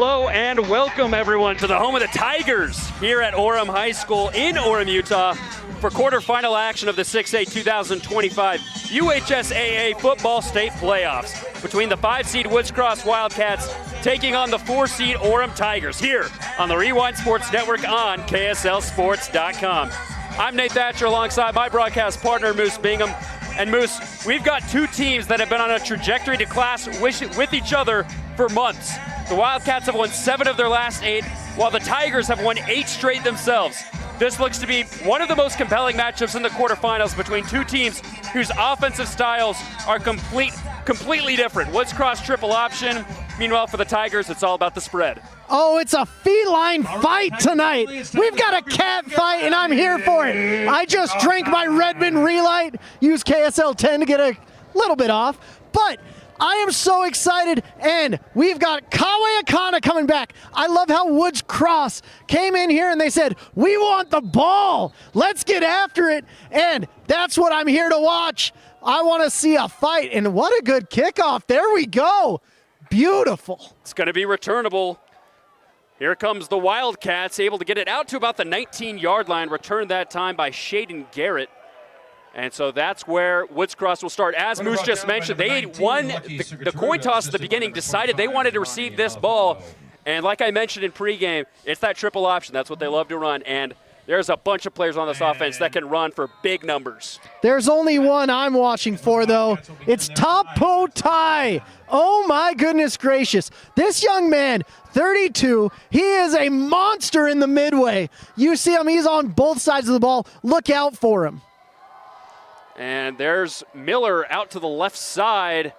Hello and welcome everyone to the home of the Tigers here at Orem High School in Orem, Utah for quarterfinal action of the 6A 2025 UHSAA Football State Playoffs between the 5-seed Woods Cross Wildcats taking on the 4-seed Orem Tigers here on the Rewind Sports Network on KSLSports.com. I'm Nate Thatcher alongside my broadcast partner Moose Bingham. And Moose, we've got two teams that have been on a trajectory to clash with each other for months. The Wildcats have won 7 of their last 8, while the Tigers have won 8 straight themselves. This looks to be one of the most compelling matchups in the quarterfinals between two teams whose offensive styles are completely different. Woods Cross triple option. Meanwhile, for the Tigers, it's all about the spread. Oh, it's a feline fight tonight. We've got a cat fight, and I'm here for it. I just drank my Redmond Relight, used KSL 10 to get a little bit off, but I am so excited, and we've got Kawe Akana coming back. I love how Woods Cross came in here and they said, we want the ball. Let's get after it, and that's what I'm here to watch. I want to see a fight, and what a good kickoff. There we go. Beautiful. It's going to be returnable. Here comes the Wildcats, able to get it out to about the 19-yard line, returned that time by Shaden Garrett. And so that's where Woods Cross will start. As Moose just mentioned, they won the coin toss at the beginning, decided they wanted to receive this ball. And like I mentioned in pregame, it's that triple option. That's what they love to run. And there's a bunch of players on this offense that can run for big numbers. There's only one I'm watching for, though. It's Tapo Tai. Oh, my goodness gracious. This young man, 32, he is a monster in the midway. You see him, he's on both sides of the ball. Look out for him. And there's Miller out to the left side,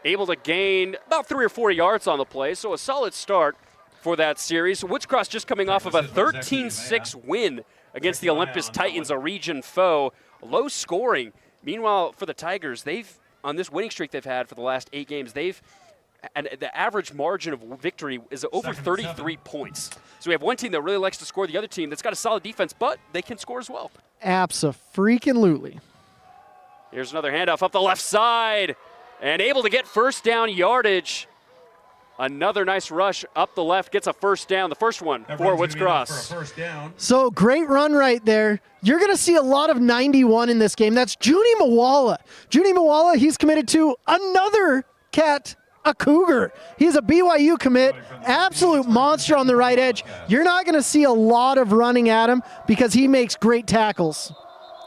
able to gain about 3 or 4 yards on the play. So a solid start for that series. Woods Cross just coming off of a 13-6 win against the Olympus Titans, a region foe. Low scoring. Meanwhile, for the Tigers, on this winning streak they've had for the last 8 games, and the average margin of victory is over 33 points. So we have one team that really likes to score, the other team that's got a solid defense, but they can score as well. Abso-freaking-lutely. Here's another handoff up the left side, and able to get first down yardage. Another nice rush up the left, gets a first down, the first one for Woods Cross. So great run right there. You're going to see a lot of 91 in this game. That's Junie Mawala. Junie Mawala, he's committed to another cat, a Cougar. He's a BYU commit, absolute monster on the right edge. You're not going to see a lot of running at him because he makes great tackles.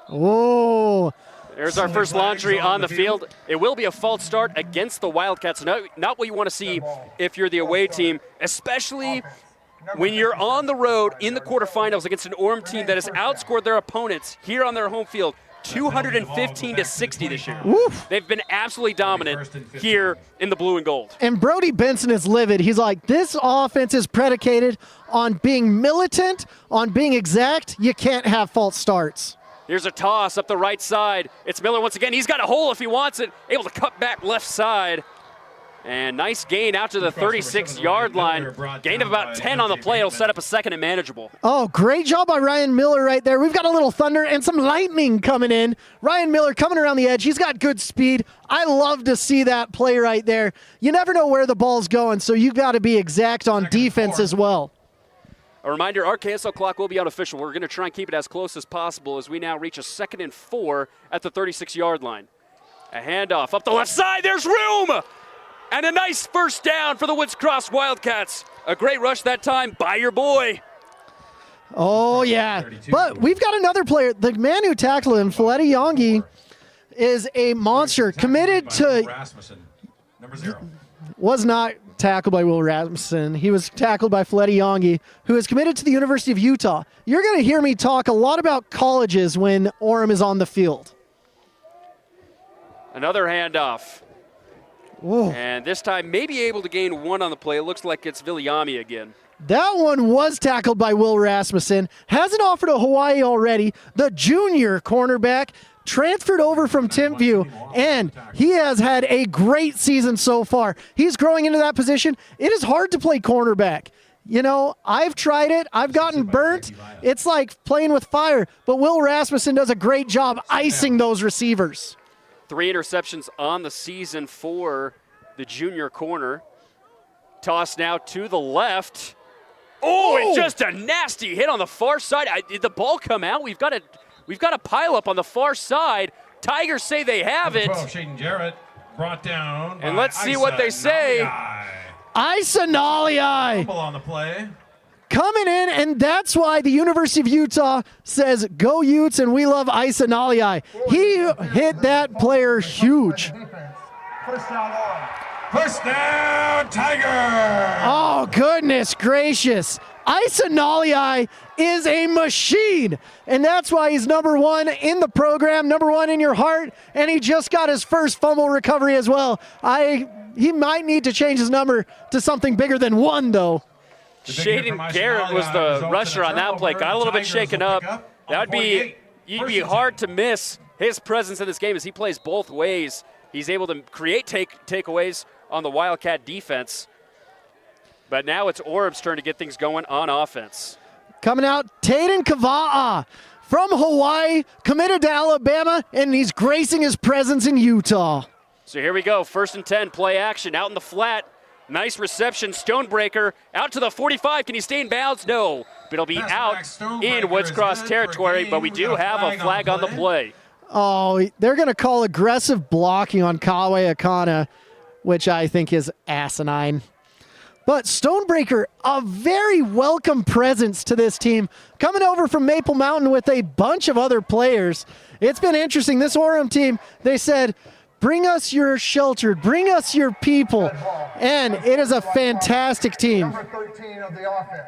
Oh, there's our first laundry on the field. It will be a false start against the Wildcats. Not what you want to see if you're the away team, especially when you're on the road in the quarterfinals against an Orem team that has outscored their opponents here on their home field 215-60 this year. Oof. They've been absolutely dominant here in the blue and gold. And Brody Benson is livid. He's like, this offense is predicated on being militant, on being exact. You can't have false starts. Here's a toss up the right side. It's Miller once again. He's got a hole if he wants it. Able to cut back left side. And nice gain out to the 36-yard line. Gain of about 10 on the play. It'll set up a second and manageable. Oh, great job by Ryan Miller right there. We've got a little thunder and some lightning coming in. Ryan Miller coming around the edge. He's got good speed. I love to see that play right there. You never know where the ball's going, so you've got to be exact on defense as well. A reminder, our KSL clock will be unofficial. We're going to try and keep it as close as possible as we now reach a 2nd and 4 at the 36-yard line. A handoff up the left side. There's room! And a nice first down for the Woods Cross Wildcats. A great rush that time by your boy. Oh, yeah. But we've got another player. The man who tackled him, Faleti Yongi, is a monster. Committed to... Was not tackled by Will Rasmussen. He was tackled by Faleti Yongi, who is committed to the University of Utah. You're going to hear me talk a lot about colleges when Orem is on the field. Another handoff. Ooh. And this time maybe able to gain 1 on the play. It looks like it's Viliami again. That one was tackled by Will Rasmussen. Hasn't offered to Hawaii already. The junior cornerback transferred over from Timpview, and he has had a great season so far. He's growing into that position. It is hard to play cornerback. You know, I've tried it. I've gotten burnt. It's like playing with fire, but Will Rasmussen does a great job icing those receivers. 3 interceptions on the season for the junior corner. Toss now to the left. Oh, it's just a nasty hit on the far side. Did the ball come out? We've got a pile up on the far side. Tigers say they have it. Shaden Jarrett brought down. And let's see what they say. Isanaliai On the play. coming in, and that's why the University of Utah says go Utes, and we love Isanaliai. He hit that player huge. First down, Tiger. Oh, goodness gracious. Isanaliai is a machine, and that's why he's number one in the program, number one in your heart, and he just got his first fumble recovery as well. He might need to change his number to something bigger than 1, though. Shaden Garrett was the rusher on that play. Got a little bit shaken up. That would be, you'd be hard to miss his presence in this game as he plays both ways. He's able to create takeaways on the Wildcat defense. But now it's Orem's turn to get things going on offense. Coming out, Taden Kava'a from Hawaii, committed to Alabama, and he's gracing his presence in Utah. So here we go, 1st and 10, play action, out in the flat. Nice reception, Stonebreaker, out to the 45. Can he stay in bounds? No, but it'll be out in Woods Cross territory, but we do have a flag on the play. Oh, they're going to call aggressive blocking on Kawe Akana, which I think is asinine. But Stonebreaker, a very welcome presence to this team, coming over from Maple Mountain with a bunch of other players. It's been interesting. This Orem team, they said, bring us your sheltered, bring us your people. And it is a fantastic team. Number 13 of the offense.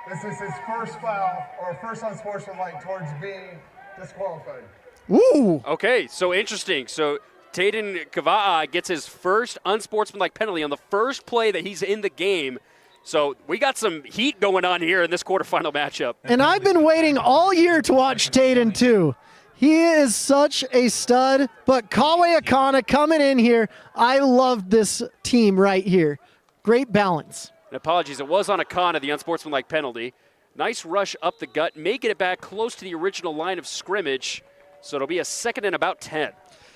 This is his first foul, or first unsportsmanlike towards being disqualified. Ooh. Okay, so interesting. So Taden Kava'a gets his first unsportsmanlike penalty on the first play that he's in the game. So we got some heat going on here in this quarterfinal matchup. And I've been waiting all year to watch Taden too. He is such a stud, but Kawe Akana coming in here. I love this team right here. Great balance. And apologies, it was on Akana, the unsportsmanlike penalty. Nice rush up the gut, making it back close to the original line of scrimmage. So it'll be a 2nd and about 10.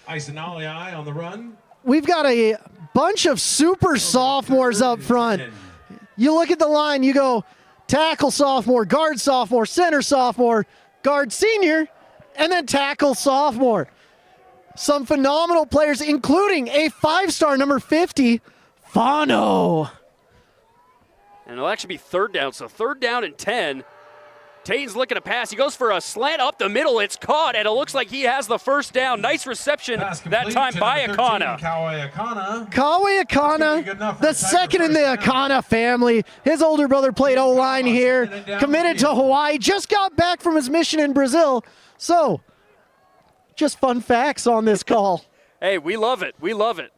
Isanaliai on the run. We've got a bunch of super sophomores up front. You look at the line, you go tackle sophomore, guard sophomore, center sophomore, guard senior, and then tackle sophomore. Some phenomenal players, including a 5-star number 50, Fano. And it'll actually be 3rd down, so 3rd down and 10. Taden's looking to pass. He goes for a slant up the middle. It's caught, and it looks like he has the 1st down. Nice reception that time by Akana. Kawe Akana, the second in the Akana family. His older brother played O-line here, committed to Hawaii, just got back from his mission in Brazil. So, just fun facts on this call. Hey, we love it. We love it.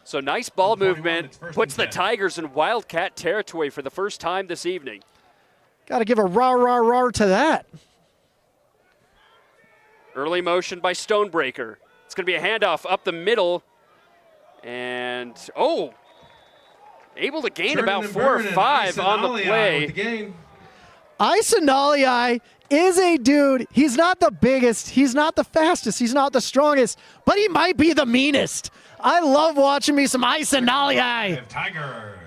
So nice ball movement, puts the Tigers in Wildcat territory for the first time this evening. Got to give a rah, rah, rah to that. Early motion by Stonebreaker. It's going to be a handoff up the middle. And, able to gain about 4 or 5 on the play. Isanaliai is a dude. He's not the biggest. He's not the fastest. He's not the strongest. But he might be the meanest. I love watching me some Isanaliai. Tigers.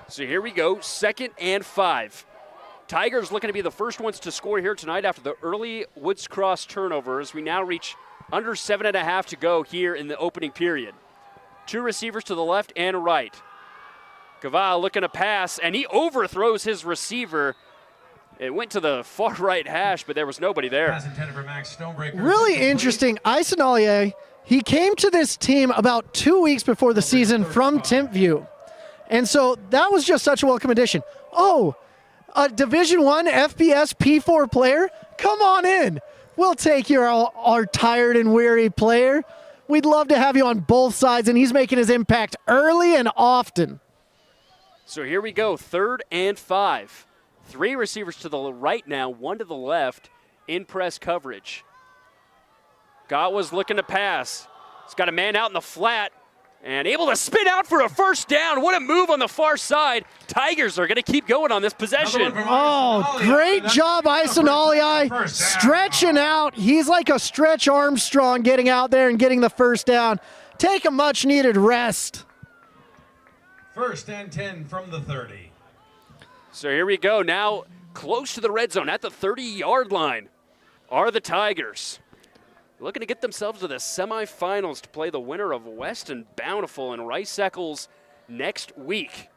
So here we go, 2nd and 5. Tigers looking to be the first ones to score here tonight after the early Woods Cross turnovers. We now reach under 7.5 to go here in the opening period. 2 receivers to the left and right. Kava'a looking to pass, and he overthrows his receiver. It went to the far right hash, but there was nobody there. Really interesting. Isanaliai, he came to this team about 2 weeks before the season from Timpview. And so that was just such a welcome addition. Oh, a Division I FBS P4 player? Come on in. We'll take our tired and weary player. We'd love to have you on both sides, and he's making his impact early and often. So here we go, 3rd and 5. 3 receivers to the right now, 1 to the left in press coverage. Gawa's looking to pass. He's got a man out in the flat and able to spin out for a 1st down. What a move on the far side. Tigers are going to keep going on this possession. Oh, great job, Isanaliai. Stretching out. He's like a Stretch Armstrong getting out there and getting the 1st down. take a much needed rest. 1st and 10 from the 30. So here we go. Now close to the red zone at the 30-yard line are the Tigers. Looking to get themselves to the semifinals to play the winner of Weston Bountiful and Rice Eccles next week.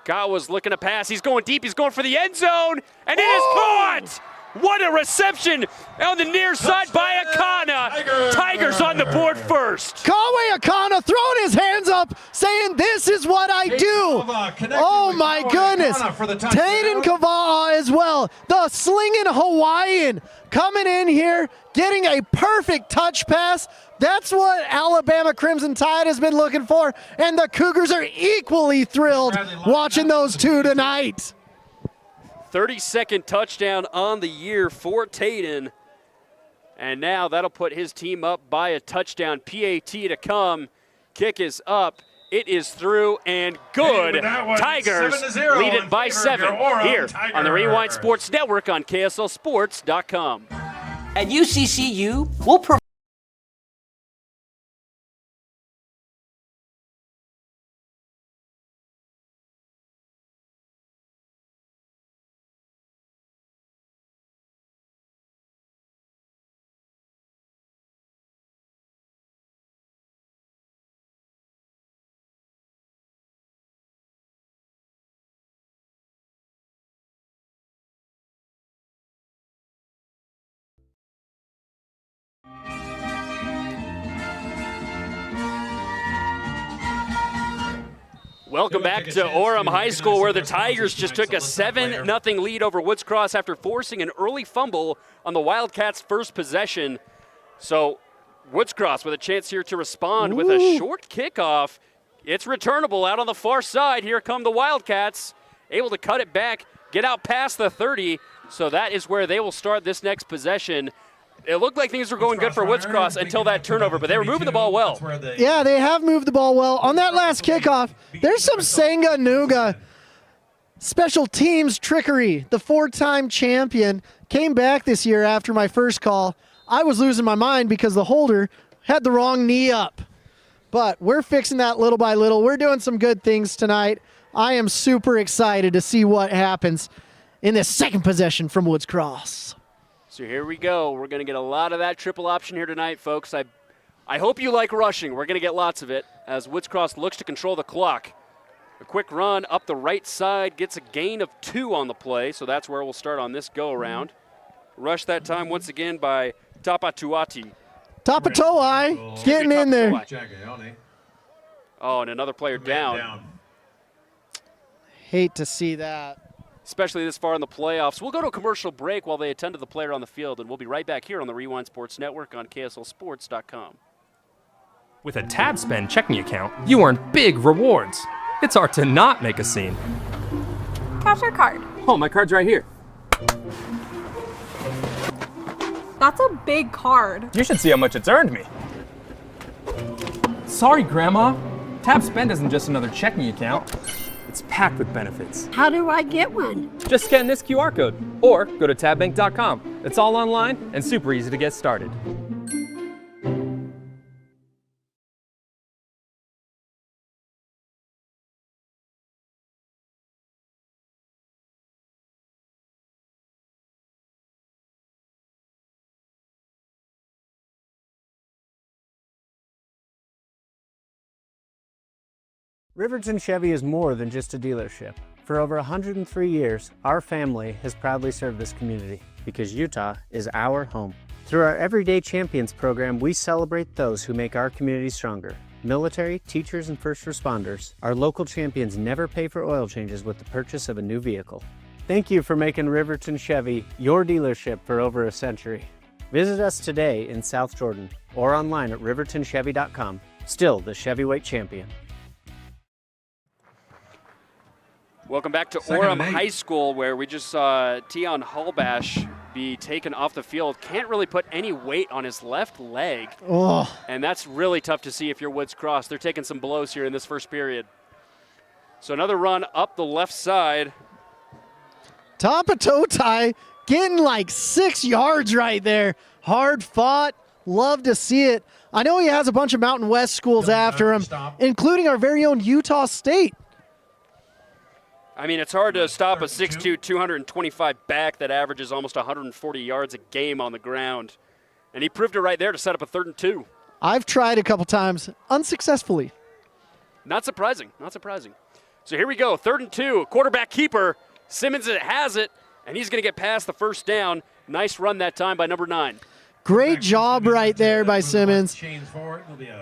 Gawa's looking to pass. He's going deep. He's going for the end zone, and it is caught! What a reception on the near side by Akana. Tigers on the board first. Galway Akana throwing his hands up, saying, "This is what I do." Oh my goodness. Tayden Kava'a as well. The slinging Hawaiian coming in here, getting a perfect touch pass. That's what Alabama Crimson Tide has been looking for, and the Cougars are equally thrilled watching those two tonight. 32nd touchdown on the year for Tayden. And now that'll put his team up by a touchdown. PAT to come. Kick is up. It is through and good. Tigers lead it by 7 here on the Rewind Sports Network on KSLSports.com. At UCCU, we'll provide Welcome back to Orem High School, where the Tigers just took a 7-0 lead over Woods Cross after forcing an early fumble on the Wildcats' first possession. So Woods Cross with a chance here to respond with a short kickoff. It's returnable out on the far side. Here come the Wildcats, able to cut it back, get out past the 30. So that is where they will start this next possession. It looked like things were going good for Woods Cross until that turnover, but they were moving the ball well. Yeah, they have moved the ball well. On that last kickoff, there's some Sanga-Nuga special teams trickery. The 4-time champion came back this year after my first call. I was losing my mind because the holder had the wrong knee up. But we're fixing that little by little. We're doing some good things tonight. I am super excited to see what happens in this second possession from Woods Cross. So here we go. We're going to get a lot of that triple option here tonight, folks. I hope you like rushing. We're going to get lots of it as Woods Cross looks to control the clock. A quick run up the right side, gets a gain of 2 on the play, so that's where we'll start on this go-around. Rush that time once again by Tapatuati. Tapatoai getting in there. Oh, and another player down. Hate to see that. Especially this far in the playoffs. We'll go to a commercial break while they attend to the player on the field, and we'll be right back here on the Rewind Sports Network on KSLSports.com. With a tab spend checking account, you earn big rewards. It's hard to not make a scene. Cash or card? Oh, my card's right here. That's a big card. You should see how much it's earned me. Sorry, Grandma. Tab spend isn't just another checking account. It's packed with benefits. How do I get one? Just scan this QR code or go to tabbank.com. It's all online and super easy to get started. Riverton Chevy is more than just a dealership. For over 103 years, our family has proudly served this community because Utah is our home. Through our Everyday Champions program, we celebrate those who make our community stronger. Military, teachers, and first responders, our local champions never pay for oil changes with the purchase of a new vehicle. Thank you for making Riverton Chevy your dealership for over a century. Visit us today in South Jordan or online at rivertonchevy.com. Still the Chevyweight champion. Welcome back to Orem High School, where we just saw Tion Halbash be taken off the field. Can't really put any weight on his left leg. Oh. And that's really tough to see if you're Woods Cross. They're taking some blows here in this first period. So another run up the left side. Tapatotai getting like 6 yards right there. Hard fought, Love to see it. I know he has a bunch of Mountain West schools after him, including our very own Utah State. I mean, it's hard to stop a 6'2", 225 back that averages almost 140 yards a game on the ground. And he proved it right there to set up a 3rd and 2. I've tried a couple times, unsuccessfully. Not surprising, not surprising. So here we go, 3rd and 2, quarterback keeper. Simmons has it, and he's going to get past the first down. Nice run that time by number 9. Great job right there by Simmons.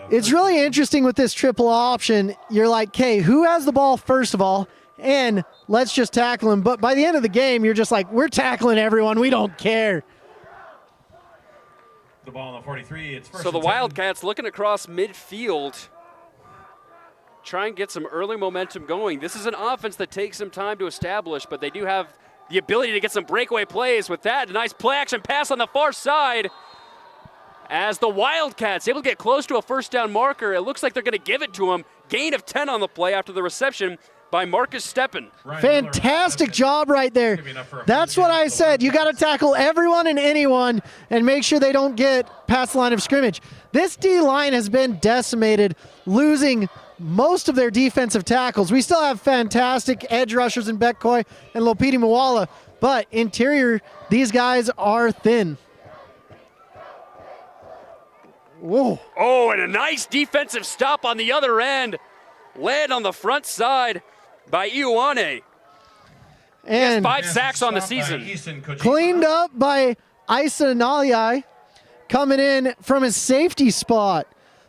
It's really interesting with this triple option. You're like, okay, who has the ball first of all? And let's just tackle him. But by the end of the game, you're just like, we're tackling everyone. We don't care. The ball on the 43. It's first. So the Wildcats looking across midfield, try and get some early momentum going. This is an offense that takes some time to establish, but they do have the ability to get some breakaway plays with that. A nice play action pass on the far side. As the Wildcats able to get close to a first down marker, it looks like they're going to give it to him. Gain of 10 on the play after the reception by Marcus Steppen. Fantastic job right there. That's what I said. You got to tackle everyone and anyone and make sure they don't get past the line of scrimmage. This D-line has been decimated, losing most of their defensive tackles. We still have fantastic edge rushers in Bekkoy and Lopiti Mwala, but interior, these guys are thin. Whoa. Oh, and a nice defensive stop on the other end. Led on the front side by Ioane. And 5 sacks on the season. Cleaned up by Isa Naliai, coming in from his safety spot.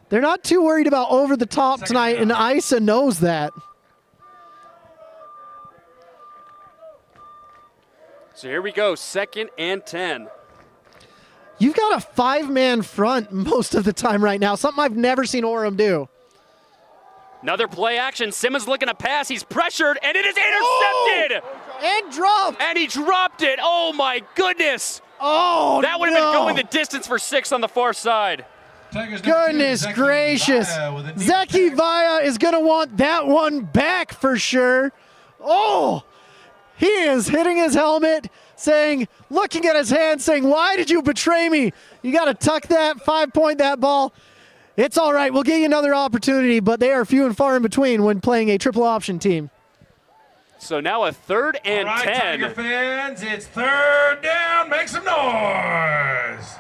They're not too worried about over the top tonight, and Isa knows that. So here we go, 2nd and 10. You've got a 5-man front most of the time right now, something I've never seen Orem do. Another play action. Simmons looking to pass. He's pressured, and it is intercepted. Oh, and dropped. And he dropped it. Oh, my goodness. Oh, that would have been going the distance for 6 on the far side. Goodness gracious. Zeki Vaya is going to want that one back for sure. Oh, he is hitting his helmet, saying, looking at his hand, saying, why did you betray me? You got to tuck that, 5-point that ball. It's all right. We'll give you another opportunity, but they are few and far in between when playing a triple option team. So now a 3rd and 10. Tiger fans, it's 3rd down. Make some noise.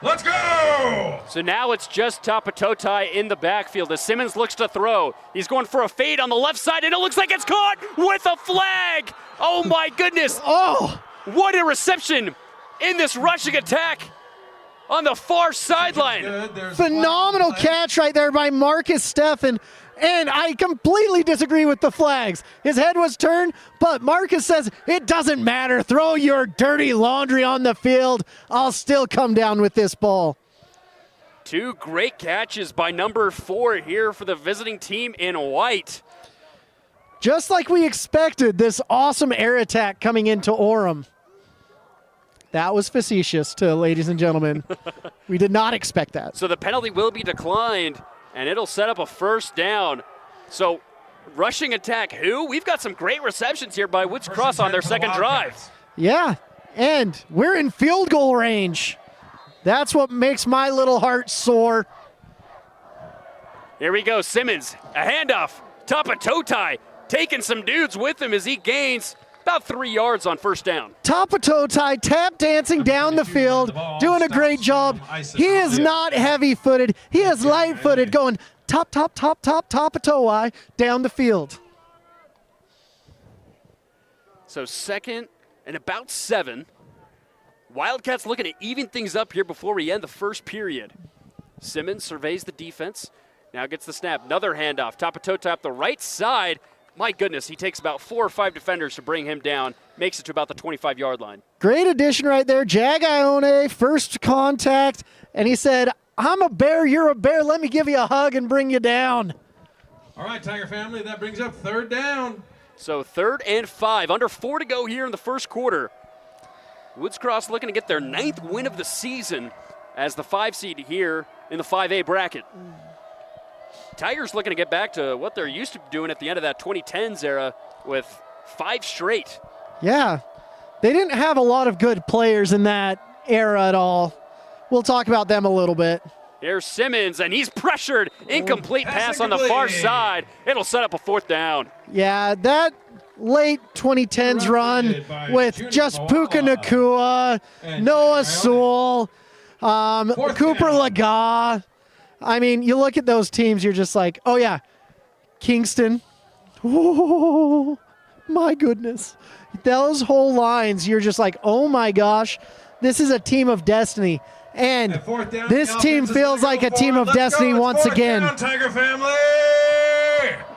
Let's go. So now it's just Tapatotai in the backfield as Simmons looks to throw. He's going for a fade on the left side, and it looks like it's caught with a flag. Oh, my goodness. Oh, what a reception in this rushing attack on the far sideline. Phenomenal catch right there by Marcus Steffen. And I completely disagree with the flags. His head was turned, but Marcus says, it doesn't matter. Throw your dirty laundry on the field. I'll still come down with this ball. 2 great catches by number 4 here for the visiting team in white. Just like we expected, this awesome air attack coming into Orem. That was facetious, ladies and gentlemen. We did not expect that. So the penalty will be declined, and it'll set up a first down. So rushing attack who? We've got some great receptions here by Woods Cross on their second drive. Yeah, and we're in field goal range. That's what makes my little heart soar. Here we go, Simmons, a handoff. Tapatotai taking some dudes with him as he gains about 3 yards on first down. Tapatotai tap dancing down the field, doing a great job. He is not heavy-footed. He is light-footed, going Tapatoai down the field. So 2nd and about 7. Wildcats looking to even things up here before we end the first period. Simmons surveys the defense. Now gets the snap. Another handoff. Tapatotai up the right side. My goodness, he takes about 4 or 5 defenders to bring him down. Makes it to about the 25-yard line. Great addition right there. Jag Ione, first contact. And he said, I'm a bear, you're a bear. Let me give you a hug and bring you down. All right, Tiger family, that brings up 3rd down. So 3rd and 5. Under 4 to go here in the first quarter. Woods Cross looking to get their 9th win of the season as the 5 seed here in the 5A bracket. Tigers looking to get back to what they're used to doing at the end of that 2010s era with 5 straight. Yeah, they didn't have a lot of good players in that era at all. we'll talk about them a little bit. Here's Simmons, and he's pressured. Incomplete pass on the far side. It'll set up a 4th down. Yeah, that late 2010s run with just Puka Nakua, Noah Sewell, Cooper Laga. I mean, you look at those teams, you're just like, oh yeah, Kingston. Oh, my goodness. Those whole lines, you're just like, oh my gosh, this is a team of destiny. And this team feels like a team of destiny once again. Tiger family!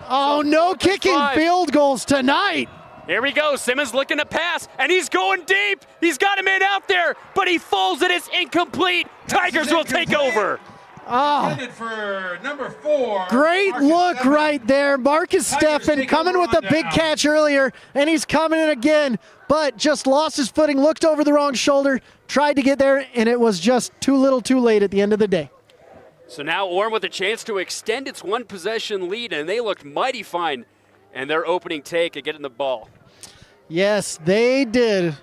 Oh, no kicking field goals tonight. Here we go. Simmons looking to pass, and he's going deep. He's got a man out there, but he falls and it's incomplete. Tigers will take over. Oh, for number 4. great look right there. Marcus Steffen coming with a big catch earlier, and he's coming in again, but just lost his footing, looked over the wrong shoulder, tried to get there, and it was just too little too late at the end of the day. So now Orem with a chance to extend its 1-possession lead, and they looked mighty fine in their opening take at getting the ball. Yes, they did.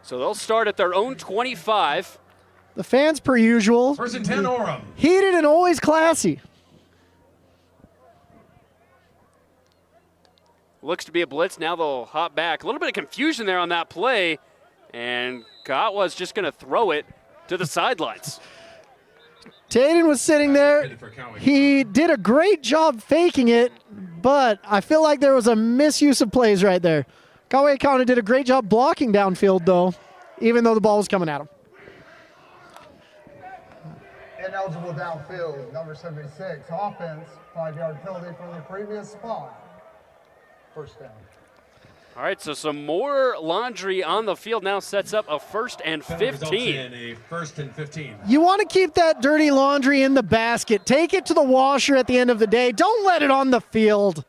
So they'll start at their own 25. The fans, per usual, 1st and 10, Orem. heated and always classy. Looks to be a blitz. Now they'll hop back. A little bit of confusion there on that play, and Kotwa's just going to throw it to the sidelines. Taden was sitting there. He did a great job faking it, but I feel like there was a misuse of plays right there. Kawe Kana did a great job blocking downfield, though, even though the ball was coming at him. Ineligible downfield, number 76. Offense, 5-yard penalty from the previous spot. 1st down. All right, so some more laundry on the field now sets up a 1st and 15. A 1st and 15. You want to keep that dirty laundry in the basket. Take it to the washer at the end of the day. Don't let it on the field.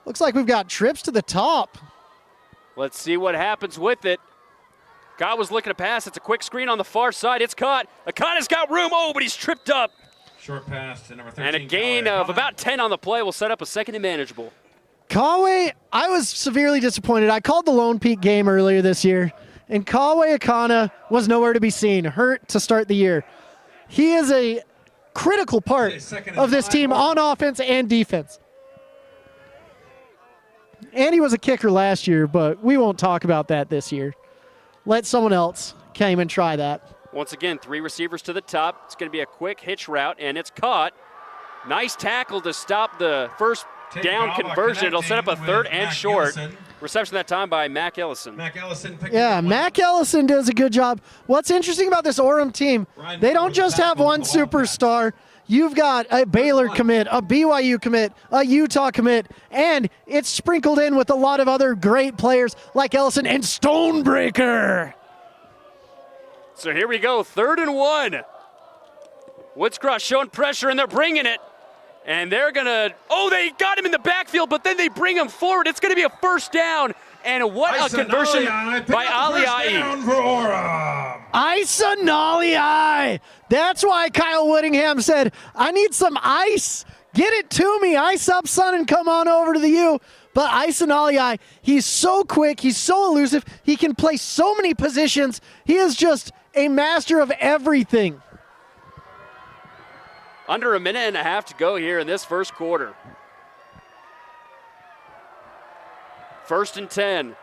Looks like we've got trips to the top. Let's see what happens with it. God was looking to pass. It's a quick screen on the far side. It's caught. Akana's got room. Oh, but he's tripped up. Short pass to number 13. And a gain of about 10 on the play will set up a 2nd and manageable. Kawe, I was severely disappointed. I called the Lone Peak game earlier this year, and Kawe Akana was nowhere to be seen, hurt to start the year. He is a critical part of this team on offense and defense. And he was a kicker last year, but we won't talk about that this year. Let someone else come and try that. Once again, 3 receivers to the top. It's going to be a quick hitch route, and it's caught. Nice tackle to stop the first down conversion. It'll set up a 3rd and short. Reception that time by Mac Ellison. Mac Ellison does a good job. What's interesting about this Orem team, they don't just have one superstar. You've got a Baylor commit, a BYU commit, a Utah commit, and it's sprinkled in with a lot of other great players like Ellison and Stonebreaker. So here we go, 3rd and 1. Woodscross showing pressure, and they're bringing it. And they're going to, they got him in the backfield, but then they bring him forward. It's going to be a 1st down. And what a conversion by Aliai. Isa Naliai. That's why Kyle Whittingham said, I need some ice. Get it to me. Ice up, son, and come on over to the U. But Isa Naliai, he's so quick. He's so elusive. He can play so many positions. He is just a master of everything. Under a minute and a half to go here in this 1st quarter. 1st and 10.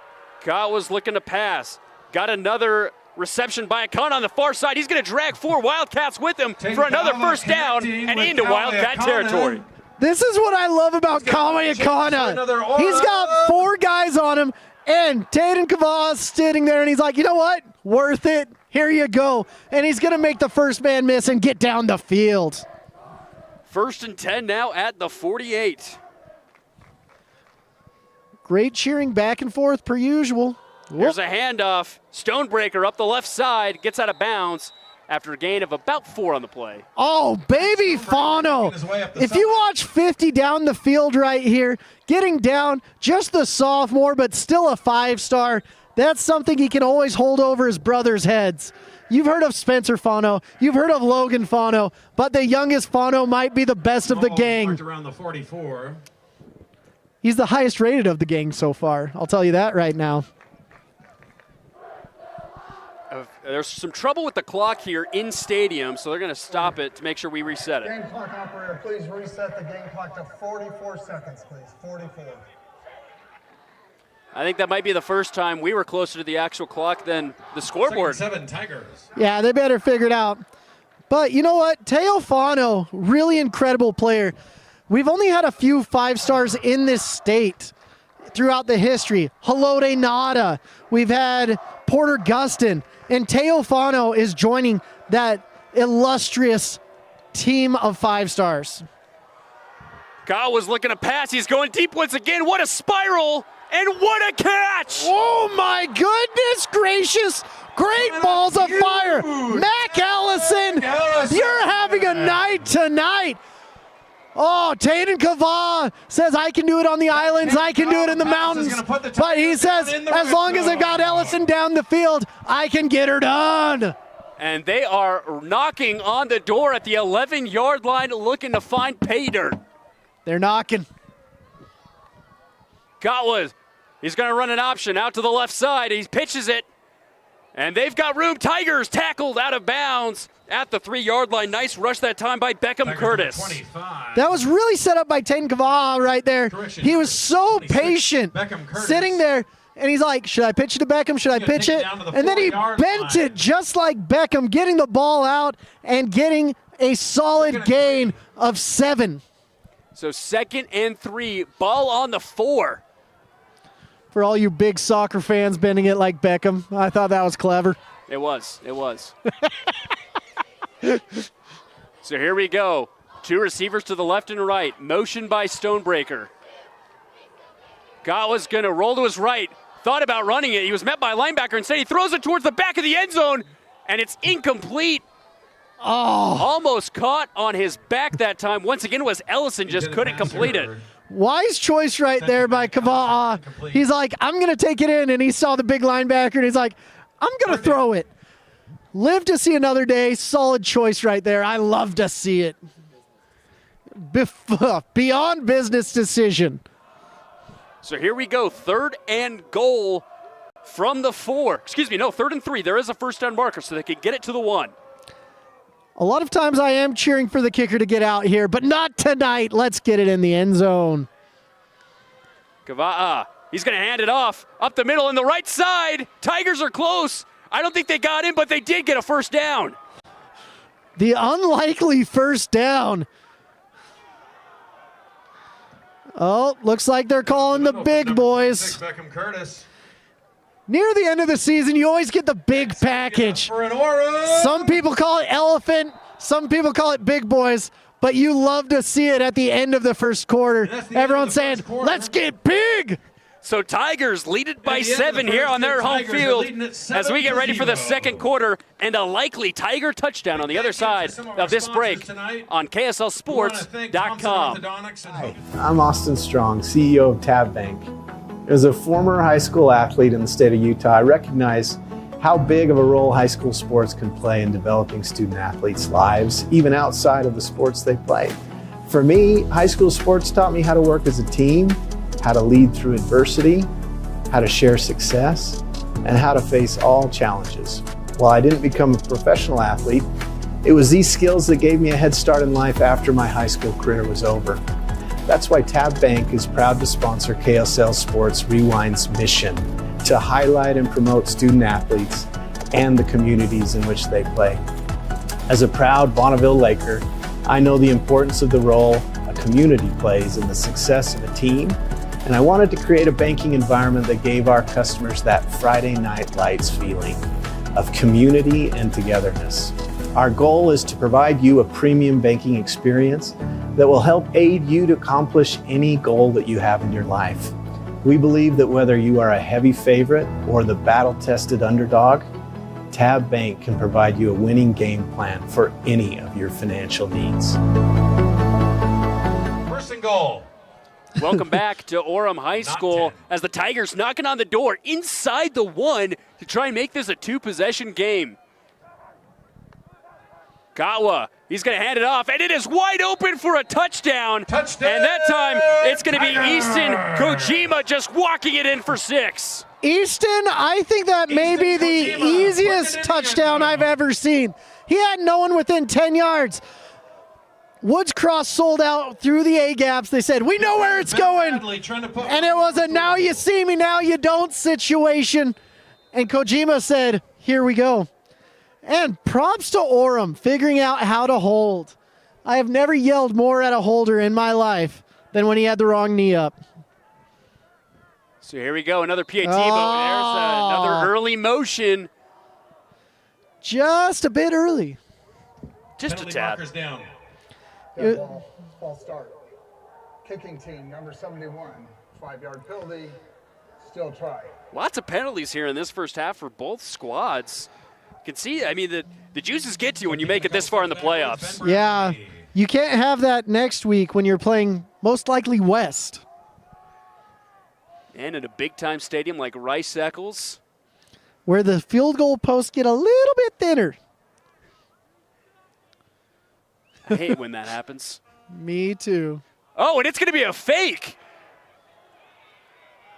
Kotwa's looking to pass. Got another reception by Akana on the far side. He's going to drag 4 Wildcats with him for another 1st down and into Wildcat territory. This is what I love about Kame Akana. He's got 4 guys on him, and Taden Kavah's sitting there, and he's like, you know what? Worth it. Here you go. And he's going to make the first man miss and get down the field. 1st and 10 now at the 48. Great cheering back and forth per usual. There's a handoff. Stonebreaker up the left side, gets out of bounds after a gain of about 4 on the play. Oh, baby Fano. If you watch 50 down the field right here, getting down, just the sophomore, but still a 5-star, that's something he can always hold over his brothers' heads. You've heard of Spencer Fano. You've heard of Logan Fano, but the youngest Fano might be the best of the gang. Around the 44. He's the highest rated of the gang so far. I'll tell you that right now. there's some trouble with the clock here in stadium, so they're going to stop it to make sure we reset it. Game clock operator, please reset the game clock to 44 seconds, please. 44. I think that might be the first time we were closer to the actual clock than the scoreboard. 7 Tigers. Yeah, they better figure it out. But you know what? Teofano, really incredible player. We've only had a few 5-stars in this state throughout the history. Halode Nada. We've had Porter Gustin. And Teofano is joining that illustrious team of 5-stars. Kyle was looking to pass. He's going deep once again. What a spiral, and what a catch! Oh my goodness gracious! Great balls of fire! Mac Allison, you're having a night tonight! Oh, Taden Kava says, I can do it on the islands, I can do it in the mountains. But he says, as long as I've got Ellison down the field, I can get her done. And they are knocking on the door at the 11-yard line looking to find pay dirt. They're knocking. Kotwas, he's going to run an option out to the left side. He pitches it, and they've got room. Tigers tackled out of bounds at the 3-yard line. Nice rush that time by Beckham Curtis. That was really set up by Taden Kava right there. He was so patient sitting there, and he's like, should I pitch it to Beckham? Should I pitch it? And then he bent it just like Beckham, getting the ball out and getting a solid gain of 7. So 2nd and 3, ball on the 4. For all you big soccer fans bending it like Beckham, I thought that was clever. It was. So here we go. 2 receivers to the left and right. Motion by Stonebreaker. Kotwa's going to roll to his right. Thought about running it. He was met by a linebacker. Instead, he throws it towards the back of the end zone, and it's incomplete. Oh. Almost caught on his back that time. Once again, it was Ellison, just couldn't complete it. Wise choice right there by Kava. He's like, I'm going to take it in, and he saw the big linebacker, and he's like, I'm going to throw it. Live to see another day. Solid choice right there. I love to see it. Beyond business decision. So here we go. 3rd and goal from the 4. Excuse me, no, 3rd and 3. There is a first down marker, so they can get it to the 1. A lot of times I am cheering for the kicker to get out here, but not tonight. Let's get it in the end zone. Kava'a, he's going to hand it off up the middle in the right side. Tigers are close. I don't think they got in, but they did get a first down. The unlikely first down. Oh, looks like they're calling the big boys. Beckham Curtis. Near the end of the season, you always get the big package. For an Orem. Some people call it elephant, some people call it big boys, but you love to see it at the end of the first quarter. Everyone's saying, let's get big. So Tigers lead it by 7 here on their home field as we get ready for the second quarter, and a likely Tiger touchdown on the other side of this break on KSLSports.com. Hi, I'm Austin Strong, CEO of Tab Bank. As a former high school athlete in the state of Utah, I recognize how big of a role high school sports can play in developing student athletes' lives, even outside of the sports they play. For me, high school sports taught me how to work as a team, how to lead through adversity, how to share success, and how to face all challenges. While I didn't become a professional athlete, it was these skills that gave me a head start in life after my high school career was over. That's why Tab Bank is proud to sponsor KSL Sports Rewind's mission to highlight and promote student athletes and the communities in which they play. As a proud Bonneville Laker, I know the importance of the role a community plays in the success of a team, and I wanted to create a banking environment that gave our customers that Friday Night Lights feeling of community and togetherness. Our goal is to provide you a premium banking experience that will help aid you to accomplish any goal that you have in your life. We believe that whether you are a heavy favorite or the battle-tested underdog, Tab Bank can provide you a winning game plan for any of your financial needs. 1st and goal. Welcome back to Orem High School as the Tigers knocking on the door inside the 1 to try and make this a 2-possession game. Kotwa, he's going to hand it off, and it is wide open for a touchdown. Touchdown! And that time, it's going to be Easton Kojima just walking it in for 6. Easton, I think that may be the easiest touchdown I've ever seen. He had no one within 10 yards. Woods Cross sold out through the A-gaps. They said, we know where it's going. And it was a now you see me, now you don't situation. And Kojima said, here we go. And props to Orem figuring out how to hold. I have never yelled more at a holder in my life than when he had the wrong knee up. So here we go, another PAT, but there's another early motion. Just a bit early. Just Penalty a tad. markers down. Good ball start. Kicking team, number 71, 5-yard penalty, still try. Lots of penalties here in this first half for both squads. You can see, I mean, the juices get to you when you make it this far in the playoffs. Yeah, you can't have that next week when you're playing most likely West. And in a big-time stadium like Rice-Eccles. Where the field goal posts get a little bit thinner. I hate when that happens. Me too. Oh, and it's going to be a fake.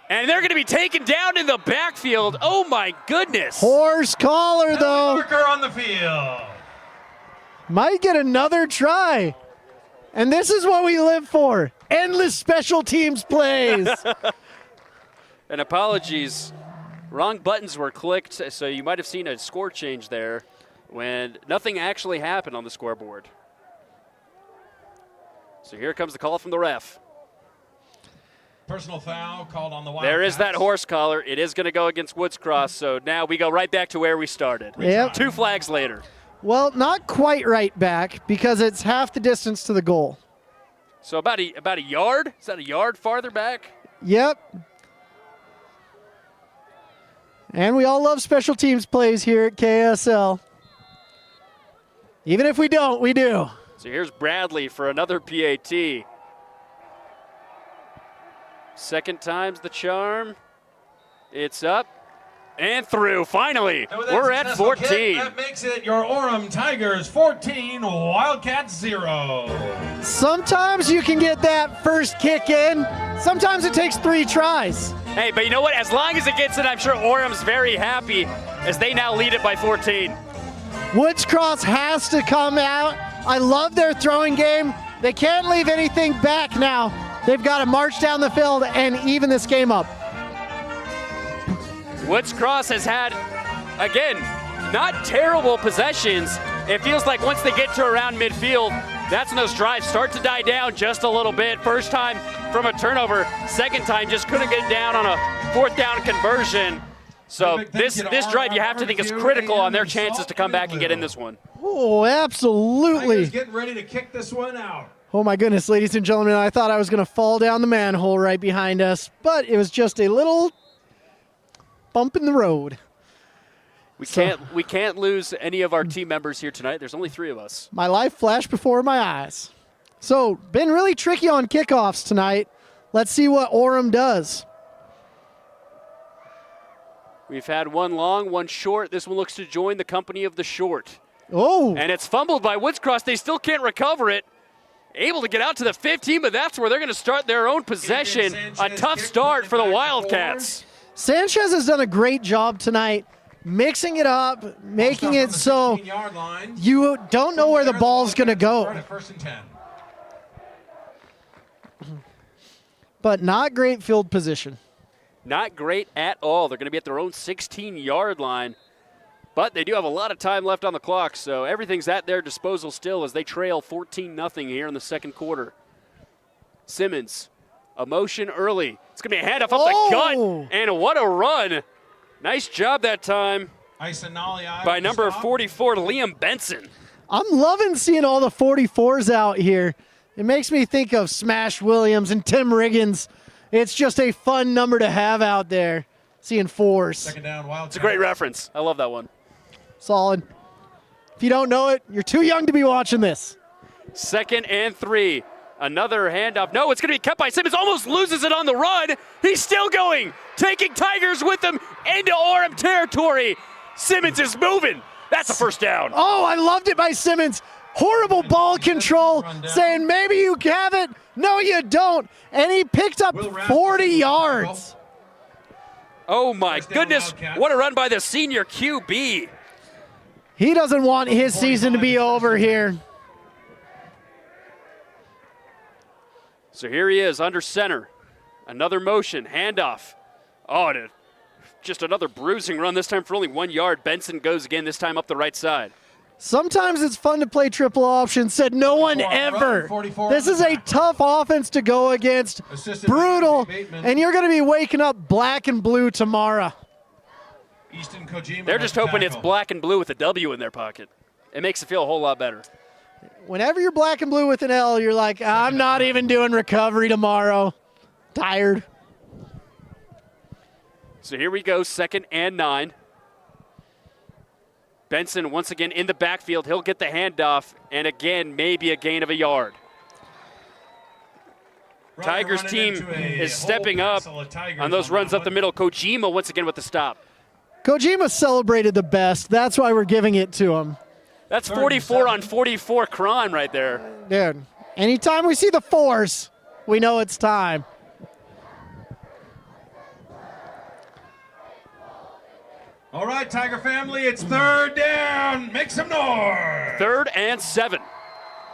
And they're going to be taken down in the backfield. Oh, my goodness. Horse collar, though. Marker on the field. Might get another try. And this is what we live for. Endless special teams plays. And apologies, wrong buttons were clicked, so you might have seen a score change there when nothing actually happened on the scoreboard. So here comes the call from the ref. Personal foul called on the Wildcats. There is that horse collar. It is going to go against Woods Cross, so now we go right back to where we started. Yep. 2 flags later. Well, not quite right back because it's half the distance to the goal. So about a yard? Is that a yard farther back? Yep. And we all love special teams plays here at KSL. Even if we don't, we do. So here's Bradley for another PAT. Second time's the charm. It's up and through. Finally, we're at 14. Kick, that makes it your Orem Tigers 14, Wildcats 0. Sometimes you can get that first kick in. Sometimes it takes 3 tries. Hey, but you know what? As long as it gets in, I'm sure Orem's very happy as they now lead it by 14. Woods Cross has to come out. I love their throwing game. They can't leave anything back now. They've got to march down the field and even this game up. Woods Cross has had, again, not terrible possessions. It feels like once they get to around midfield, that's when those drives start to die down just a little bit. First time from a turnover, second time just couldn't get down on a 4th down conversion. So this drive you have to think is critical on their chances to come back and get in this one. Oh, absolutely. Tigers getting ready to kick this one out. Oh my goodness, ladies and gentlemen, I thought I was going to fall down the manhole right behind us, but it was just a little bump in the road. We can't lose any of our team members here tonight. There's only 3 of us. My life flashed before my eyes. So, been really tricky on kickoffs tonight. Let's see what Orem does. We've had one long, one short. This one looks to join the company of the short. Oh. And it's fumbled by Woods Cross. They still can't recover it. Able to get out to the 15, but that's where they're going to start their own possession. A tough start for the Wildcats. Sanchez has done a great job tonight, mixing it up, making it so you don't know where the ball's going to go. But not great field position. Not great at all. They're going to be at their own 16-yard line. But they do have a lot of time left on the clock, so everything's at their disposal still as they trail 14-0 here in the second quarter. Simmons, a motion early. It's going to be a handoff up the gut, and what a run. Nice job that time by number 44, Liam Benson. I'm loving seeing all the 44s out here. It makes me think of Smash Williams and Tim Riggins. It's just a fun number to have out there, seeing 4s. Second down, Wildcats. It's a great reference. I love that one. Solid. If you don't know it, you're too young to be watching this. 2nd and 3. Another handoff. No, it's going to be kept by Simmons. Almost loses it on the run. He's still going. Taking Tigers with him into Orem territory. Simmons is moving. That's a first down. Oh, I loved it by Simmons. Horrible ball control, saying maybe you have it. No, you don't. And he picked up 40 yards. Oh my goodness, what a run by the senior QB. He doesn't want his season to be over here. So here he is under center. Another motion, handoff. Oh, just another bruising run, this time for only 1 yard. Benson goes again, this time up the right side. Sometimes it's fun to play triple option, said no one ever. This is a tough offense to go against, brutal, and you're going to be waking up black and blue tomorrow. They're just hoping it's black and blue with a W in their pocket. It makes it feel a whole lot better. Whenever you're black and blue with an L, you're like, I'm not even doing recovery tomorrow. Tired. So here we go, 2nd and 9. Benson once again in the backfield. He'll get the handoff, and again, maybe a gain of a yard. Tigers team is stepping up on those runs up the middle. Kojima once again with the stop. Kojima celebrated the best. That's why we're giving it to him. That's 44 on 44 crime right there. Dude, anytime we see the 4s, we know it's time. All right, Tiger family, it's 3rd down. Make some noise. 3rd and 7.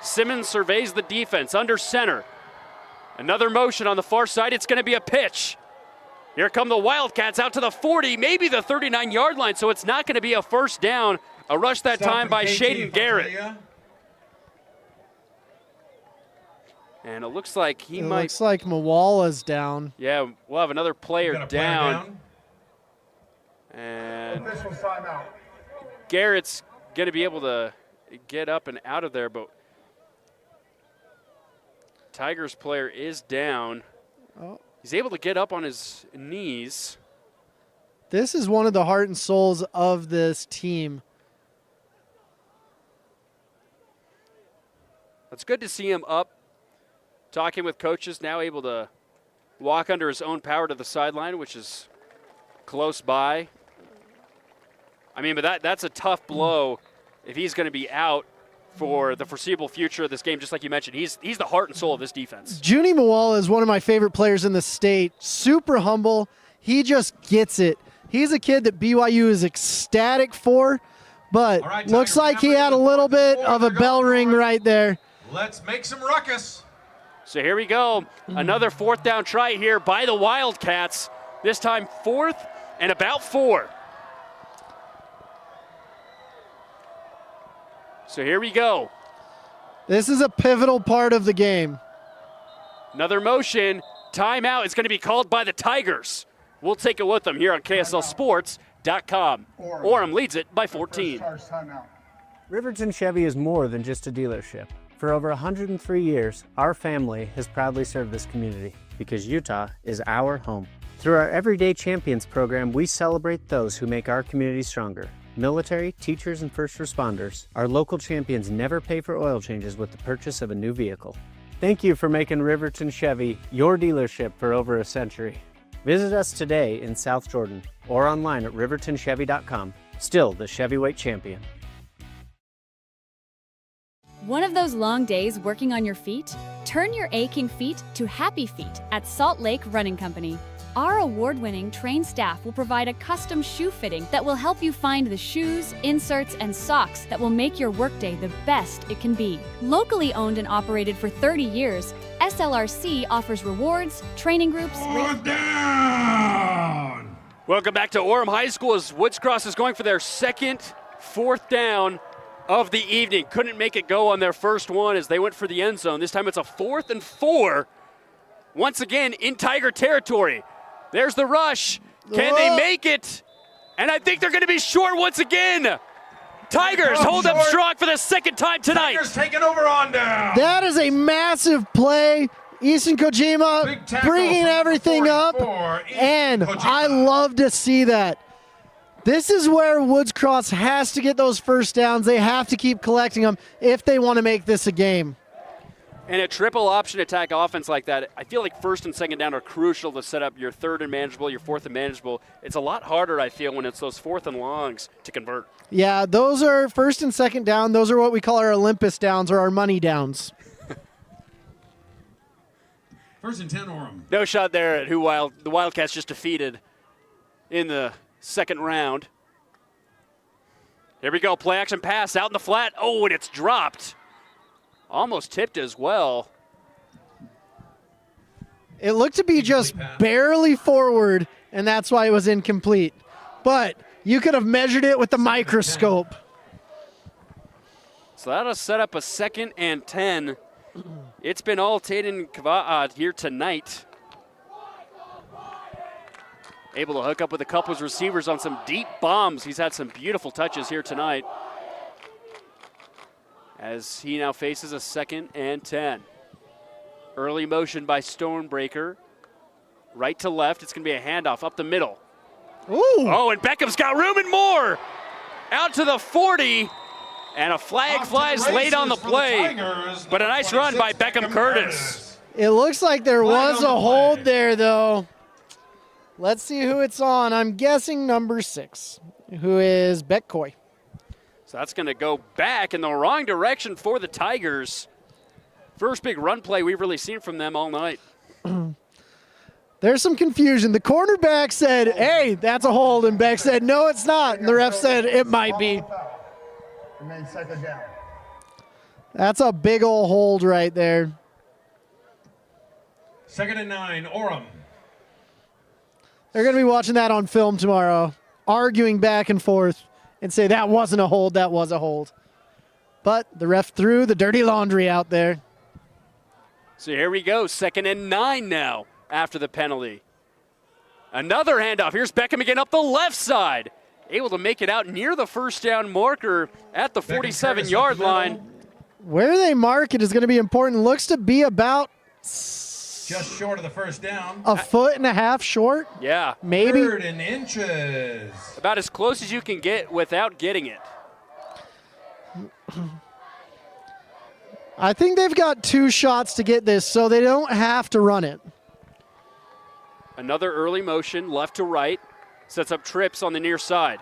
Simmons surveys the defense under center. Another motion on the far side. It's going to be a pitch. Here come the Wildcats out to the 40, maybe the 39-yard line, so it's not going to be a first down. A rush that time by Shaden Garrett. And it looks like he might. Looks like Mawala's down. Yeah, we'll have another player down. And Garrett's going to be able to get up and out of there, but Tigers player is down. Oh. He's able to get up on his knees. This is one of the heart and souls of this team. It's good to see him up, talking with coaches, now able to walk under his own power to the sideline, which is close by. I mean, but that's a tough blow if he's going to be out for the foreseeable future of this game, just like you mentioned. He's the heart and soul of this defense. Junie Mawala is one of my favorite players in the state. Super humble. He just gets it. He's a kid that BYU is ecstatic for, but right, looks like he had a little bit of a bell ring right there. Let's make some ruckus. So here we go. Another 4th down try here by the Wildcats. This time 4th and about 4. So here we go. This is a pivotal part of the game. Another motion. Timeout is going to be called by the Tigers. We'll take it with them here on KSLSports.com. Orem leads it by 14. Riverton Chevy is more than just a dealership. For over 103 years, our family has proudly served this community because Utah is our home. Through our Everyday Champions program, we celebrate those who make our community stronger. Military, teachers, and first responders, our local champions never pay for oil changes with the purchase of a new vehicle. Thank you for making Riverton Chevy your dealership for over a century. Visit us today in South Jordan or online at rivertonchevy.com. Still the Chevyweight champion. One of those long days working on your feet? Turn your aching feet to happy feet at Salt Lake Running Company. Our award-winning trained staff will provide a custom shoe fitting that will help you find the shoes, inserts, and socks that will make your workday the best it can be. Locally owned and operated for 30 years, SLRC offers rewards, training groups. 4th down! Welcome back to Orem High School as Woods Cross is going for their second 4th down of the evening. Couldn't make it go on their first one as they went for the end zone. This time it's a 4th and 4. Once again in Tiger territory. There's the rush. Can they make it? And I think they're going to be short once again. Tigers hold up strong for the 2nd time tonight. Tigers taking over on down. That is a massive play. Easton Kojima bringing everything up, and I love to see that. This is where Woods Cross has to get those first downs. They have to keep collecting them if they want to make this a game. And a triple option attack offense like that, I feel like 1st and 2nd down are crucial to set up your 3rd and manageable, your 4th and manageable. It's a lot harder, I feel, when it's those 4th and longs to convert. Yeah, those are 1st and 2nd down. Those are what we call our Olympus downs or our money downs. 1st and 10, Orem. No shot there at the Wildcats just defeated in the second round. Here we go, play action pass out in the flat. Oh, and it's dropped. Almost tipped as well. It looked to be just barely forward, and that's why it was incomplete. But you could have measured it with the microscope. So that'll set up a 2nd and 10. It's been all Taden Kava'a here tonight. Able to hook up with a couple of receivers on some deep bombs. He's had some beautiful touches here tonight. As he now faces a 2nd and 10. Early motion by Stonebreaker. Right to left, it's gonna be a handoff up the middle. Ooh. Oh, and Beckham's got room and more. Out to the 40, and a flag flies late on the play. But a nice run by Beckham Curtis. It looks like there was a hold there, though. Let's see who it's on. I'm guessing number 6, who is Beck Coy. So that's gonna go back in the wrong direction for the Tigers. First big run play we've really seen from them all night. There's some confusion. The cornerback said, hey, that's a hold, and Beck said, no, it's not. And the ref said, it might be. Remain 2nd down. That's a big old hold right there. 2nd and 9, Orem. They're going to be watching that on film tomorrow, arguing back and forth, and say that wasn't a hold, that was a hold. But the ref threw the dirty laundry out there. So here we go, 2nd and 9 now after the penalty. Another handoff. Here's Beckham again up the left side. Able to make it out near the first down marker at the 47-yard line. Where they mark it is going to be important. Looks to be about just short of the first down. A foot and a half short? Yeah. Maybe. 3rd and inches. About as close as you can get without getting it. I think they've got 2 shots to get this, so they don't have to run it. Another early motion, left to right. Sets up trips on the near side.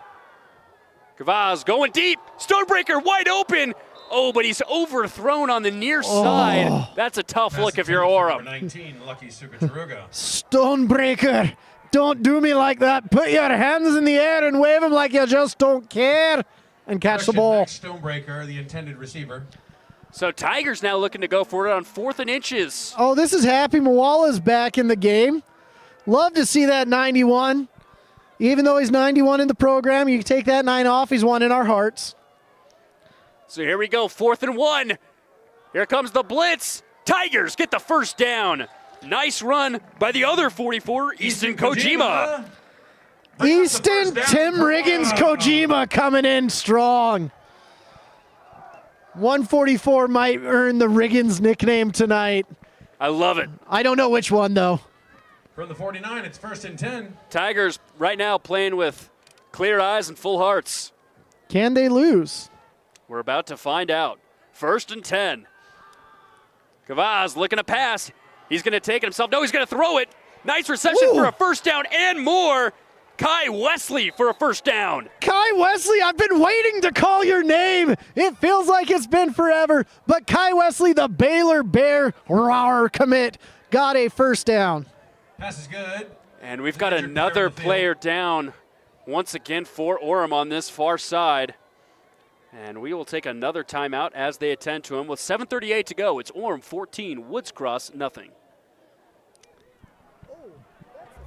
Kavaz going deep. Stonebreaker wide open. Oh, but he's overthrown on the near side. That's a tough look if you're Orem. 19, Lucky Sukataruga. Stonebreaker, don't do me like that. Put your hands in the air and wave them like you just don't care. And catch the ball. Stonebreaker, the intended receiver. So Tigers now looking to go for it on 4th and inches. Oh, this is Happy Moala's back in the game. Love to see that 91. Even though he's 91 in the program, you take that 9 off, he's one in our hearts. So here we go, 4th and 1. Here comes the blitz. Tigers get the first down. Nice run by the other 44, Easton Kojima. Easton Tim Riggins Kojima coming in strong. 144 might earn the Riggins nickname tonight. I love it. I don't know which one, though. From the 49, it's 1st and 10. Tigers right now playing with clear eyes and full hearts. Can they lose? We're about to find out. 1st and 10. Kavaz looking to pass. He's going to take it himself. No, he's going to throw it. Nice reception for a first down and more. Kai Wesley for a first down. Kai Wesley, I've been waiting to call your name. It feels like it's been forever, but Kai Wesley, the Baylor Bear Rawr commit, got a first down. Pass is good. And we've got another player down once again for Orem on this far side. And we will take another timeout as they attend to him with 7:38 to go. It's Orem 14, Woods Cross nothing.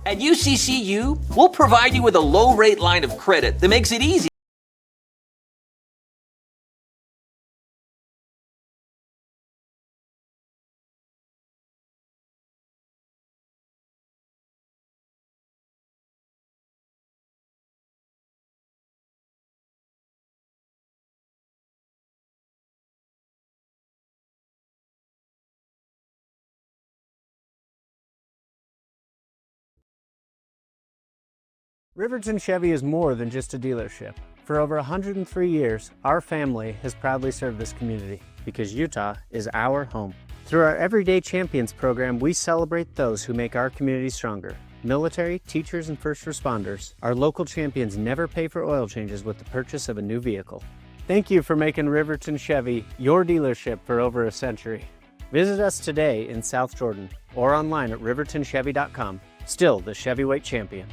At UCCU, we'll provide you with a low-rate line of credit that makes it easy. Riverton Chevy is more than just a dealership. For over 103 years, our family has proudly served this community because Utah is our home. Through our Everyday Champions program, we celebrate those who make our community stronger. Military, teachers, and first responders, our local champions never pay for oil changes with the purchase of a new vehicle. Thank you for making Riverton Chevy your dealership for over a century. Visit us today in South Jordan or online at rivertonchevy.com. Still the Chevyweight champion.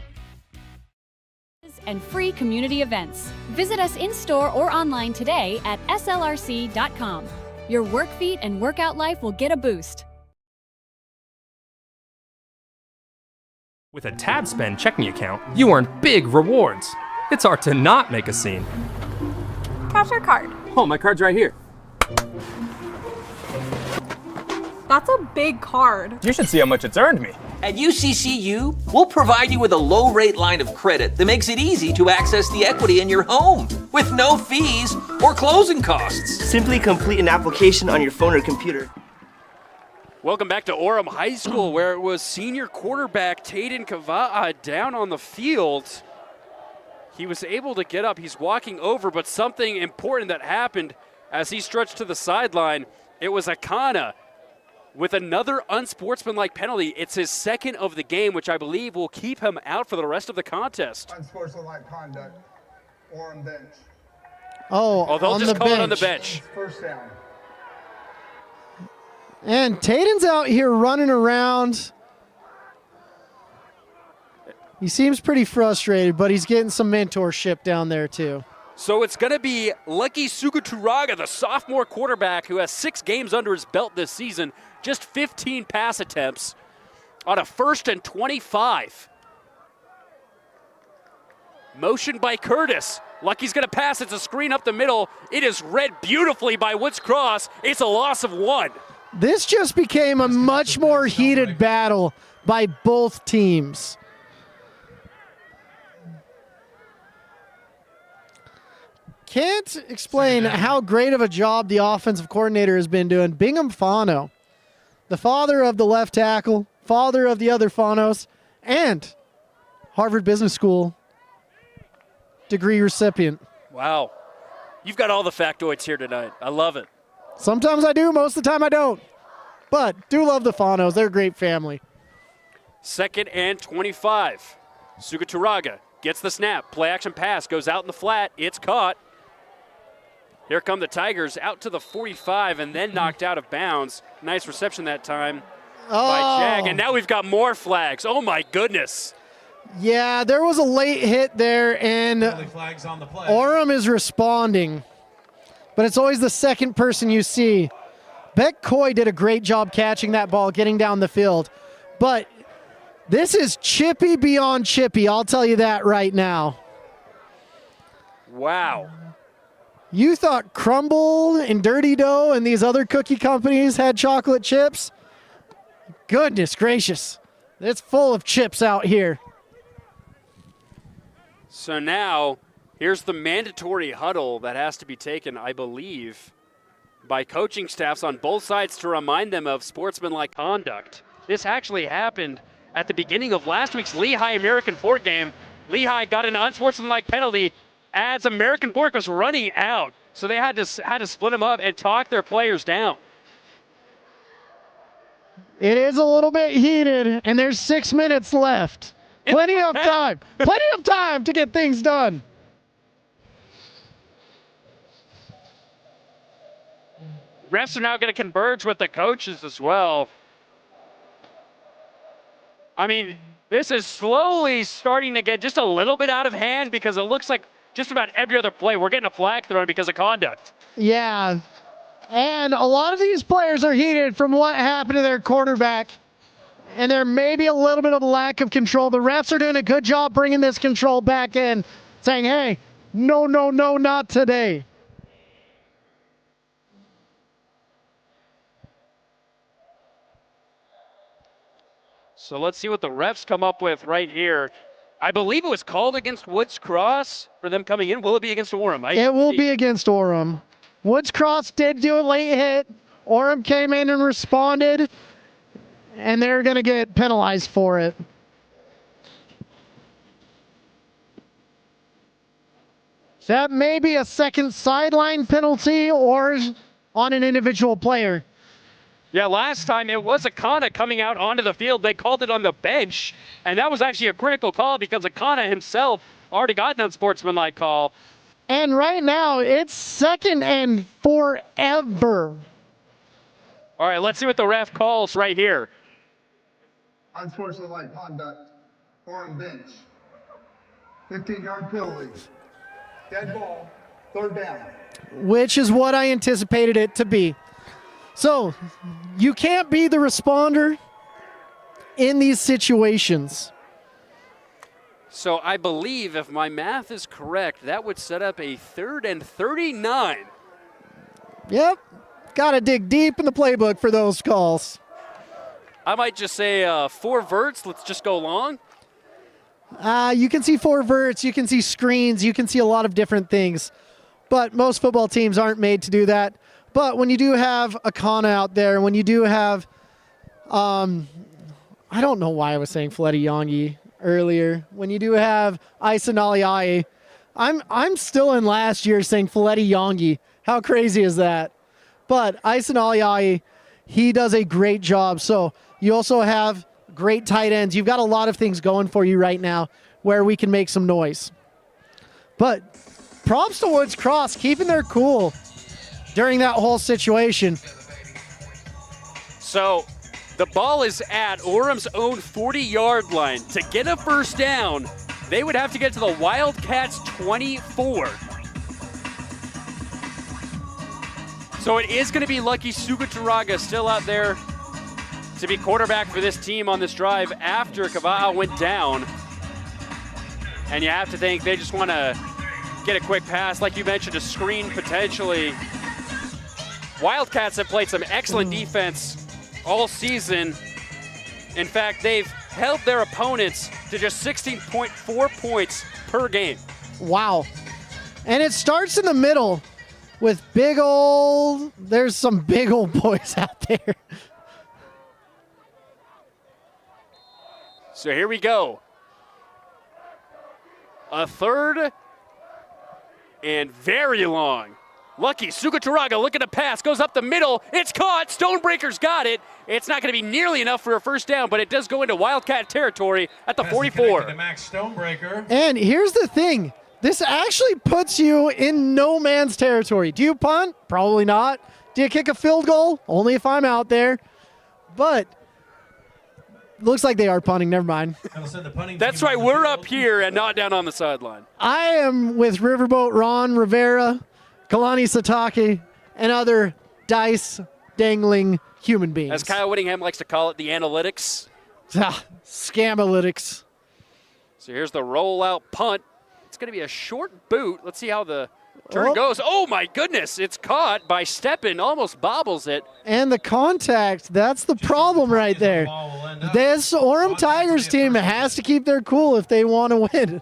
and free community events. Visit us in-store or online today at slrc.com. Your work feet and workout life will get a boost. With a TabSpend checking account, you earn big rewards. It's hard to not make a scene. Cash or card? Oh, my card's right here. That's a big card. You should see how much it's earned me. At UCCU, we'll provide you with a low-rate line of credit that makes it easy to access the equity in your home with no fees or closing costs. Simply complete an application on your phone or computer. Welcome back to Orem High School, where it was senior quarterback Taden Kava'a down on the field. He was able to get up. He's walking over, but something important that happened as he stretched to the sideline. It was Akana with another unsportsmanlike penalty. It's his second of the game, which I believe will keep him out for the rest of the contest. Unsportsmanlike conduct. Orem bench. Oh, they'll on just the call bench. it on the bench. First down. And Taden's out here running around. He seems pretty frustrated, but he's getting some mentorship down there too. So it's going to be Lucky Suguturaga, the sophomore quarterback who has 6 games under his belt this season, just 15 pass attempts on a 1st and 25. Motion by Curtis. Lucky's going to pass. It's a screen up the middle. It is read beautifully by Woods Cross. It's a loss of 1. This just became a much more heated battle by both teams. Can't explain how great of a job the offensive coordinator has been doing. Bingham Fano, the father of the left tackle, father of the other Fanos, and Harvard Business School degree recipient. Wow. You've got all the factoids here tonight. I love it. Sometimes I do, most of the time I don't. But do love the Fanos. They're a great family. 2nd and 25. Suguturaga gets the snap. Play action pass goes out in the flat. It's caught. Here come the Tigers out to the 45 and then knocked out of bounds. Nice reception that time by Jag. And now we've got more flags. Oh my goodness. Yeah, there was a late hit there, and Flags on the play. Orem is responding. But it's always the second person you see. Beck Coy did a great job catching that ball, getting down the field. But this is chippy beyond chippy, I'll tell you that right now. Wow. You thought Crumble and Dirty Dough and these other cookie companies had chocolate chips? Goodness gracious. It's full of chips out here. So now, here's the mandatory huddle that has to be taken, I believe, by coaching staffs on both sides to remind them of sportsmanlike conduct. This actually happened at the beginning of last week's Lehigh American Fork game. Lehigh got an unsportsmanlike penalty as American Fork was running out. So they had to split them up and talk their players down. It is a little bit heated, and there's 6 minutes left. Plenty of time. Plenty of time to get things done. Refs are now going to converge with the coaches as well. I mean, this is slowly starting to get just a little bit out of hand because it looks like just about every other play we're getting a flag thrown because of conduct. Yeah. And a lot of these players are heated from what happened to their quarterback. And there may be a little bit of a lack of control. The refs are doing a good job bringing this control back in, saying, hey, no, no, no, not today. So let's see what the refs come up with right here. I believe it was called against Woods Cross for them coming in. Will it be against Orem? It will be against Orem. Woods Cross did do a late hit. Orem came in and responded, and they're going to get penalized for it. That may be a second sideline penalty or on an individual player. Yeah, last time it was Akana coming out onto the field. They called it on the bench, and that was actually a critical call because Akana himself already got an unsportsmanlike call. And right now, it's 2nd and forever. All right, let's see what the ref calls right here. Unsportsmanlike conduct. Orem bench. 15-yard penalty. Dead ball, third down. Which is what I anticipated it to be. So, you can't be the responder in these situations. So I believe, if my math is correct, that would set up a 3rd and 39. Yep. Got to dig deep in the playbook for those calls. I might just say 4 verts. Let's just go long. You can see 4 verts. You can see screens. You can see a lot of different things. But most football teams aren't made to do that. But when you do have a Kana out there, when you do have, I don't know why I was saying Fletty Yongi earlier. When you do have Isa Naliai, I'm still in last year saying Fletty Yongi. How crazy is that? But Isa Naliai, he does a great job. So you also have great tight ends. You've got a lot of things going for you right now where we can make some noise. But props to Woods Cross, keeping their cool during that whole situation. So the ball is at Orem's own 40-yard line. To get a first down, they would have to get to the Wildcats 24. So it is going to be Lucky Suguturaga still out there to be quarterback for this team on this drive after Kava'a went down. And you have to think they just want to get a quick pass, like you mentioned, a screen potentially. Wildcats have played some excellent defense all season. In fact, they've held their opponents to just 16.4 points per game. Wow. And it starts in the middle with there's some big old boys out there. So here we go. A 3rd and very long. Lucky Suguturaga looking to pass, goes up the middle. It's caught. Stonebreaker's got it. It's not going to be nearly enough for a first down, but it does go into Wildcat territory at the 44. To Max Stonebreaker. And here's the thing. This actually puts you in no man's territory. Do you punt? Probably not. Do you kick a field goal? Only if I'm out there. But looks like they are punting. Never mind. That's right. We're up here and not down on the sideline. I am with Riverboat Ron Rivera, Kalani Satake, and other dice dangling human beings. As Kyle Whittingham likes to call it, the analytics. Scamalytics. So here's the rollout punt. It's going to be a short boot. Let's see how the turn goes. Oh, my goodness. It's caught by Steppen. Almost bobbles it. And the contact, that's the problem right there. This Orem Tigers team has to keep their cool if they want to win.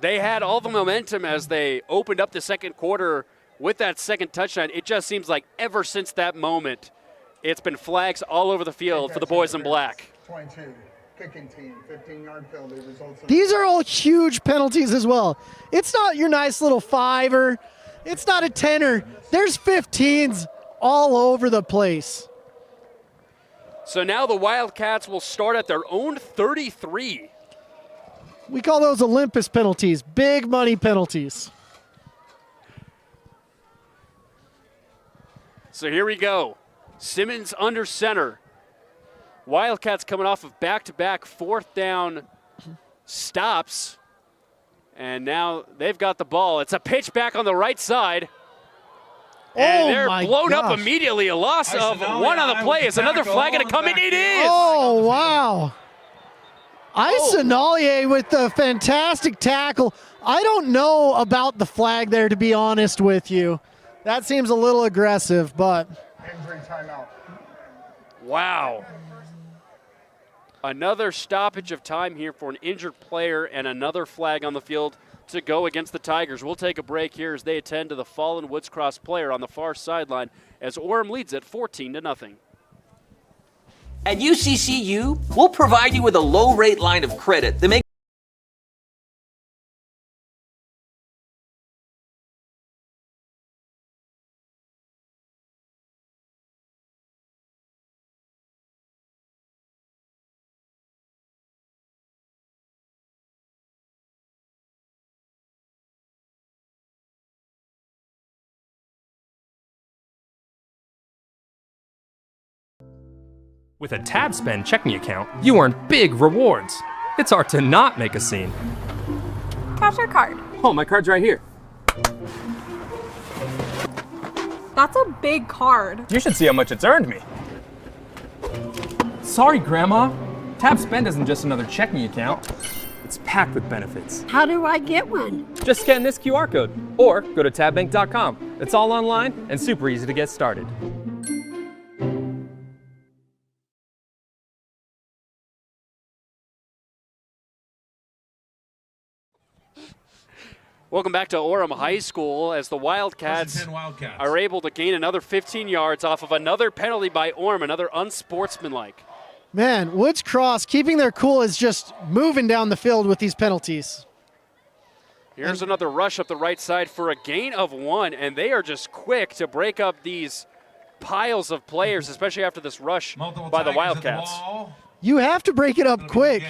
They had all the momentum as they opened up the second quarter with that second touchdown. It just seems like ever since that moment, it's been flags all over the field for the boys in black. 22. Kicking team, 15-yard penalty results in. These are all huge penalties as well. It's not your nice little 5-er. It's not a 10-er. There's 15s all over the place. So now the Wildcats will start at their own 33. We call those Olympus penalties, big money penalties. So here we go. Simmons under center. Wildcats coming off of back-to-back 4th down stops. And now they've got the ball. It's a pitch back on the right side. And they're blown up immediately. A loss of 1 on the play. Is another flag going to come in? It is! Oh, wow. Isanalier with the fantastic tackle. I don't know about the flag there, to be honest with you. That seems a little aggressive, but. Injury timeout. Wow. Another stoppage of time here for an injured player and another flag on the field to go against the Tigers. We'll take a break here as they attend to the fallen Woods Cross player on the far sideline as Orem leads it 14-0. At UCCU, we'll provide you with a low-rate line of credit that makes With a TabSpend checking account, you earn big rewards. It's hard to not make a scene. Cash or card? Oh, my card's right here. That's a big card. You should see how much it's earned me. Sorry, Grandma. Tab Spend isn't just another checking account. It's packed with benefits. How do I get one? Just scan this QR code or go to tabbank.com. It's all online and super easy to get started. Welcome back to Orem High School as the Wildcats are able to gain another 15 yards off of another penalty by Orem, another unsportsmanlike. Man, Woods Cross keeping their cool is just moving down the field with these penalties. Here's another rush up the right side for a gain of 1, and they are just quick to break up these piles of players, especially after this rush by the Wildcats. You have to break it up quick,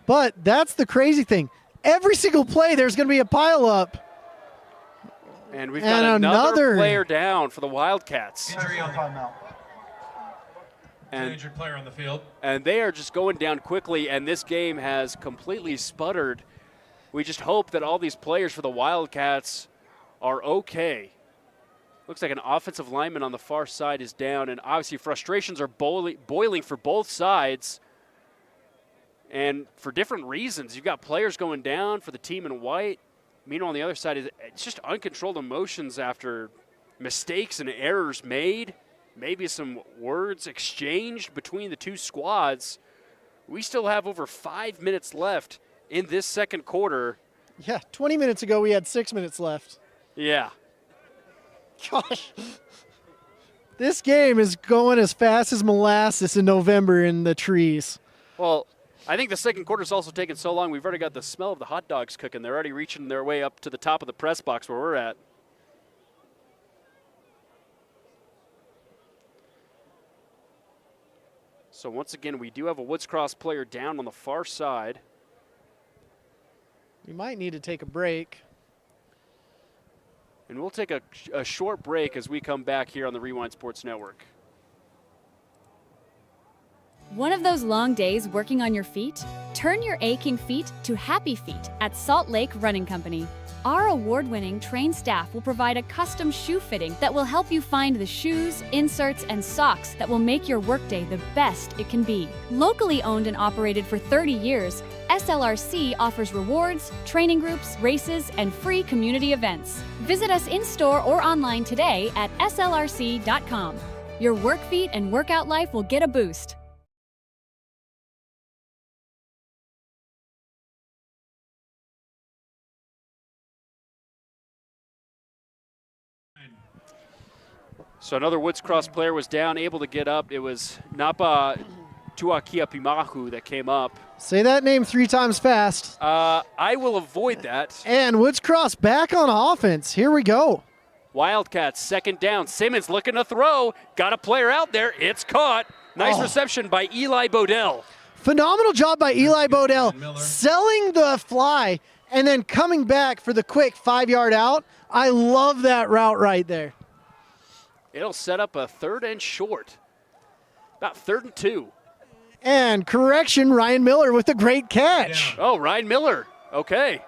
but that's the crazy thing. Every single play, there's going to be a pile up. And we've got another player down for the Wildcats. Injury on the injured player on the field. And they are just going down quickly, and this game has completely sputtered. We just hope that all these players for the Wildcats are okay. Looks like an offensive lineman on the far side is down, and obviously frustrations are boiling for both sides. And for different reasons. You've got players going down for the team in white. Meanwhile, on the other side, it's just uncontrolled emotions after mistakes and errors made, maybe some words exchanged between the two squads. We still have over 5 minutes left in this second quarter. Yeah, 20 minutes ago we had 6 minutes left. Yeah. Gosh. This game is going as fast as molasses in November in the trees. Well, I think the second quarter's also taken so long, we've already got the smell of the hot dogs cooking. They're already reaching their way up to the top of the press box where we're at. So once again, we do have a Woods Cross player down on the far side. We might need to take a break. And we'll take a short break as we come back here on the Rewind Sports Network. One of those long days working on your feet? Turn your aching feet to happy feet at Salt Lake Running Company. Our award-winning trained staff will provide a custom shoe fitting that will help you find the shoes, inserts, and socks that will make your workday the best it can be. Locally owned and operated for 30 years, SLRC offers rewards, training groups, races, and free community events. Visit us in-store or online today at slrc.com. Your work feet and workout life will get a boost. So another Woods Cross player was down, able to get up. It was Napa Tuakiapimahu that came up. Say that name 3 times fast. I will avoid that. And Woods Cross back on offense. Here we go. Wildcats, second down. Simmons looking to throw. Got a player out there. It's caught. Nice reception by Eli Bodell. Phenomenal job by Eli Bodell, selling the fly and then coming back for the quick 5-yard out. I love that route right there. It'll set up a 3rd and short. About 3rd and 2. And correction, Ryan Miller with a great catch. Yeah. Oh, Ryan Miller. Okay.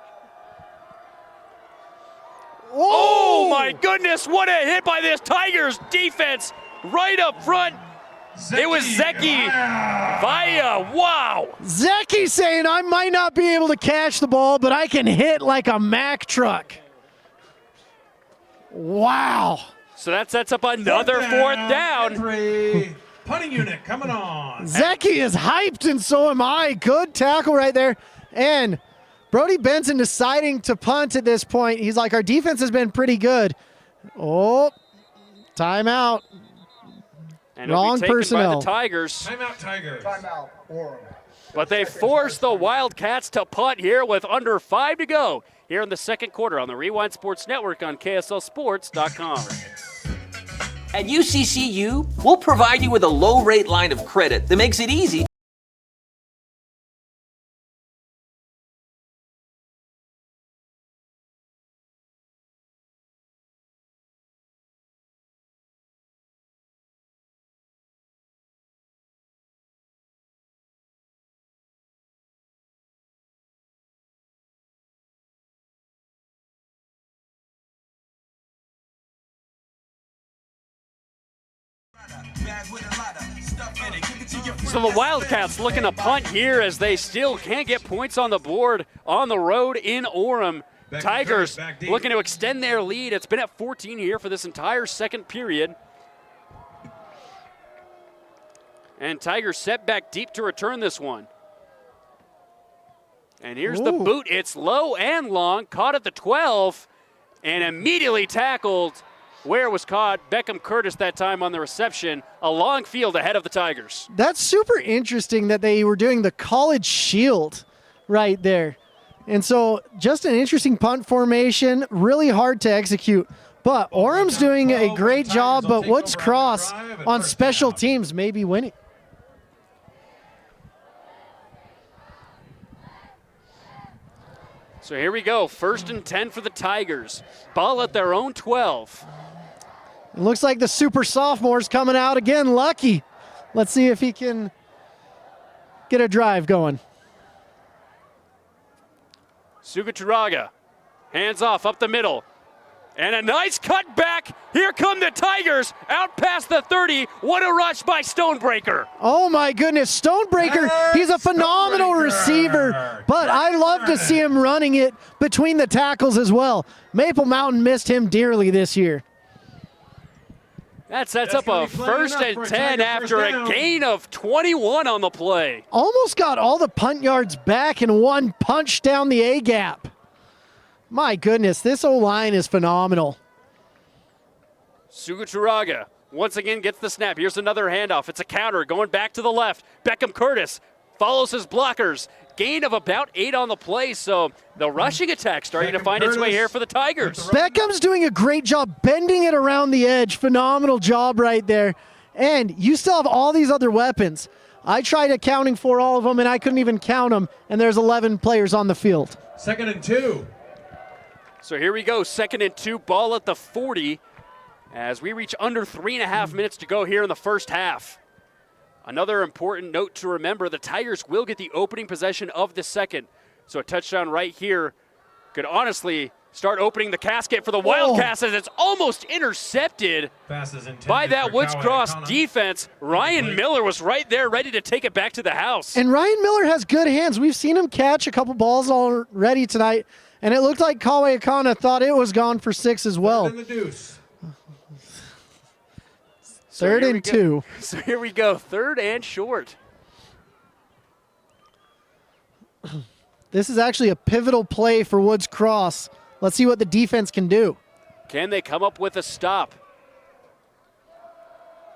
Oh, my goodness. What a hit by this Tigers defense right up front. It was Zeki Vaya. Wow. Zeki saying, I might not be able to catch the ball, but I can hit like a Mack truck. Wow. So that sets up another 4th down. Punting unit coming on. Zeki is hyped, and so am I. Good tackle right there. And Brody Benson deciding to punt at this point. He's like, our defense has been pretty good. Oh, timeout. And wrong personnel. By the Tigers. Timeout, Tigers. Timeout, Orem. But they force the Wildcats to punt here with under 5 to go here in the second quarter on the Rewind Sports Network on KSLSports.com. At UCCU, we'll provide you with a low-rate line of credit that makes it easy So the Wildcats looking to punt here as they still can't get points on the board on the road in Orem. Tigers looking to extend their lead. It's been at 14 here for this entire second period. And Tigers set back deep to return this one. And here's the boot. It's low and long, caught at the 12, and immediately tackled where it was caught. Beckham Curtis that time on the reception. A long field ahead of the Tigers. That's super interesting that they were doing the college shield right there. And so just an interesting punt formation, really hard to execute. But Orem's doing a great job, but Woods Cross on special teams may be winning. So here we go, 1st and 10 for the Tigers. Ball at their own 12. It looks like the super sophomore's coming out again, Lucky. Let's see if he can get a drive going. Sugachuraga, hands off up the middle. And a nice cut back. Here come the Tigers, out past the 30. What a rush by Stonebreaker. Oh my goodness, Stonebreaker, he's a phenomenal receiver, but I love to see him running it between the tackles as well. Maple Mountain missed him dearly this year. That sets up a 1st and 10 after a gain of 21 on the play. Almost got all the punt yards back in one punch down the A-gap. My goodness, this O-line is phenomenal. Sugachuraga once again gets the snap. Here's another handoff. It's a counter going back to the left. Beckham Curtis follows his blockers. Gain of about 8 on the play, so the rushing attack starting to find its way here for the Tigers. Beckham's doing a great job bending it around the edge. Phenomenal job right there. And you still have all these other weapons. I tried accounting for all of them, and I couldn't even count them, and there's 11 players on the field. 2nd and 2. So here we go, 2nd and 2, ball at the 40 as we reach under 3.5 minutes to go here in the first half. Another important note to remember, the Tigers will get the opening possession of the second. So a touchdown right here could honestly start opening the casket for the Wildcats as it's almost intercepted by that Woods Cross defense. Ryan Miller was right there ready to take it back to the house. And Ryan Miller has good hands. We've seen him catch a couple balls already tonight, and it looked like Kawe Akana thought it was gone for 6 as well. Third and 2. So here we go, 3rd and short. This is actually a pivotal play for Woods Cross. Let's see what the defense can do. Can they come up with a stop?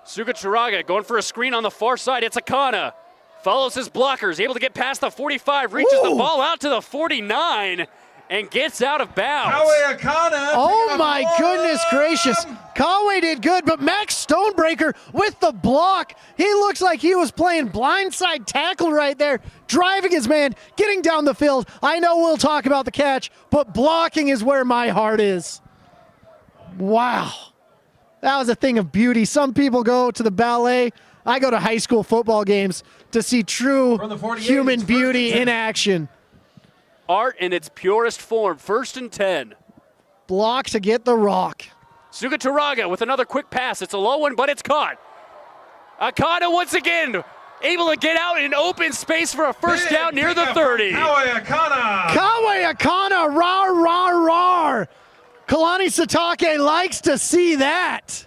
Sugachuraga going for a screen on the far side. It's Akana. Follows his blockers, able to get past the 45, reaches the ball out to the 49, and gets out of bounds. Oh my goodness gracious. Kawe did good, but Max Stonebreaker with the block. He looks like he was playing blindside tackle right there, driving his man, getting down the field. I know we'll talk about the catch, but blocking is where my heart is. Wow. That was a thing of beauty. Some people go to the ballet. I go to high school football games to see true human beauty in action. Art in its purest form, 1st and 10. Block to get the rock. Sugachuraga with another quick pass. It's a low one, but it's caught. Akana once again able to get out in open space for a first down near the 30. Kawe Akana, rar, rar, rar. Kalani Satake likes to see that.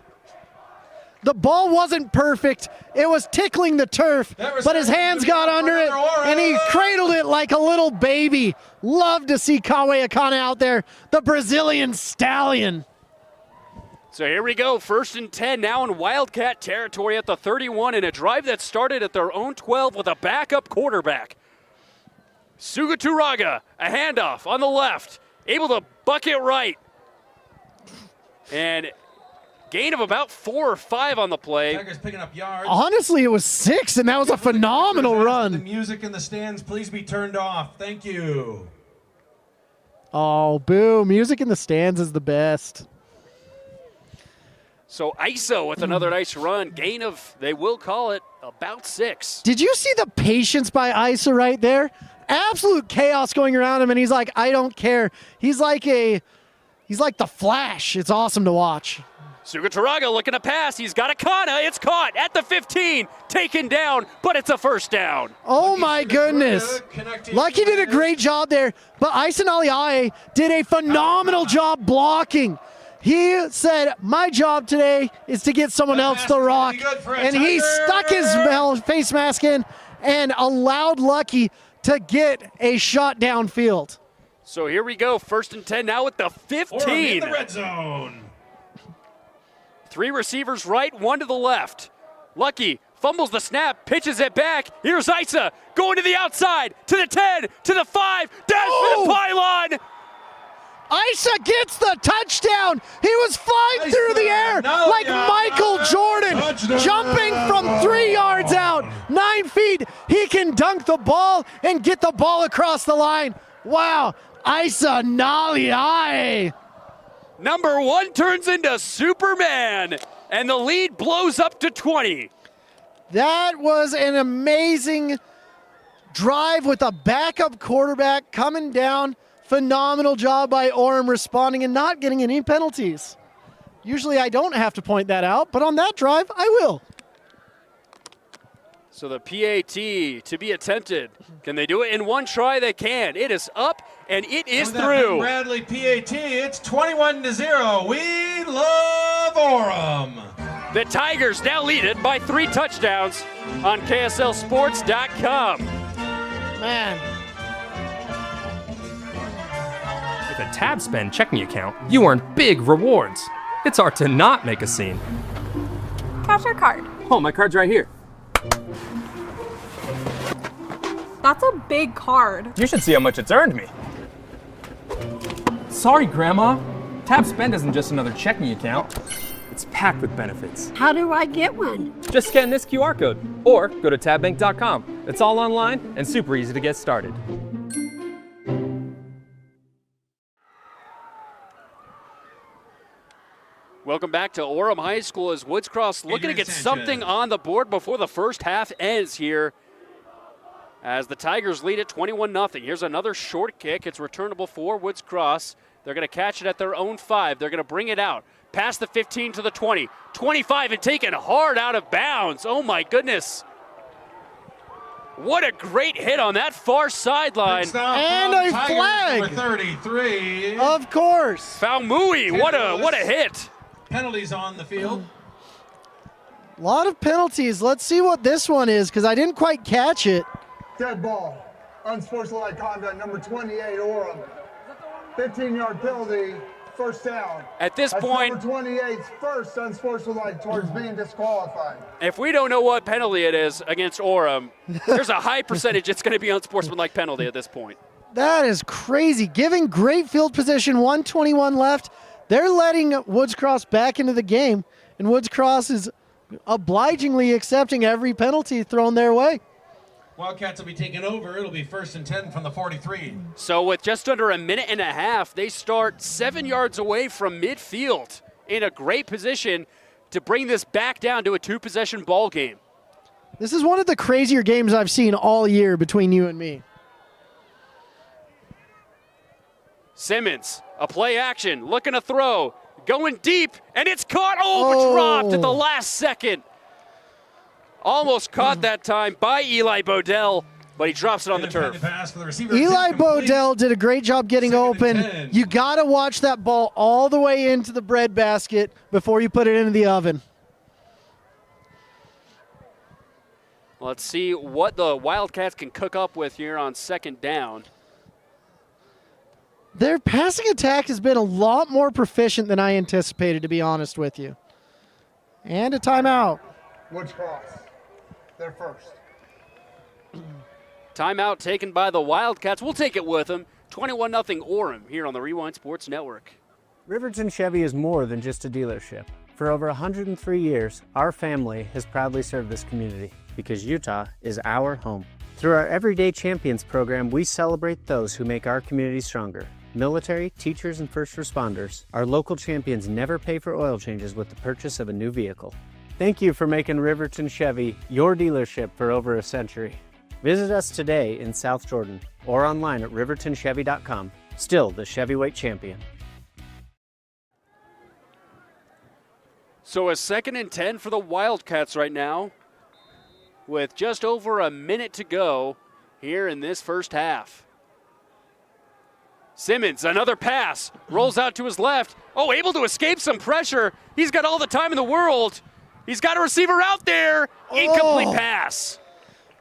The ball wasn't perfect. It was tickling the turf, but his hands got under it, and he cradled it like a little baby. Love to see Kawe Akana out there, the Brazilian stallion. So here we go, 1st and 10, now in Wildcat territory at the 31, in a drive that started at their own 12 with a backup quarterback. Sugachuraga, a handoff on the left, able to buck it right. And gain of about 4 or 5 on the play. Tigers picking up yards. Honestly, it was 6, and that was a phenomenal The run. music in the stands, please be turned off. Thank you. Oh, boo. Music in the stands is the best. So ISO with another nice run. Gain of, they will call it, about 6. Did you see the patience by Isa right there? Absolute chaos going around him, and he's like, I don't care. He's like the Flash. It's awesome to watch. Sugataraga looking to pass. He's got a Kana. It's caught at the 15. Taken down, but it's a first down. Oh my goodness. Lucky did a great job there, but Isa Naliae did a phenomenal job blocking. He said, my job today is to get someone else the rock. And he stuck his face mask in and allowed Lucky to get a shot downfield. So here we go, 1st and 10 now with the 15. Orem in the red zone. 3 receivers right, 1 to the left. Lucky fumbles the snap, pitches it back. Here's Isa going to the outside, to the 10, to the 5, down to the pylon. Isa gets the touchdown. He was flying through the air like Michael Jordan, jumping from 3 yards out, 9 feet. He can dunk the ball and get the ball across the line. Wow, Isa Naliae. Number 1 turns into Superman, and the lead blows up to 20. That was an amazing drive with a backup quarterback coming down. Phenomenal job by Orem responding and not getting any penalties. Usually I don't have to point that out, but on that drive, I will. So the PAT to be attempted. Can they do it in one try? They can. It is up, and it is through. Bradley PAT, it's 21-0. We love Orem. The Tigers now lead it by 3 touchdowns on KSLSports.com. Man. With a TabSpend checking account, you earn big rewards. It's hard to not make a scene. Cash or card? Oh, my card's right here. That's a big card. You should see how much it's earned me. Sorry, Grandma. TabSpend isn't just another checking account. It's packed with benefits. How do I get one? Just scan this QR code or go to tabbank.com. It's all online and super easy to get started. Welcome back to Orem High School as Woods Cross looking to get something on the board before the first half ends here. As the Tigers lead at 21-0. Here's another short kick. It's returnable for Woods Cross. They're going to catch it at their own 5. They're going to bring it out. Past the 15 to the 20. 25 and taken hard out of bounds. Oh my goodness. What a great hit on that far sideline. And a flag. Number 33. Of course. Faumui, what a hit. Penalties on the field. A lot of penalties. Let's see what this one is, because I didn't quite catch it. Dead ball. Unsportsmanlike conduct, number 28, Orem. 15-yard penalty, first down. At this point, number 28's first unsportsmanlike towards being disqualified. If we don't know what penalty it is against Orem, there's a high percentage it's going to be unsportsmanlike penalty at this point. That is crazy. Giving great field position, 1:21 left. They're letting Woods Cross back into the game, and Woods Cross is obligingly accepting every penalty thrown their way. Wildcats will be taking over. It'll be 1st and 10 from the 43. So with just under a minute and a half, they start 7 yards away from midfield in a great position to bring this back down to a 2-possession ball game. This is one of the crazier games I've seen all year between you and me. Simmons, a play action, looking to throw, going deep, and it's caught, dropped at the last second. Almost caught that time by Eli Bodell, but he drops it on the turf. Eli Bodell did a great job getting open. You got to watch that ball all the way into the bread basket before you put it into the oven. Let's see what the Wildcats can cook up with here on 2nd down. Their passing attack has been a lot more proficient than I anticipated, to be honest with you. And a timeout. Woods Cross, they're first. Timeout taken by the Wildcats. We'll take it with them. 21-0 Orem here on the Rewind Sports Network. Riverton Chevy is more than just a dealership. For over 103 years, our family has proudly served this community because Utah is our home. Through our Everyday Champions program, we celebrate those who make our community stronger. Military, teachers, and first responders, our local champions never pay for oil changes with the purchase of a new vehicle. Thank you for making Riverton Chevy your dealership for over a century. Visit us today in South Jordan or online at rivertonchevy.com. Still the Chevyweight champion. So a 2nd and 10 for the Wildcats right now with just over a minute to go here in this first half. Simmons, another pass, rolls out to his left. Oh, able to escape some pressure. He's got all the time in the world. He's got a receiver out there. Incomplete pass.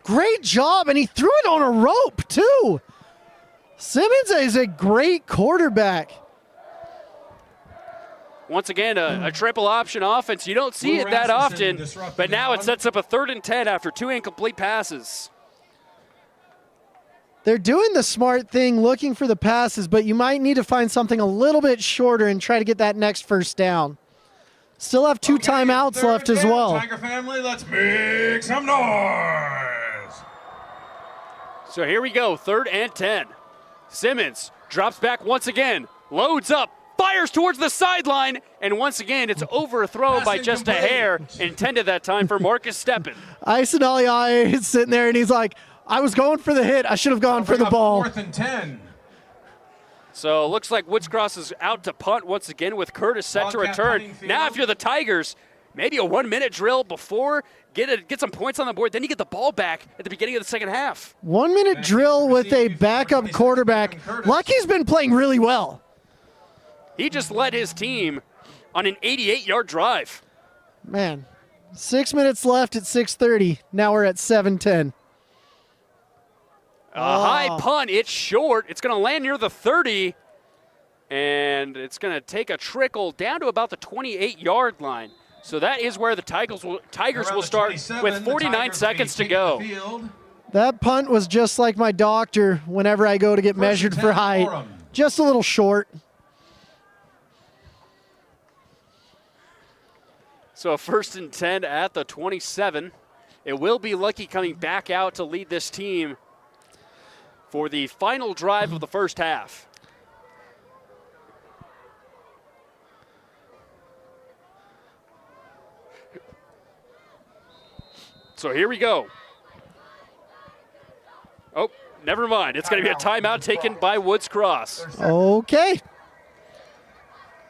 Great job, and he threw it on a rope, too. Simmons is a great quarterback. Once again, a triple option offense. You don't see it that often, but now it sets up a 3rd and 10 after 2 incomplete passes. They're doing the smart thing, looking for the passes, but you might need to find something a little bit shorter and try to get that next first down. Still have 2 timeouts left as well. Tiger family, let's make some noise. So here we go, 3rd and 10. Simmons drops back once again, loads up, fires towards the sideline, and once again, it's overthrown by just a hair, intended that time for Marcus Steppen. Isenaliai is sitting there, and he's like, I was going for the hit. I should have gone for the ball. 4th and 10. So it looks like Woods Cross is out to punt once again with Curtis set to return. Now if you're the Tigers, maybe a 1-minute drill before, get some points on the board, then you get the ball back at the beginning of the second half. 1-minute drill with a backup quarterback. Lucky's been playing really well. He just led his team on an 88-yard drive. Man, 6 minutes left at 6:30. Now we're at 7:10. A high punt, it's short. It's going to land near the 30, and it's going to take a trickle down to about the 28-yard line. So that is where the Tigers will start with 49 seconds to go. That punt was just like my doctor whenever I go to get measured for height. Just a little short. So a 1st and 10 at the 27. It will be Lucky coming back out to lead this team for the final drive of the first half. So here we go. Oh, never mind. It's going to be a timeout taken by Woods Cross. Okay.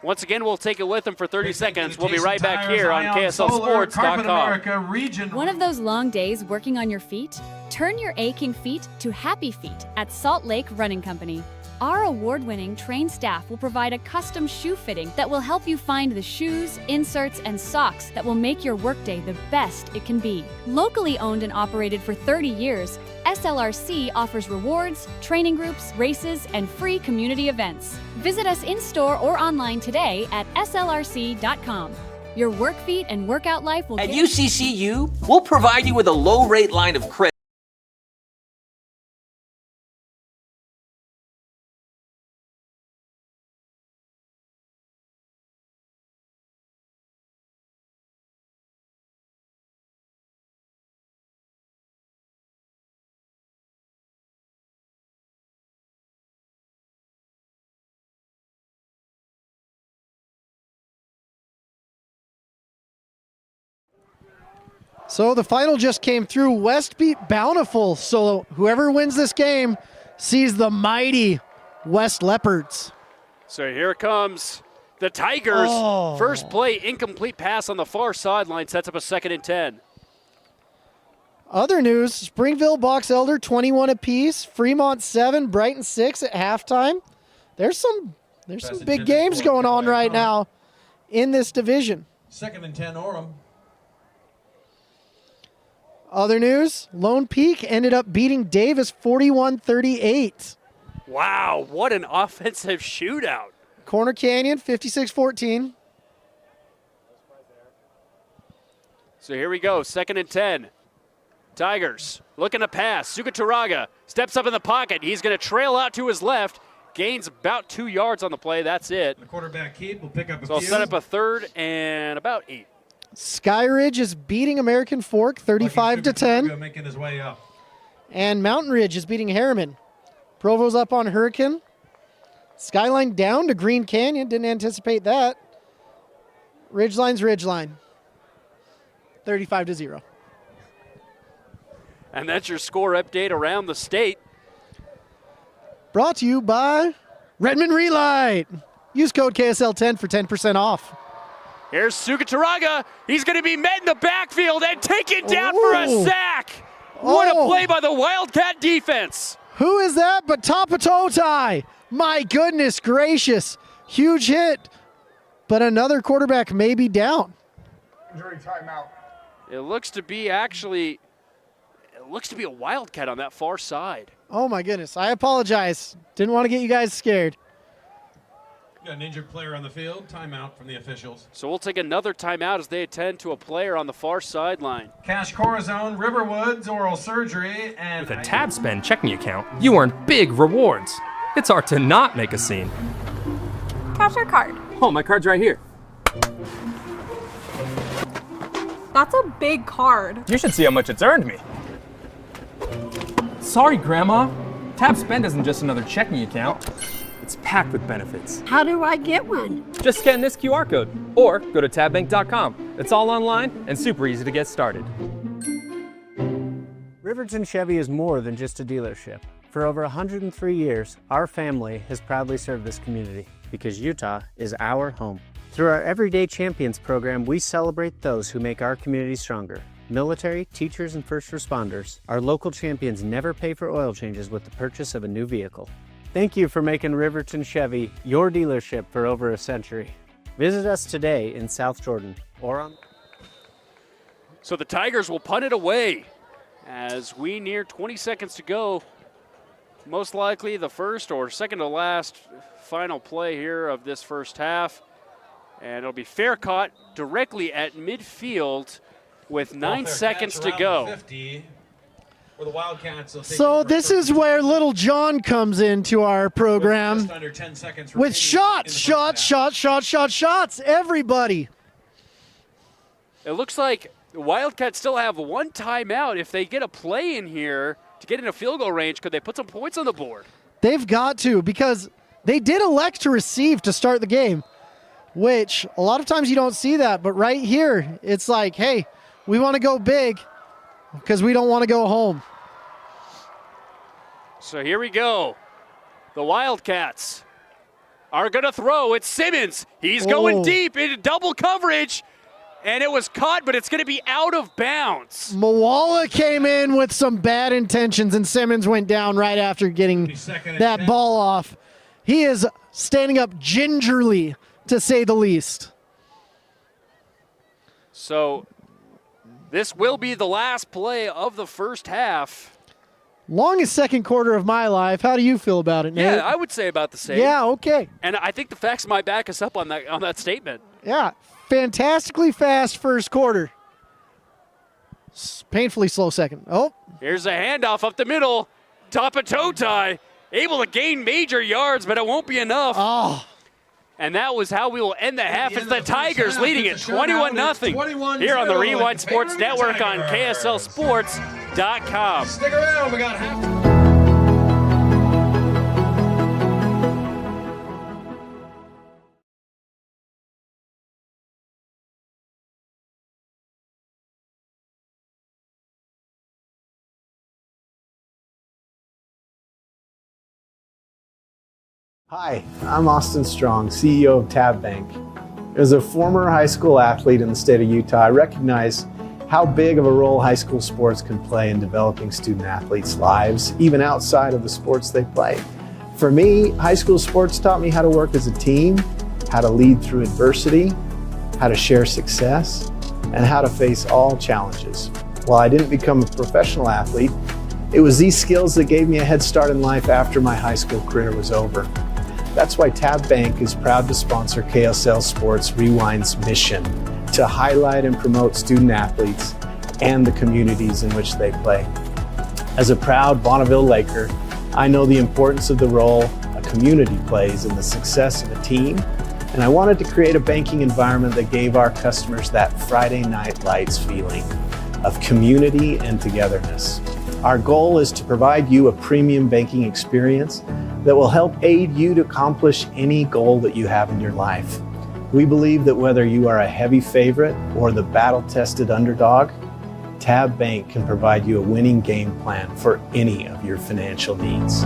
Once again, we'll take it with them for 30 seconds. We'll be right back here on KSLSports.com. One of those long days working on your feet? Turn your aching feet to happy feet at Salt Lake Running Company. Our award-winning trained staff will provide a custom shoe fitting that will help you find the shoes, inserts, and socks that will make your workday the best it can be. Locally owned and operated for 30 years, SLRC offers rewards, training groups, races, and free community events. Visit us in-store or online today at slrc.com. Your work feet and workout life will At UCCU, we'll provide you with a low-rate line of credit. So the final just came through. West beat Bountiful. So whoever wins this game sees the mighty West Leopards. So here it comes. The Tigers. First play, incomplete pass on the far sideline, sets up a 2nd and 10. Other news, Springville, Box Elder, 21 apiece. Fremont 7, Brighton 6 at halftime. There's some big games going on right now in this division. 2nd and 10, Orem. Other news, Lone Peak ended up beating Davis 41-38. Wow, what an offensive shootout. Corner Canyon 56-14. So here we go, 2nd and 10. Tigers looking to pass. Sukaturaga steps up in the pocket. He's going to trail out to his left. Gains about 2 yards on the play. That's it. The quarterback keep will pick up a So I'll set up a 3rd and about 8. Skyridge is beating American Fork 35-10. Making his way up. And Mountain Ridge is beating Harriman. Provo's up on Hurricane. Skyline down to Green Canyon. Didn't anticipate that. Ridgeline's Ridgeline. 35-0. And that's your score update around the state. Brought to you by Redmond Relight. Use code KSL10 for 10% off. Here's Sukataraga. He's going to be met in the backfield and taken down for a sack. What a play by the Wildcat defense. Who is that but Tapatotai? My goodness gracious. Huge hit, but another quarterback may be down. Injury timeout. It looks to be a Wildcat on that far side. Oh my goodness, I apologize. Didn't want to get you guys scared. Got an injured player on the field. Timeout from the officials. So we'll take another timeout as they attend to a player on the far sideline. Cash Corazon, Riverwoods, oral surgery, and With a TabSpend checking account, you earn big rewards. It's hard to not make a scene. Cash or card? Oh, my card's right here. That's a big card. You should see how much it's earned me. Sorry, Grandma. TabSpend isn't just another checking account. It's packed with benefits. How do I get one? Just scan this QR code or go to tabbank.com. It's all online and super easy to get started. Riverton Chevy is more than just a dealership. For over 103 years, our family has proudly served this community because Utah is our home. Through our Everyday Champions program, we celebrate those who make our community stronger. Military, teachers, and first responders, our local champions never pay for oil changes with the purchase of a new vehicle. Thank you for making Riverton Chevy your dealership for over a century. Visit us today in South Jordan or on... So the Tigers will punt it away as we near 20 seconds to go. Most likely the first or second to last final play here of this first half. And it'll be fair caught directly at midfield with 9 seconds to go. 50, where the Wildcats will take So this is where Little John comes into our program just under 10 seconds with shots, shots, everybody. It looks like the Wildcats still have one timeout. If they get a play in here to get into field goal range, could they put some points on the board? They've got to, because they did elect to receive to start the game, which a lot of times you don't see that. But right here, it's like, hey, we want to go big because we don't want to go home. So here we go. The Wildcats are going to throw. It's Simmons. He's going deep into double coverage. And it was caught, but it's going to be out of bounds. Moala came in with some bad intentions, and Simmons went down right after getting that ball off. He is standing up gingerly, to say the least. So this will be the last play of the first half. Longest second quarter of my life. How do you feel about it, Nate? Yeah, I would say about the same. Yeah, okay. And I think the facts might back us up on that statement. Yeah, fantastically fast first quarter. Painfully slow second. Oh. Here's a handoff up the middle. Tapatotai able to gain major yards, but it won't be enough. Oh. And that was how we will end the half. It's the Tigers leading it 21-0 here on the Rewind Sports Network on KSLSports.com. Stick around, we got half. Hi, I'm Austin Strong, CEO of Tab Bank. As a former high school athlete in the state of Utah, I recognize how big of a role high school sports can play in developing student athletes' lives, even outside of the sports they play. For me, high school sports taught me how to work as a team, how to lead through adversity, how to share success, and how to face all challenges. While I didn't become a professional athlete, it was these skills that gave me a head start in life after my high school career was over. That's why Tab Bank is proud to sponsor KSL Sports Rewind's mission to highlight and promote student athletes and the communities in which they play. As a proud Bonneville Laker, I know the importance of the role a community plays in the success of a team, and I wanted to create a banking environment that gave our customers that Friday Night Lights feeling of community and togetherness. Our goal is to provide you a premium banking experience that will help aid you to accomplish any goal that you have in your life. We believe that whether you are a heavy favorite or the battle-tested underdog, Tab Bank can provide you a winning game plan for any of your financial needs.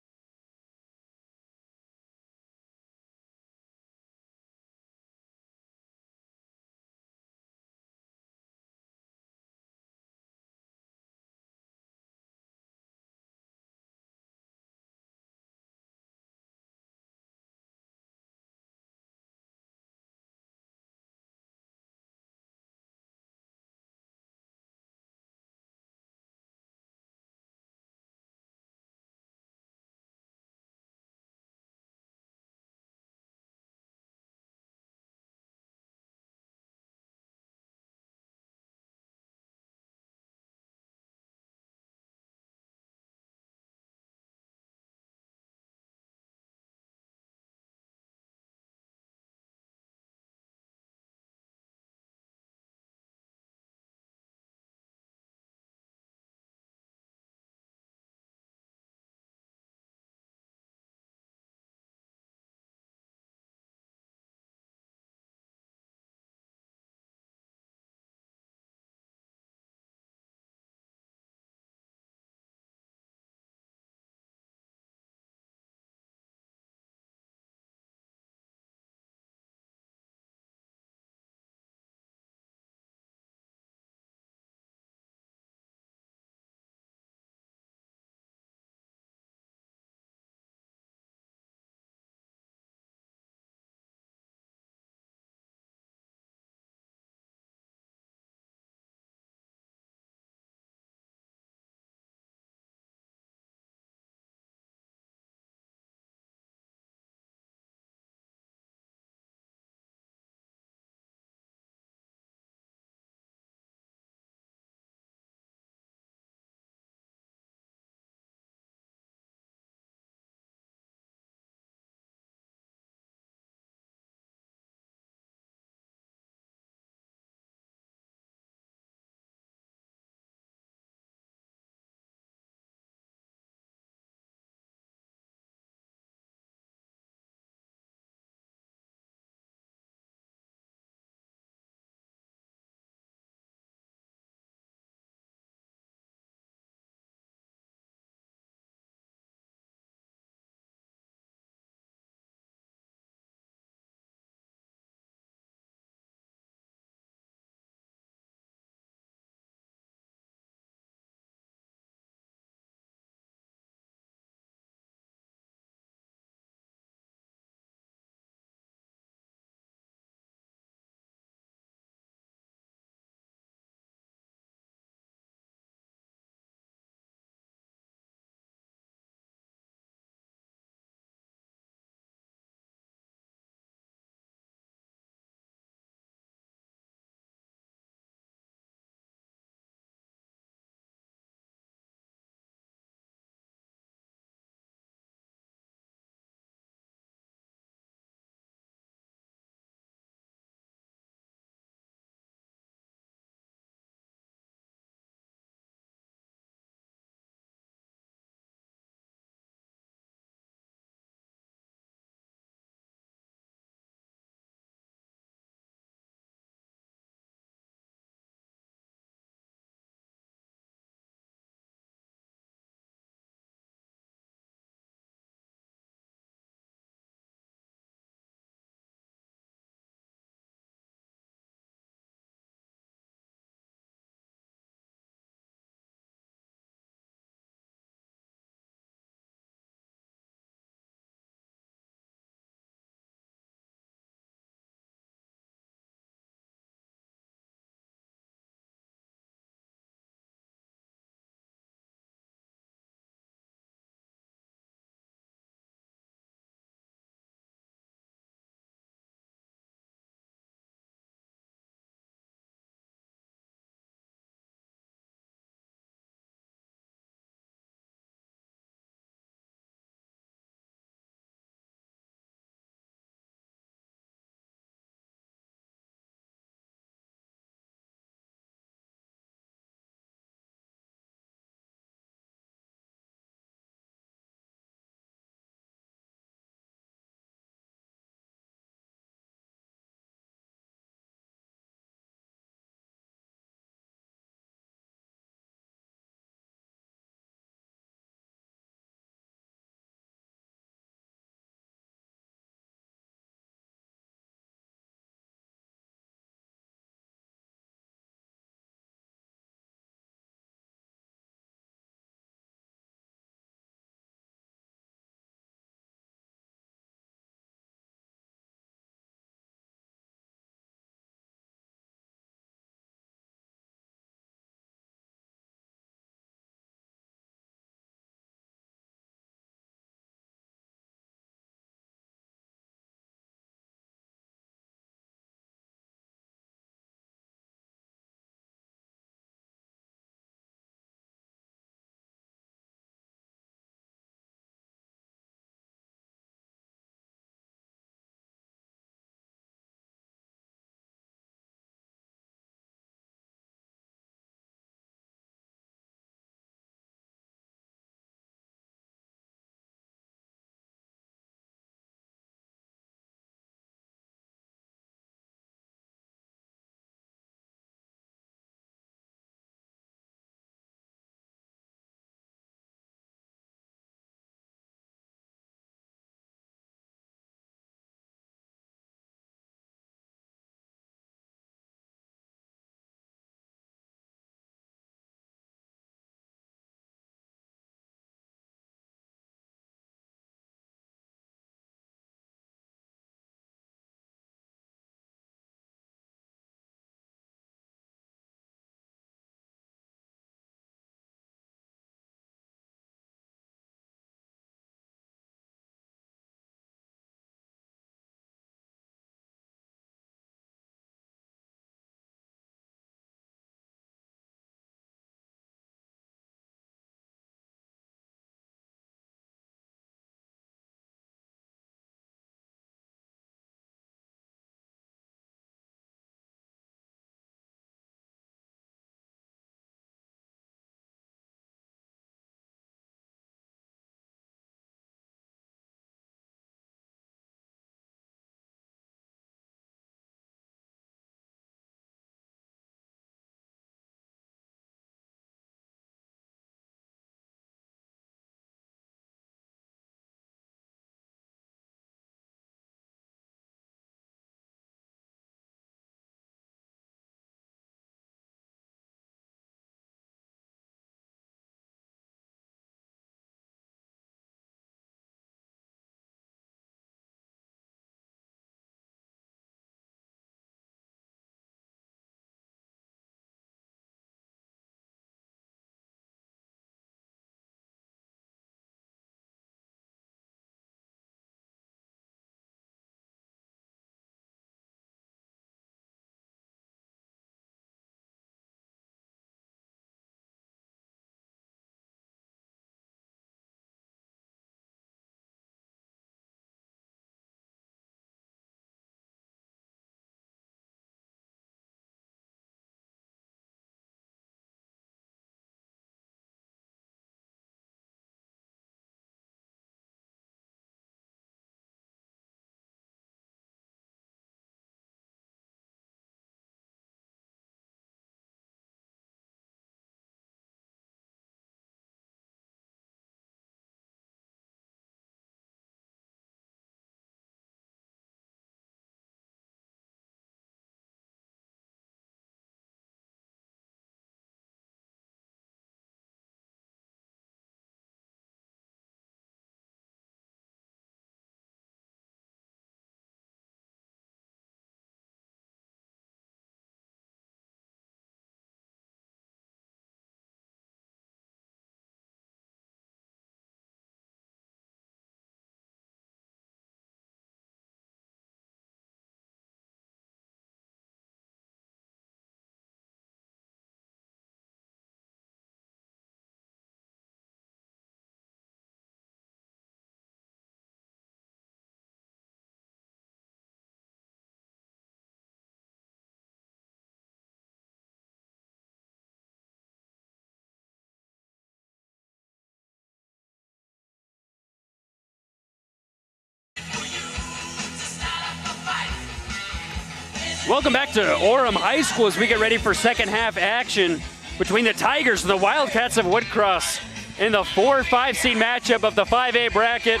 Welcome back to Orem High School as we get ready for second half action between the Tigers and the Wildcats of Woodcross in the 4-5 seed matchup of the 5A bracket.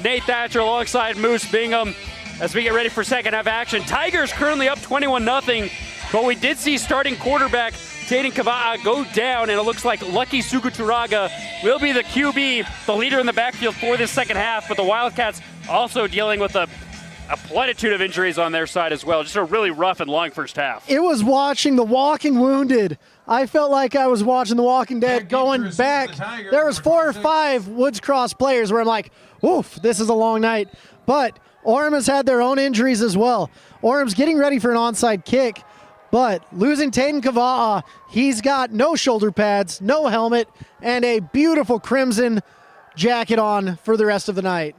Nate Thatcher alongside Moose Bingham as we get ready for second half action. Tigers currently up 21-0, but we did see starting quarterback Taden Kava'a go down, and it looks like Lucky Suguturaga will be the QB, the leader in the backfield for this second half, but the Wildcats also dealing with a plenitude of injuries on their side as well. Just a really rough and long first half. It was watching The Walking Wounded. I felt like I was watching The Walking Dead going back. There was 4 or 5 Woods Cross players where I'm like, oof, this is a long night. But Orem has had their own injuries as well. Orem's getting ready for an onside kick, but losing Taden Kava'a, he's got no shoulder pads, no helmet, and a beautiful crimson jacket on for the rest of the night.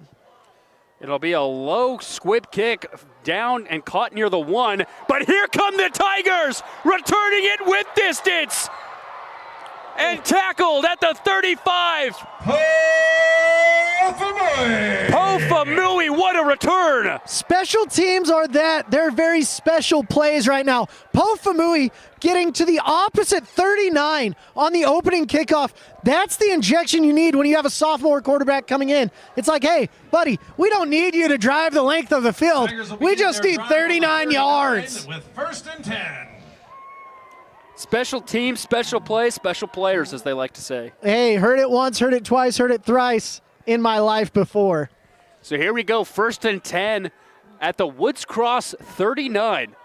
It'll be a low squib kick down and caught near the 1, but here come the Tigers, returning it with distance. And tackled at the 35. Pofamui, what a return. Special teams are that. They're very special plays right now. Pofamui getting to the opposite 39 on the opening kickoff. That's the injection you need when you have a sophomore quarterback coming in. It's like, hey, buddy, we don't need you to drive the length of the field. We just need 39 yards. With 1st and 10. Special teams, special play, special players, as they like to say. Hey, heard it once, heard it twice, heard it thrice in my life before. So here we go, 1st and 10 at the Woods Cross 39.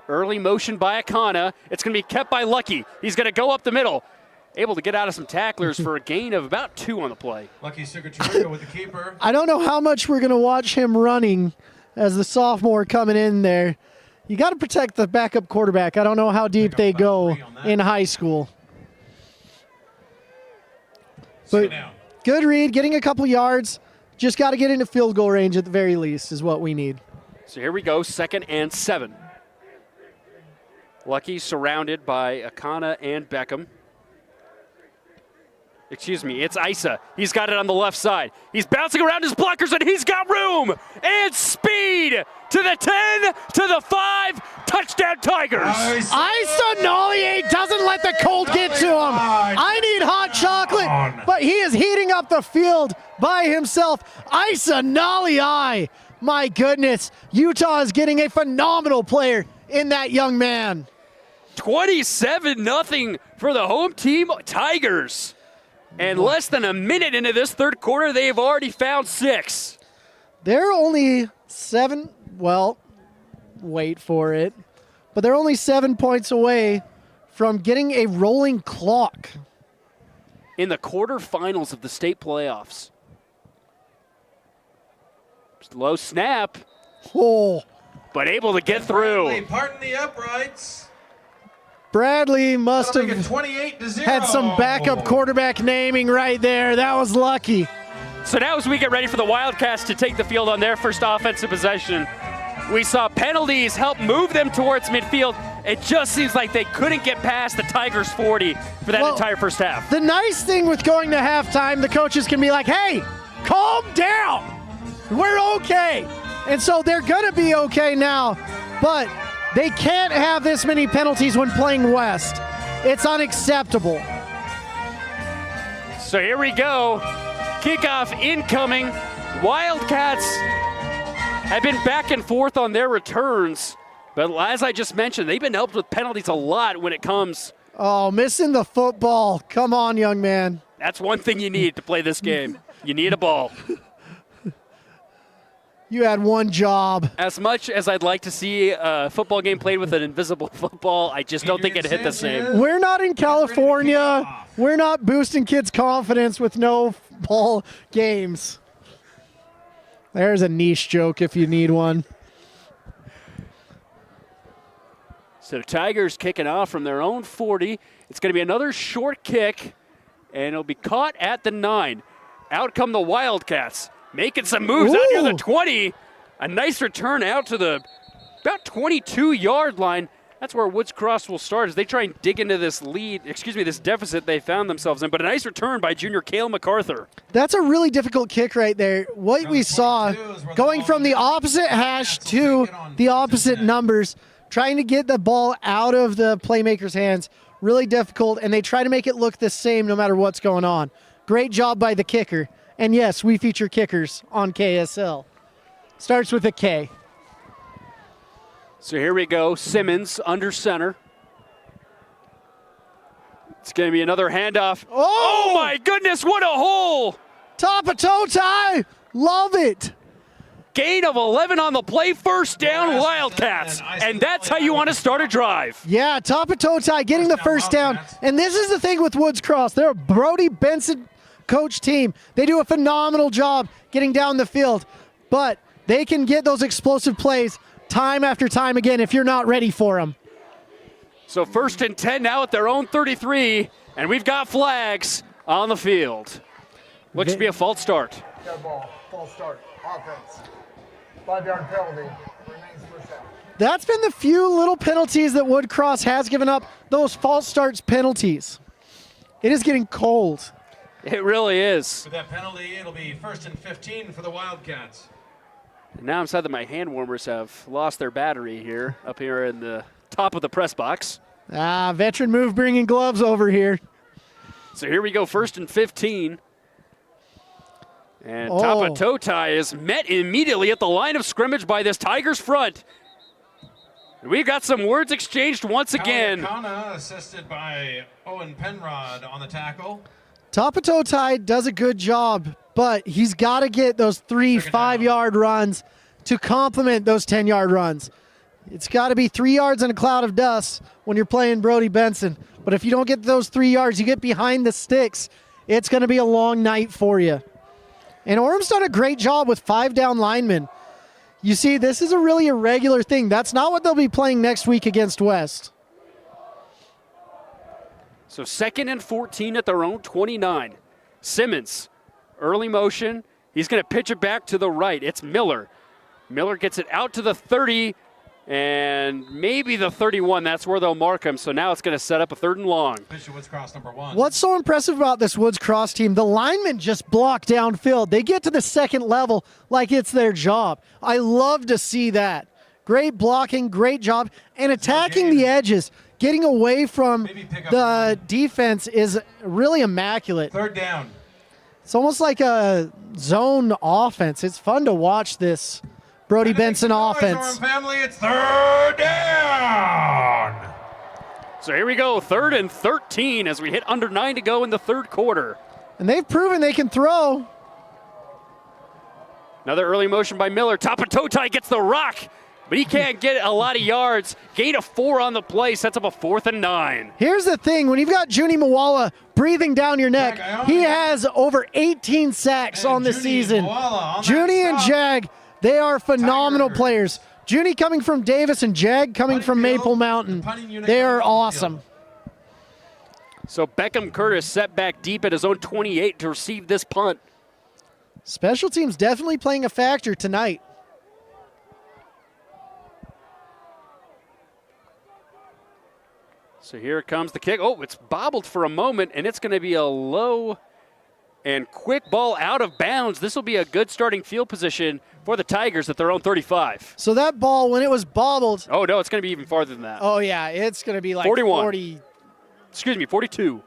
Early motion by Akana. It's going to be kept by Lucky. He's going to go up the middle. Able to get out of some tacklers for a gain of about 2 on the play. Lucky Suguturaga with the keeper. I don't know how much we're going to watch him running as the sophomore coming in there. You got to protect the backup quarterback. I don't know how deep they go in high school. But good read, getting a couple yards. Just got to get into field goal range at the very least is what we need. So here we go, 2nd and 7. Lucky surrounded by Akana and Beckham. Excuse me, it's Isa. He's got it on the left side. He's bouncing around his blockers, and he's got room and speed to the 10, to the 5. Touchdown, Tigers. Isa Nollier doesn't let the cold get to him. I need hot chocolate, but he is heating up the field by himself. Isa Nollier, my goodness. Utah is getting a phenomenal player in that young man. 27-0 for the home team Tigers. And less than a minute into this third quarter, they've already found 6. They're only 7, well, wait for it, but they're only 7 points away from getting a rolling clock. In the quarterfinals of the state playoffs. Low snap. Oh. But able to get through. Pardon the uprights. Bradley must have had some backup quarterback naming right there. That was lucky. So now as we get ready for the Wildcats to take the field on their first offensive possession, we saw penalties help move them towards midfield. It just seems like they couldn't get past the Tigers 40 for that entire first half. The nice thing with going to halftime, the coaches can be like, hey, calm down. We're okay. And so they're going to be okay now, but they can't have this many penalties when playing West. It's unacceptable. So here we go. Kickoff incoming. Wildcats have been back and forth on their returns. But as I just mentioned, they've been helped with penalties a lot when it comes. Oh, missing the football. Come on, young man. That's one thing you need to play this game. You need a ball. You had one job. As much as I'd like to see a football game played with an invisible football, I just don't think it hit the same. We're not in California. We're not boosting kids' confidence with no ball games. There's a niche joke if you need one. So the Tigers kicking off from their own 40. It's going to be another short kick, and it'll be caught at the 9. Out come the Wildcats. Making some moves out near the 20. A nice return out to the about 22-yard line. That's where Woods Cross will start as they try and dig into this this deficit they found themselves in. But a nice return by junior Cale MacArthur. That's a really difficult kick right there. What we saw, going from the opposite hash to the opposite numbers, trying to get the ball out of the playmaker's hands, really difficult, and they try to make it look the same no matter what's going on. Great job by the kicker. And yes, we feature kickers on KSL. Starts with a K. So here we go, Simmons under center. It's going to be another handoff. Oh my goodness, what a hole! Top of toe tie, love it. Gain of 11 on the play, first down, Wildcats. And that's how you want to start a drive. Yeah, top of toe tie, getting the first down. And this is the thing with Woods Cross. They're a Brody Benson coach team. They do a phenomenal job getting down the field, but they can get those explosive plays time after time again if you're not ready for them. So 1st and 10 now at their own 33, and we've got flags on the field. Looks to be a false start. Go ball, false start, offense. 5-yard penalty, remains first down. That's been the few little penalties that Wood Cross has given up, those false starts penalties. It is getting cold. It really is. With that penalty, it'll be 1st and 15 for the Wildcats. Now I'm sad that my hand warmers have lost their battery here, up here in the top of the press box. Veteran move bringing gloves over here. So here we go, 1st and 15. And Tapa Totai is met immediately at the line of scrimmage by this Tigers front. We've got some words exchanged once again. Kana assisted by Owen Penrod on the tackle. Tapa Totai does a good job, but he's got to get those 3 5-yard runs to complement those 10-yard runs. It's got to be 3 yards and a cloud of dust when you're playing Brody Benson. But if you don't get those 3 yards, you get behind the sticks, it's going to be a long night for you. And Orem's done a great job with 5 down linemen. You see, this is a really irregular thing. That's not what they'll be playing next week against West. So 2nd and 14 at their own 29. Simmons, early motion. He's going to pitch it back to the right. It's Miller. Miller gets it out to the 30 and maybe the 31. That's where they'll mark him. So now it's going to set up a 3rd and long. Woods Cross number 1. What's so impressive about this Woods Cross team, the linemen just block downfield. They get to the 2nd level like it's their job. I love to see that. Great blocking, great job, and attacking the edges. Getting away from the defense is really immaculate. 3rd down. It's almost like a zone offense. It's fun to watch this Brody Benson offense. Family, it's 3rd down. So here we go, 3rd and 13 as we hit under 9 to go in the 3rd quarter. And they've proven they can throw. Another early motion by Miller. Tapa Totai gets the rock, but he can't get a lot of yards. Gain of 4 on the play, sets up a 4th and 9. Here's the thing, when you've got Junie Mawala breathing down your neck, he has over 18 sacks on the season. Junie and Jag, they are phenomenal players. Junie coming from Davis and Jag coming from Maple Mountain. They are awesome. So Beckham Curtis set back deep at his own 28 to receive this punt. Special teams definitely playing a factor tonight. So here comes the kick. Oh, it's bobbled for a moment, and it's going to be a low and quick ball out of bounds. This will be a good starting field position for the Tigers at their own 35. So that ball, when it was bobbled. Oh, no, it's going to be even farther than that. Oh, yeah, it's going to be like 41. 40. Excuse me, 42.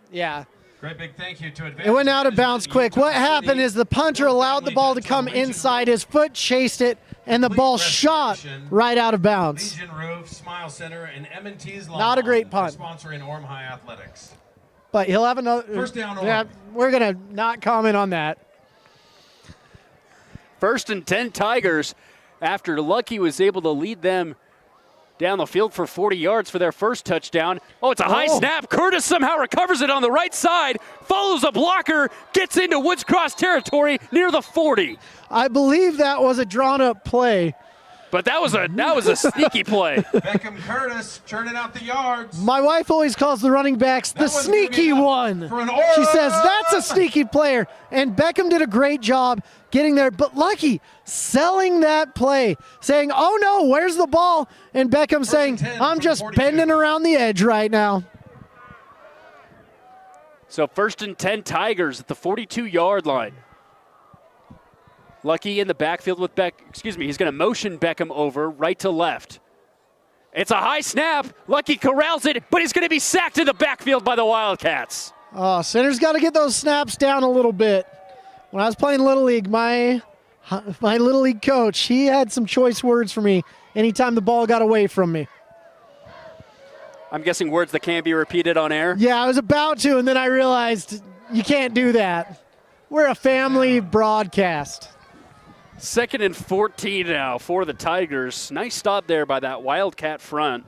Yeah. Great big thank you to Advantage. It went out of bounds quick. What happened is the punter allowed the ball to come inside. His foot chased it, and the ball shot right out of bounds. Legion Roof, Smile Center, and M&T's Lawn. Not a great punt. Sponsoring Orem High Athletics. But he'll have another. First down, Orem. Yeah, we're going to not comment on that. 1st and 10 Tigers after Lucky was able to lead them down the field for 40 yards for their first touchdown. Oh, it's a high snap. Curtis somehow recovers it on the right side, follows a blocker, gets into Woods Cross territory near the 40. I believe that was a drawn-up play. But that was a sneaky play. Beckham Curtis churning out the yards. My wife always calls the running backs the sneaky one. She says that's a sneaky player. And Beckham did a great job getting there. But Lucky selling that play, saying, oh no, where's the ball? And Beckham saying, I'm just bending around the edge right now. So 1st and 10 Tigers at the 42-yard line. Lucky in the backfield with he's going to motion Beckham over right to left. It's a high snap. Lucky corrals it, but he's going to be sacked in the backfield by the Wildcats. Center's got to get those snaps down a little bit. When I was playing Little League, my Little League coach, he had some choice words for me anytime the ball got away from me. I'm guessing words that can't be repeated on air? Yeah, I was about to, and then I realized you can't do that. We're a family broadcast. 2nd and 14 now for the Tigers. Nice stop there by that Wildcat front.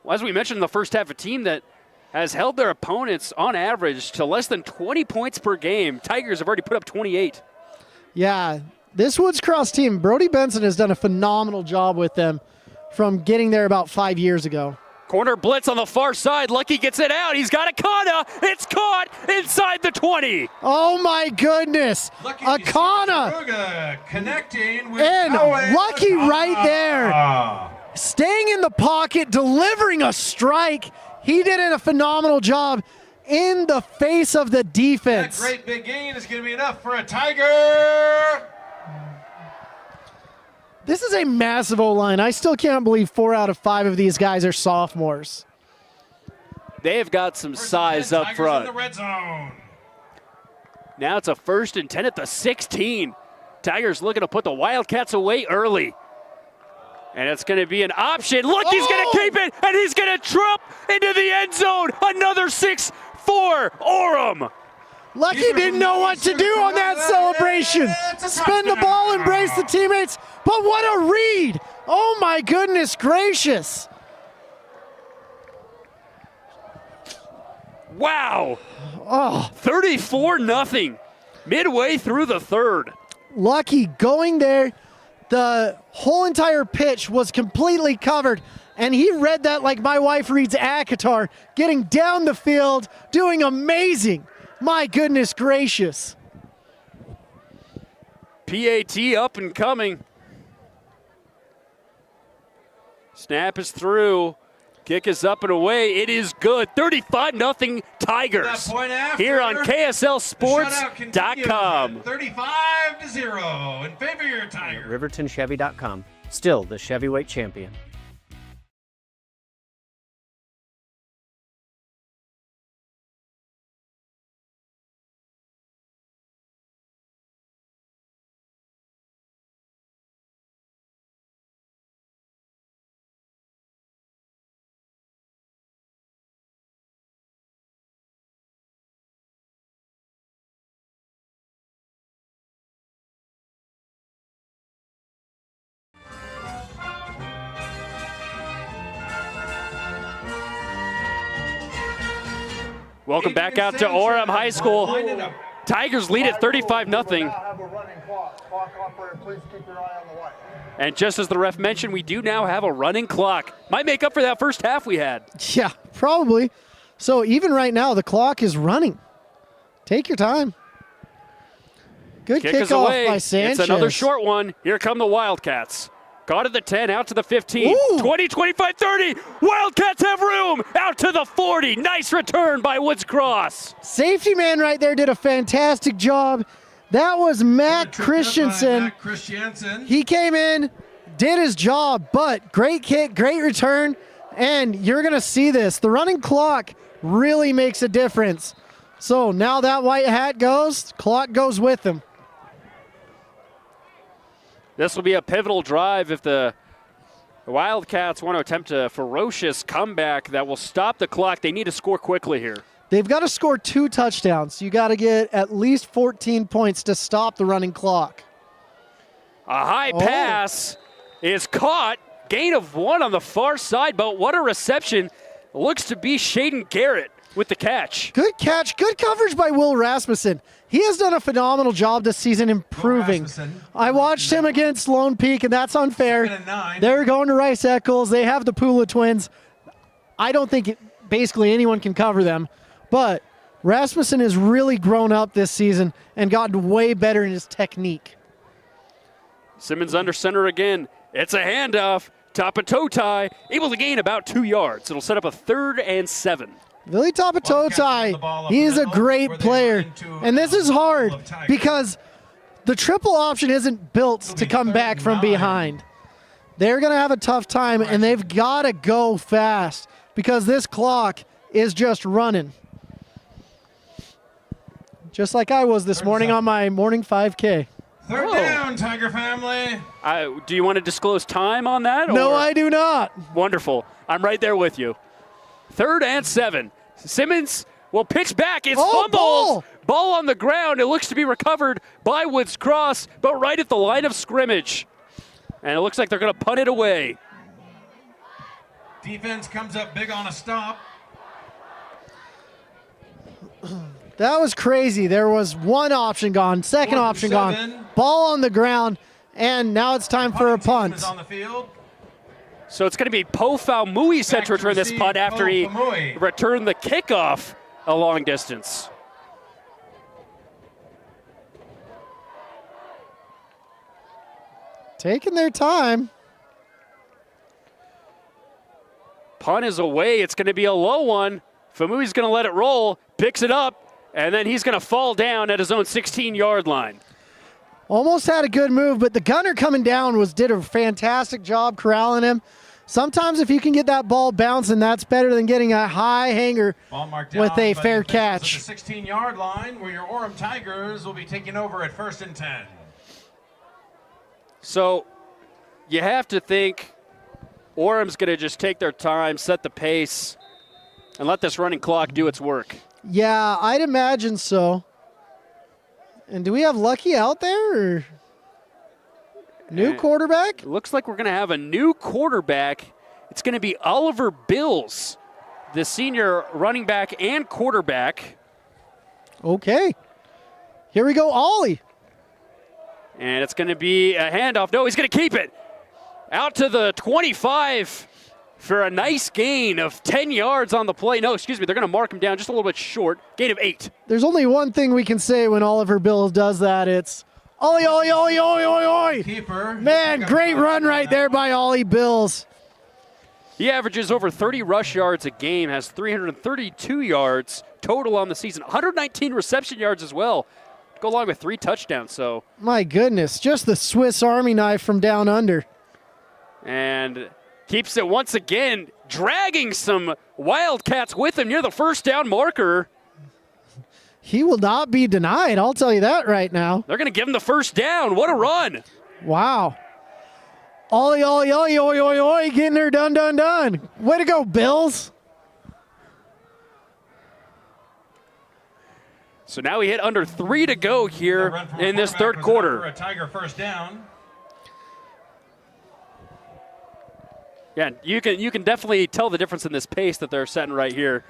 Well, as we mentioned in the first half, a team that has held their opponents on average to less than 20 points per game. Tigers have already put up 28. Yeah, this Woods Cross team, Brody Benson has done a phenomenal job with them from getting there about 5 years ago. Corner blitz on the far side. Lucky gets it out. He's got Akana. It's caught inside the 20. Oh my goodness. Akana. Connecting with and Lucky right there. Staying in the pocket, delivering a strike. He did a phenomenal job in the face of the defense. That great big gain is going to be enough for a Tiger. This is a massive O-line. I still can't believe 4 out of 5 of these guys are sophomores. They have got some size up front. In the red zone. Now it's a 1st and 10 at the 16. Tigers looking to put the Wildcats away early. And it's going to be an option. Look, he's going to keep it, and he's going to trump into the end zone. Another 6-4 Orem. Lucky didn't know what to do on that celebration. Spin the ball, embrace the teammates, but what a read. Oh my goodness gracious. Wow. 34-0 midway through the 3rd. Lucky going there. The whole entire pitch was completely covered, and he read that like my wife reads ACOTAR, getting down the field, doing amazing. My goodness gracious. PAT up and coming. Snap is through. Kick is up and away. It is good. 35-0 Tigers here on KSLSports.com. 35-0 in favor of your Tigers. RivertonChevy.com, still the Chevyweight champion. Welcome back out to Orem High School. Tigers lead at 35-0. And just as the ref mentioned, we do now have a running clock. Might make up for that first half we had. Yeah, probably. So even right now, the clock is running. Take your time. Good kickoff by Sanchez. It's another short one. Here come the Wildcats. Got to the 10, out to the 15, Ooh. 20, 25, 30. Wildcats have room. Out to the 40. Nice return by Woods Cross. Safety man right there did a fantastic job. That was Matt Christensen. He came in, did his job, but great kick, great return, and you're going to see this. The running clock really makes a difference. So now that white hat goes, clock goes with him. This will be a pivotal drive if the Wildcats want to attempt a ferocious comeback that will stop the clock. They need to score quickly here. They've got to score 2 touchdowns. You got to get at least 14 points to stop the running clock. A high pass is caught. Gain of 1 on the far side, but what a reception. Looks to be Shaden Garrett. with the catch. Good catch. Good coverage by Will Rasmussen. He has done a phenomenal job this season improving. I watched him against Lone Peak, and that's unfair. They're going to Rice Eccles. They have the Pula twins. I don't think basically anyone can cover them. But Rasmussen has really grown up this season and gotten way better in his technique. Simmons under center again. It's a handoff. Top of toe tie. Able to gain about 2 yards. It'll set up a 3rd and 7. Billy Tapatotai, he's a great player. And this is hard because the triple option isn't built to come back from behind. They're going to have a tough time, and they've got to go fast because this clock is just running. Just like I was this morning on my morning 5K. Third down, Tiger family. Do you want to disclose time on that? No, I do not. Wonderful. I'm right there with you. 3rd and 7. Simmons will pitch back. It's fumbled. Ball on the ground. It looks to be recovered by Woods Cross, but right at the line of scrimmage. And it looks like they're going to punt it away. Defense comes up big on a stop. That was crazy. There was one option gone, second option gone, ball on the ground, and now it's time for a punt. So it's going to be Po Faumui set to return this punt after he returned the kickoff a long distance. Taking their time. Punt is away. It's going to be a low one. Faumui's going to let it roll, picks it up, and then he's going to fall down at his own 16-yard line. Almost had a good move, but the gunner coming down did a fantastic job corralling him. Sometimes if you can get that ball bouncing, that's better than getting a high hanger with a fair catch. The 16-yard line where your Orem Tigers will be taking over at 1st and 10. So you have to think Orem's going to just take their time, set the pace, and let this running clock do its work. Yeah, I'd imagine so. And do we have Lucky out there? Or new quarterback? It looks like we're going to have a new quarterback. It's going to be Oliver Bills, the senior running back and quarterback. Okay. Here we go, Ollie. And it's going to be a handoff. No, he's going to keep it. Out to the 25 for a nice gain of 10 yards on the play. No, excuse me, they're going to mark him down just a little bit short. Gain of 8. There's only one thing we can say when Oliver Bills does that. It's Ollie, Ollie, Ollie, Ollie, Ollie, Ollie. Keeper. Man, great run right there by Ollie Bills. He averages over 30 rush yards a game, has 332 yards total on the season, 119 reception yards as well. Go along with 3 touchdowns, so. My goodness, just the Swiss Army knife from down under. And keeps it once again, dragging some Wildcats with him near the first down marker. He will not be denied, I'll tell you that right now. They're going to give him the first down. What a run. Wow. Ollie, Ollie, Ollie, Ollie, Ollie, Ollie, getting there, done, done, done. Way to go, Bills. So now we hit under 3 to go here in this third quarter. For a Tiger first down. Yeah, you can definitely tell the difference in this pace that they're setting right here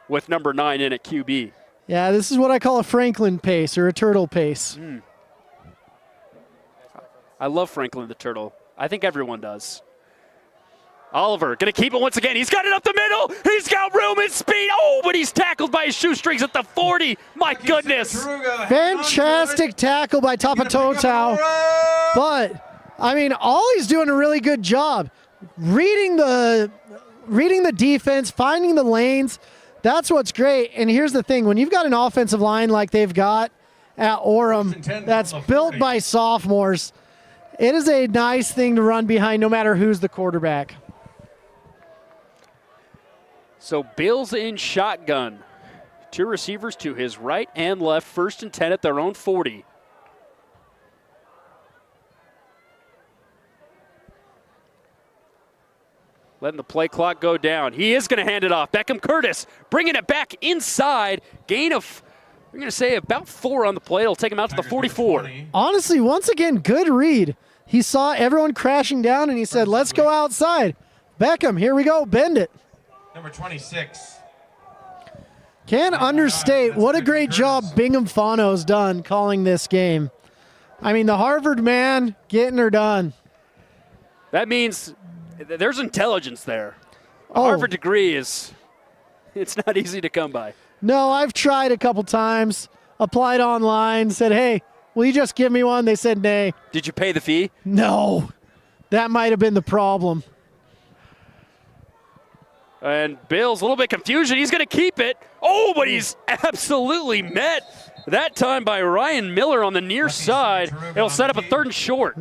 with number 9 in at QB. Yeah, this is what I call a Franklin pace or a turtle pace. I love Franklin the Turtle. I think everyone does. Oliver going to keep it once again. He's got it up the middle. He's got room and speed. Oh, but he's tackled by his shoestrings at the 40. My goodness. Fantastic tackle by Tapatotau. But, I mean, Ollie's doing a really good job. Reading the defense, finding the lanes, that's what's great. And here's the thing, when you've got an offensive line like they've got at Orem that's built by sophomores, it is a nice thing to run behind no matter who's the quarterback. So Bills in shotgun. 2 receivers to his right and left, 1st and 10 at their own 40. Letting the play clock go down. He is going to hand it off. Beckham Curtis bringing it back inside. Gain of, we're going to say, about 4 on the play. It'll take him out to the 44. Honestly, once again, good read. He saw everyone crashing down, and he said, let's go outside. Beckham, here we go. Bend it. Number 26. Can't understate what a great job Bingham Fano's done calling this game. I mean, the Harvard man getting her done. That means there's intelligence there. A Oh. Harvard degree it's not easy to come by. No, I've tried a couple times, applied online, said, hey, will you just give me one? They said nay. Did you pay the fee? No, that might have been the problem. And Bill's a little bit confusion. He's going to keep it. Oh, but he's absolutely met that time by Ryan Miller on the near side. It'll set up a 3rd and short.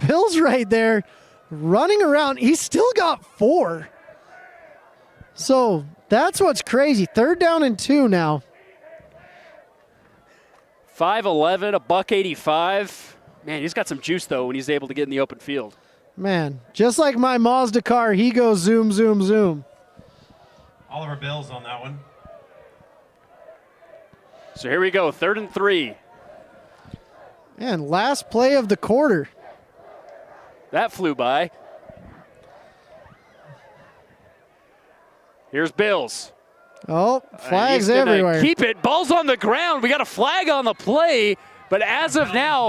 Bill's right there running around. He's still got 4. So that's what's crazy. 3rd down and 2 now. 5'11", $185. Man, he's got some juice, though, when he's able to get in the open field. Man, just like my Mazda car, he goes zoom, zoom, zoom. Oliver Bills on that one. So here we go, 3rd and 3. And last play of the quarter. That flew by. Here's Bills. Oh, flags He's gonna everywhere. Keep it. Ball's on the ground. We got a flag on the play, but as of now,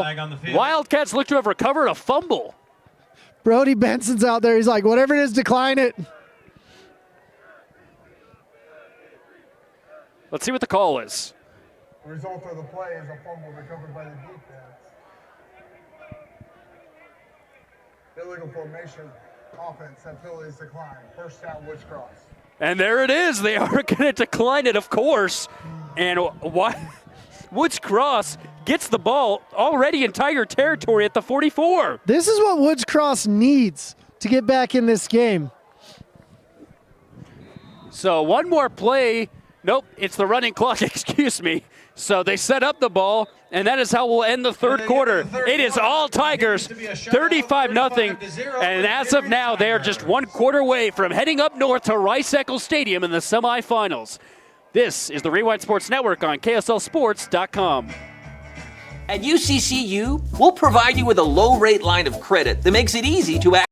Wildcats look to have recovered a fumble. Brody Benson's out there. He's like, whatever it is, decline it. Let's see what the call is. The result of the play is a fumble recovered by the defense. Illegal formation, offense, and penalties decline. First down, Woods Cross. And there it is. They are going to decline it, of course. And Woods Cross gets the ball already in Tiger territory at the 44. This is what Woods Cross needs to get back in this game. So one more play. Nope, it's the running clock, excuse me. So they set up the ball, and that is how we'll end the 3rd quarter. It is all Tigers, 35-0. And as of now, they are just 1 quarter away from heading up north to Rice-Eccles Stadium in the semifinals. This is the Rewind Sports Network on KSLSports.com. At UCCU, we'll provide you with a low-rate line of credit that makes it easy to access.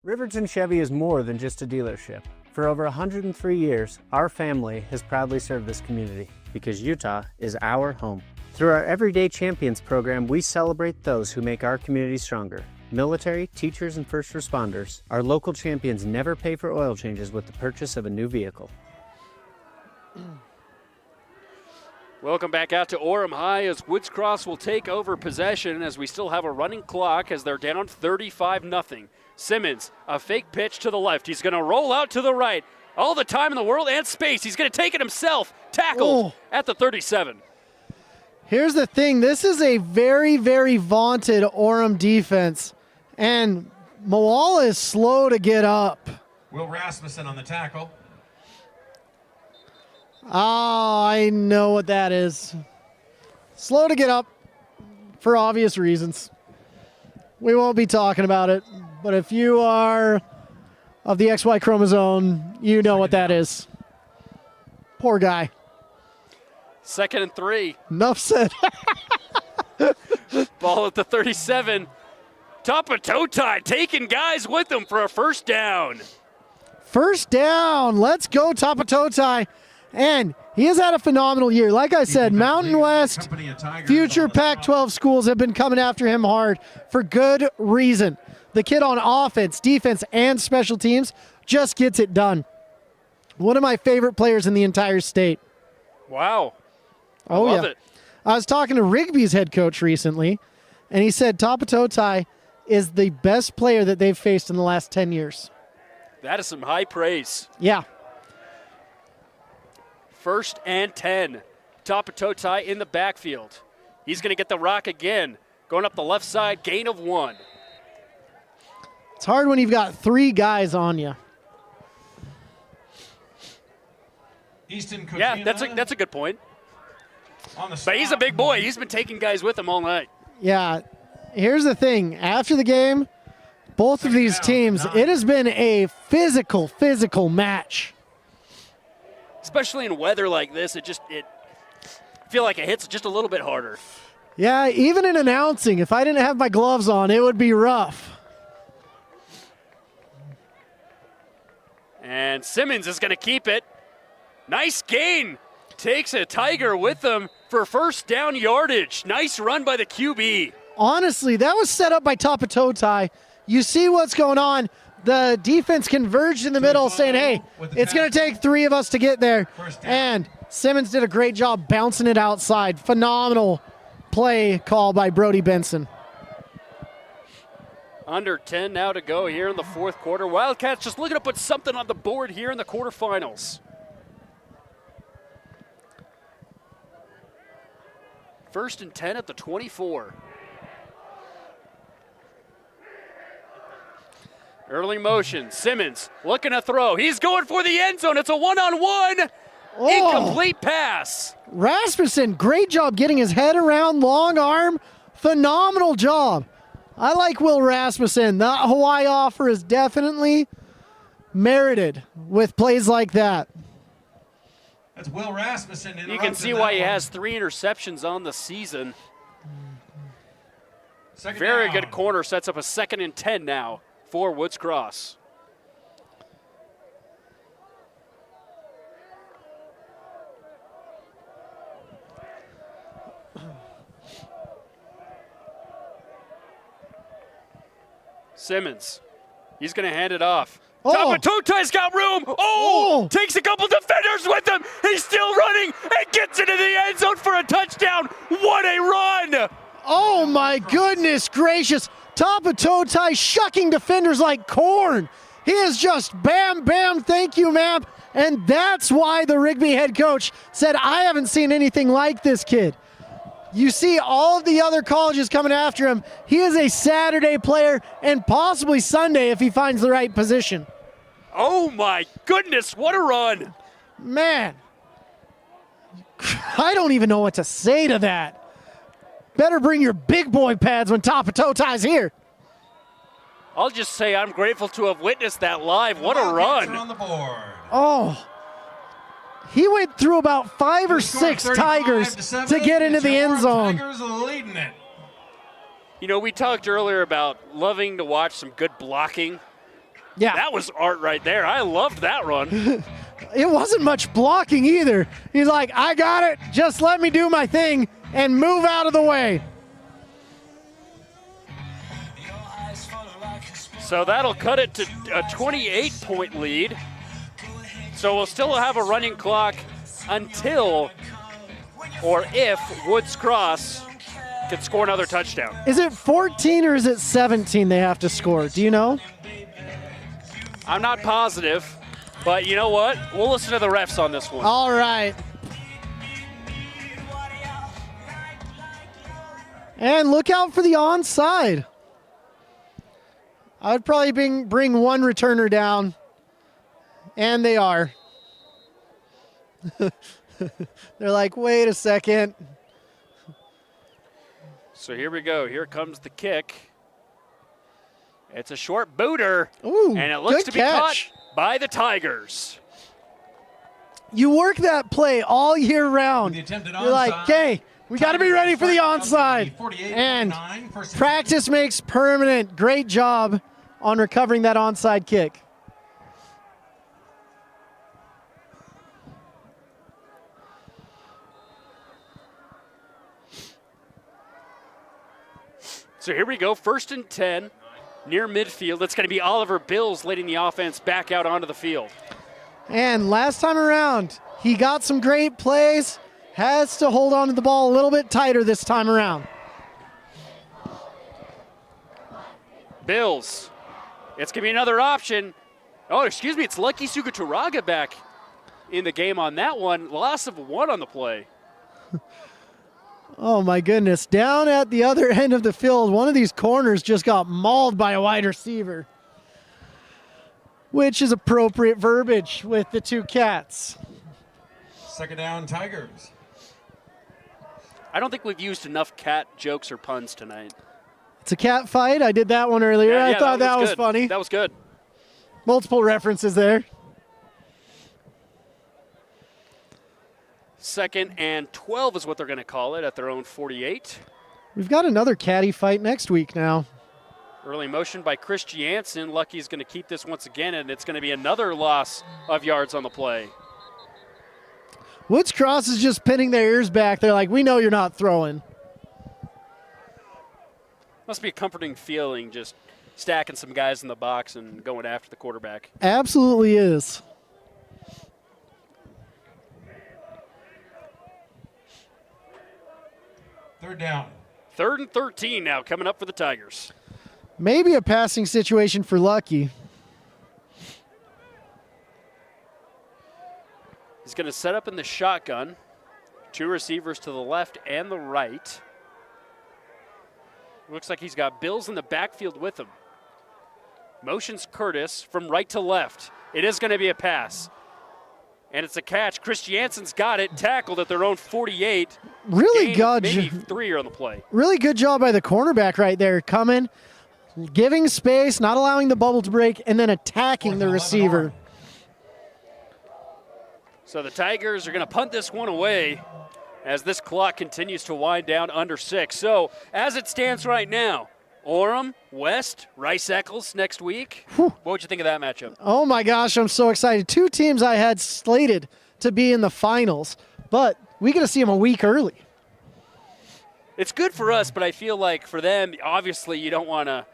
Riverton Chevy is more than just a dealership. For over 103 years, our family has proudly served this community because Utah is our home. Through our Everyday Champions program, we celebrate those who make our community stronger. Military, teachers, and first responders, our local champions never pay for oil changes with the purchase of a new vehicle. Welcome back out to Orem High as Woods Cross will take over possession as we still have a running clock as they're down 35-0. Simmons, a fake pitch to the left. He's going to roll out to the right. All the time in the world and space. He's going to take it himself. Tackled at the 37. Here's the thing. This is a very, very vaunted Orem defense. And Moala is slow to get up. Will Rasmussen on the tackle. Oh, I know what that is. Slow to get up for obvious reasons. We won't be talking about it, but if you are of the XY chromosome, you know what that is. Poor guy. 2nd and 3. Enough said. Ball at the 37. Tapatotai taking guys with him for a first down. First down. Let's go, Tapatotai. And he has had a phenomenal year. Like I said, Mountain West, future Pac-12 schools have been coming after him hard for good reason. The kid on offense, defense, and special teams just gets it done. One of my favorite players in the entire state. Wow. I love it. I was talking to Rigby's head coach recently, and he said Tapatotai is the best player that they've faced in the last 10 years. That is some high praise. Yeah. 1st and 10. Tapatotai in the backfield. He's going to get the rock again. Going up the left side, gain of 1. It's hard when you've got 3 guys on you. Easton yeah, that's a good point. But he's a big boy. He's been taking guys with him all night. Yeah. Here's the thing. After the game, both of these teams, it has been a physical match. Especially in weather like this, I feel like it hits just a little bit harder. Yeah, even in announcing, if I didn't have my gloves on, it would be rough. And Simmons is going to keep it. Nice gain. Takes a Tiger with him for first down yardage. Nice run by the QB. Honestly, that was set up by Tapatotai. You see what's going on. The defense converged in the middle saying, hey, it's going to take 3 of us to get there. And Simmons did a great job bouncing it outside. Phenomenal play call by Brody Benson. Under 10 now to go here in the fourth quarter. Wildcats just looking to put something on the board here in the quarterfinals. First and 10 at the 24. Early motion, Simmons looking to throw. He's going for the end zone. It's a one-on-one. Incomplete pass. Rasmussen, great job getting his head around, long arm. Phenomenal job. I like Will Rasmussen. That Hawaii offer is definitely merited with plays like that. That's Will Rasmussen. You can see why he has 3 interceptions on the season. Very good corner, sets up a 2nd and 10 now for Woods Cross. Simmons, he's going to hand it off. Tapatotai's got room. Takes a couple defenders with him. He's still running and gets into the end zone for a touchdown. What a run. Oh my goodness gracious. Tapatotai shucking defenders like corn. He is just bam, bam, thank you, ma'am. And that's why the Rigby head coach said, I haven't seen anything like this kid. You see all of the other colleges coming after him. He is a Saturday player and possibly Sunday if he finds the right position. Oh my goodness, what a run. Man, I don't even know what to say to that. Better bring your big boy pads when Tapatotai's here. I'll just say I'm grateful to have witnessed that live. What a run. On the board. Oh, he went through about 5 or 6 Tigers to get into the end zone. Tigers leading it. You know, we talked earlier about loving to watch some good blocking. Yeah. That was art right there. I loved that run. It wasn't much blocking either. He's like, I got it. Just let me do my thing and move out of the way. So that'll cut it to a 28-point lead. So we'll still have a running clock until or if Woods Cross can score another touchdown. Is it 14 or is it 17 they have to score? Do you know? I'm not positive, but you know what? We'll listen to the refs on this one. All right. And look out for the onside. I would probably bring one returner down, and they are. They're like, wait a second. So here we go. Here comes the kick. It's a short booter, Ooh, and it looks to be catch. caught by the Tigers. You work that play all year round. You're like, okay, we got to be ready for the onside. And practice makes permanent. Great job on recovering that onside kick. So here we go, 1st and 10. Near midfield, it's going to be Oliver Bills leading the offense back out onto the field. And last time around, he got some great plays, has to hold on to the ball a little bit tighter this time around. Bills, it's going to be another option. Oh, excuse me, it's Lucky Suguturaga back in the game on that one. Loss of 1 on the play. Oh my goodness, down at the other end of the field, one of these corners just got mauled by a wide receiver, which is appropriate verbiage with the two Cats. 2nd down, Tigers. I don't think we've used enough cat jokes or puns tonight. It's a cat fight. I did that one earlier. Yeah, I thought that was good. funny. That was good. Multiple references there. 2nd and 12 is what they're going to call it at their own 48. We've got another catty fight next week now. Early motion by Chris Jansen. Lucky's going to keep this once again, and it's going to be another loss of yards on the play. Woods Cross is just pinning their ears back. They're like, we know you're not throwing. Must be a comforting feeling just stacking some guys in the box and going after the quarterback. Absolutely is. Third down. 3rd and 13 now coming up for the Tigers. Maybe a passing situation for Lucky. He's going to set up in the shotgun. 2 receivers to the left and the right. Looks like he's got Bills in the backfield with him. Motions Curtis from right to left. It is going to be a pass. And it's a catch. Chris Jansen's got it, tackled at their own 48. Really good. Maybe 3 on the play. Really good job by the cornerback right there. Coming, giving space, not allowing the bubble to break, and then attacking the receiver. So the Tigers are going to punt this one away as this clock continues to wind down under 6. So as it stands right now, Orem, West, Rice-Eccles next week. Whew. What would you think of that matchup? Oh my gosh, I'm so excited. 2 teams I had slated to be in the finals, but we get to see them a week early. It's good for us, but I feel like for them, obviously you don't want to.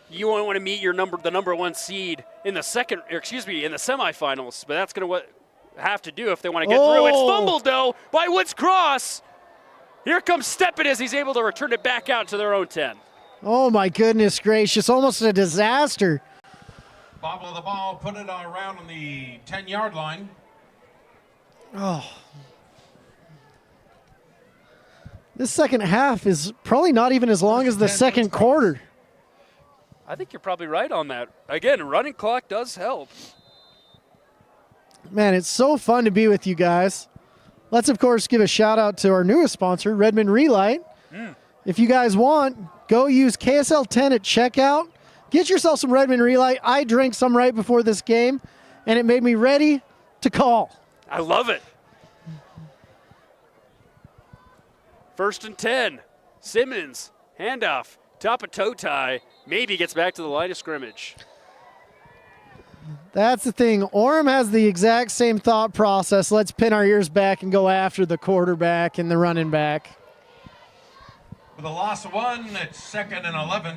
You want to meet the number 1 seed in the semifinals, but that's going to have to do if they want to get through. It's fumbled though by Woods Cross. Here comes Steppen as he's able to return it back out to their own 10. Oh my goodness gracious, almost a disaster. Bobble of the ball, put it around on the 10-yard line. Oh. This second half is probably not even as long as the second quarter. I think you're probably right on that. Again, running clock does help. Man, it's so fun to be with you guys. Let's, of course, give a shout out to our newest sponsor, Redmond Relight. If you guys want, go use KSL 10 at checkout. Get yourself some Redmond Relight. I drank some right before this game, and it made me ready to call. I love it. 1st and 10. Simmons, handoff, top of toe tie. Maybe gets back to the line of scrimmage. That's the thing. Orem has the exact same thought process. Let's pin our ears back and go after the quarterback and the running back. With a loss of 1, it's 2nd and 11.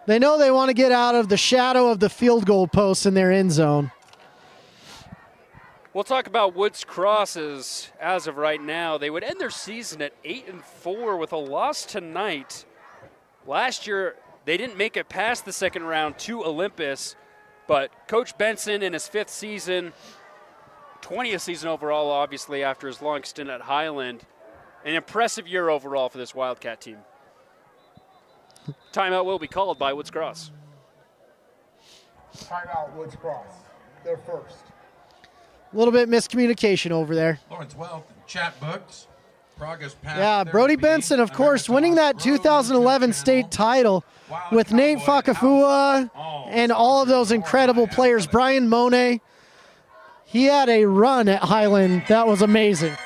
They know they want to get out of the shadow of the field goal post in their end zone. We'll talk about Woods Crosses as of right now. They would end their season at 8-4 with a loss tonight. Last year, they didn't make it past the second round to Olympus, but Coach Benson in his 5th season, 20th season overall, obviously, after his long stint at Highland. An impressive year overall for this Wildcat team. Timeout will be called by Woods Cross. Timeout, Woods Cross. They're first. A little bit miscommunication over there. Lawrence Wealth, chat books. Progress path. Yeah, Brody Benson, of course, winning that 2011 state title with Nate Fakafua and all of those incredible players. Brian Monet, he had a run at Highland that was amazing.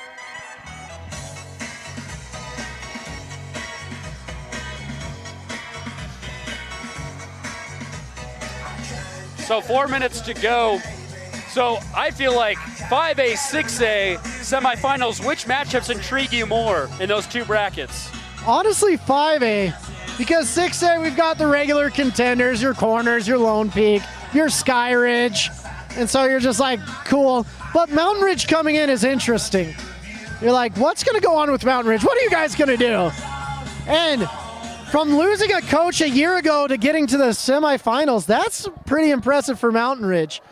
So 4 minutes to go. So I feel like 5A, 6A semifinals, which matchups intrigue you more in those 2 brackets? Honestly, 5A, because 6A, we've got the regular contenders, your Corners, your Lone Peak, your Sky Ridge, and so you're just like, cool. But Mountain Ridge coming in is interesting. You're like, what's going to go on with Mountain Ridge? What are you guys going to do? And from losing a coach a year ago to getting to the semifinals, that's pretty impressive for Mountain Ridge.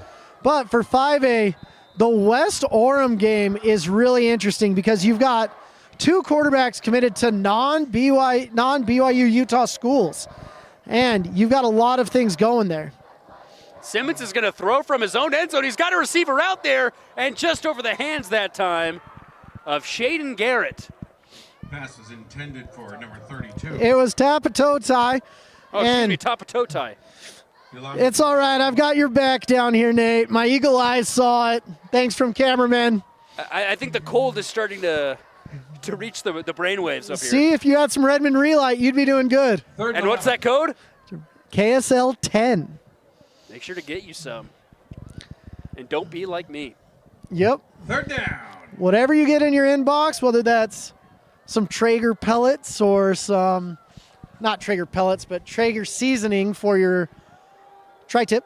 But for 5A, the West Orem game is really interesting because you've got 2 quarterbacks committed to non-BYU Utah schools. And you've got a lot of things going there. Simmons is going to throw from his own end zone. He's got a receiver out there and just over the hands that time of Shaden Garrett. pass was intended for number 32. It was Tapatotai. Oh, excuse me, Tapatotai. It's all right. I've got your back down here, Nate. My eagle eyes saw it. Thanks from cameraman. I think the cold is starting to reach the brainwaves up here. See, if you had some Redmond Relight, you'd be doing good. And what's that code? KSL 10. Make sure to get you some. And don't be like me. Yep. Third down. Whatever you get in your inbox, whether that's some Traeger pellets or some, not Traeger pellets, but Traeger seasoning for your tri-tip.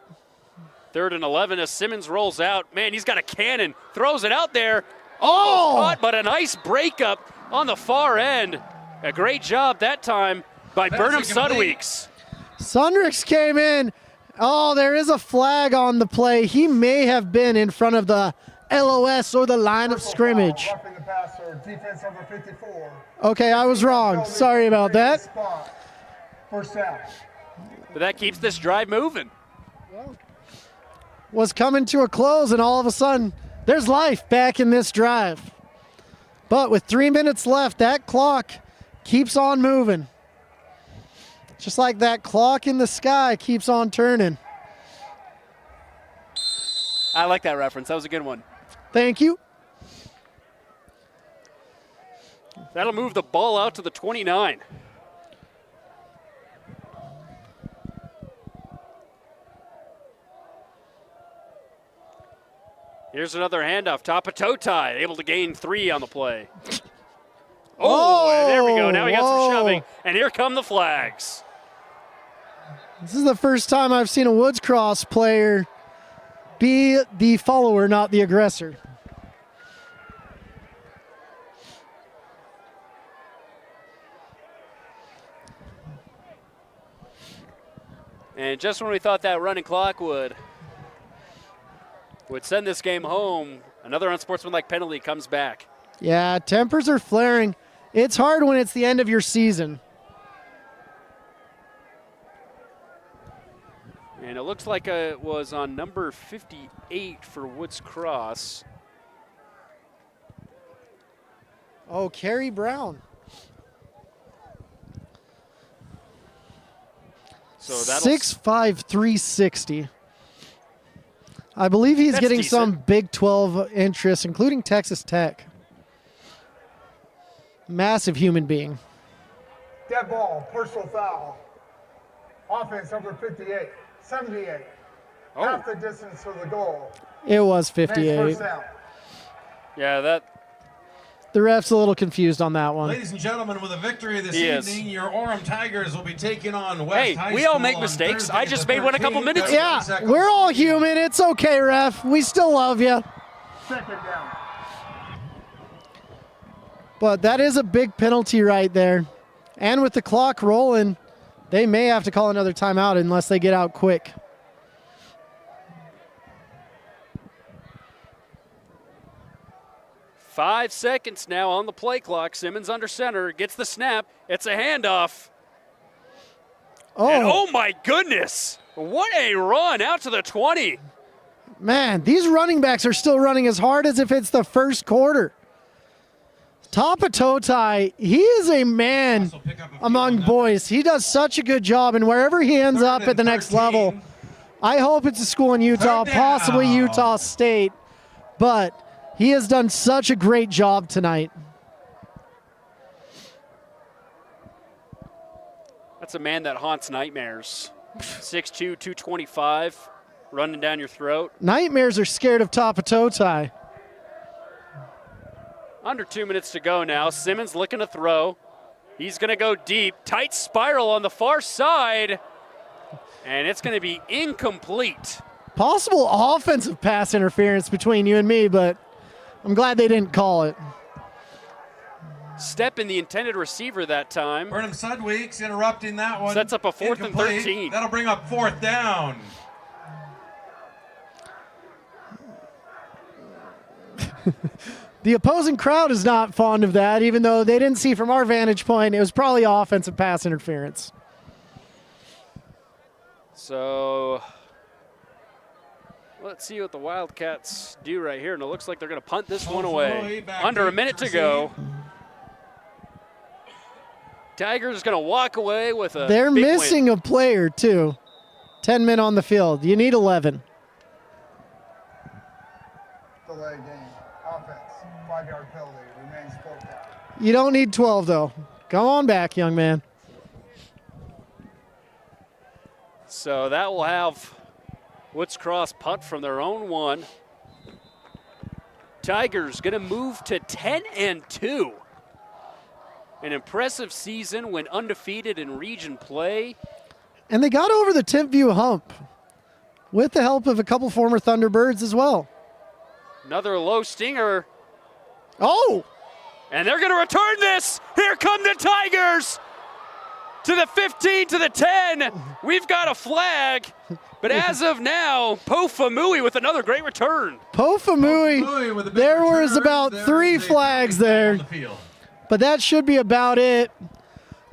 3rd and 11 as Simmons rolls out. Man, he's got a cannon. Throws it out there. Oh! Caught, but a nice breakup on the far end. A great job that time by Burnham Sudweeks. Sundricks came in. Oh, there is a flag on the play. He may have been in front of the LOS or the line of scrimmage. Roughing the passer, defense number 54. Okay, I was wrong. Sorry about that. First down. But that keeps this drive moving. Was coming to a close, and all of a sudden, there's life back in this drive. But with 3 minutes left, that clock keeps on moving. Just like that clock in the sky keeps on turning. I like that reference. That was a good one. Thank you. That'll move the ball out to the 29. Here's another handoff. Tapatotai able to gain 3 on the play. And there we go. Now we got some shoving. And here come the flags. This is the first time I've seen a Woods Cross player be the follower, not the aggressor. And just when we thought that running clock would send this game home, another unsportsmanlike penalty comes back. Yeah, tempers are flaring. It's hard when it's the end of your season. And it looks like it was on number 58 for Woods Cross. Oh, Kerry Brown. So that'll 6'5", 360. I believe he's That's getting decent. some Big 12 interest, including Texas Tech. Massive human being. Dead ball, personal foul. Offense number 58, 78. Half the distance to the goal. It was Next 58. first down. Yeah, The ref's a little confused on that one. Ladies and gentlemen, with a victory this He is. evening, your Orem Tigers will be taking on West High we School all make on mistakes. Thursday, I just the made one a couple 13th. minutes Yeah, we're all human. It's okay, ref. We still love you. Second down. But that is a big penalty right there. And with the clock rolling, they may have to call another timeout unless they get out quick. .5 seconds now on the play clock. Simmons under center, gets the snap. It's a handoff. And oh my goodness, what a run out to the 20. Man, these running backs are still running as hard as if it's the first quarter. Tapatotai, he is a man among boys. He does such a good job, and wherever he ends up at the next level, I hope it's a school in Utah, possibly Utah State, but he has done such a great job tonight. That's a man that haunts nightmares. 6'2", 225, running down your throat. Nightmares are scared of Tapatotai. Under 2 minutes to go now. Simmons looking to throw. He's going to go deep. Tight spiral on the far side. And it's going to be incomplete. Possible offensive pass interference between you and me, but I'm glad they didn't call it. Step in the intended receiver that time. Burnham Sudweeks interrupting that one. Sets up a 4th and Incomplete. 13. That'll bring up 4th down. The opposing crowd is not fond of that, even though they didn't see from our vantage point. It was probably offensive pass interference. So let's see what the Wildcats do right here. And it looks like they're going to punt this one away. Under a minute to go. Tigers going to walk away with a They're big missing win. a player, too. 10 men on the field. You need 11. Delay game. Offense. 5-yard penalty. Remains 4 down. You don't need 12, though. Go on back, young man. So that will have Woods Cross punt from their own 1. Tigers going to move to 10-2. An impressive season, went undefeated in region play. And they got over the Timpview hump with the help of a couple former Thunderbirds as well. Another low stinger. Oh! And they're going to return this. Here come the Tigers. To the 15, to the 10. We've got a flag. But as of now, Pofamui with another great return. Pofamui, there was about 3 flags there. But that should be about it.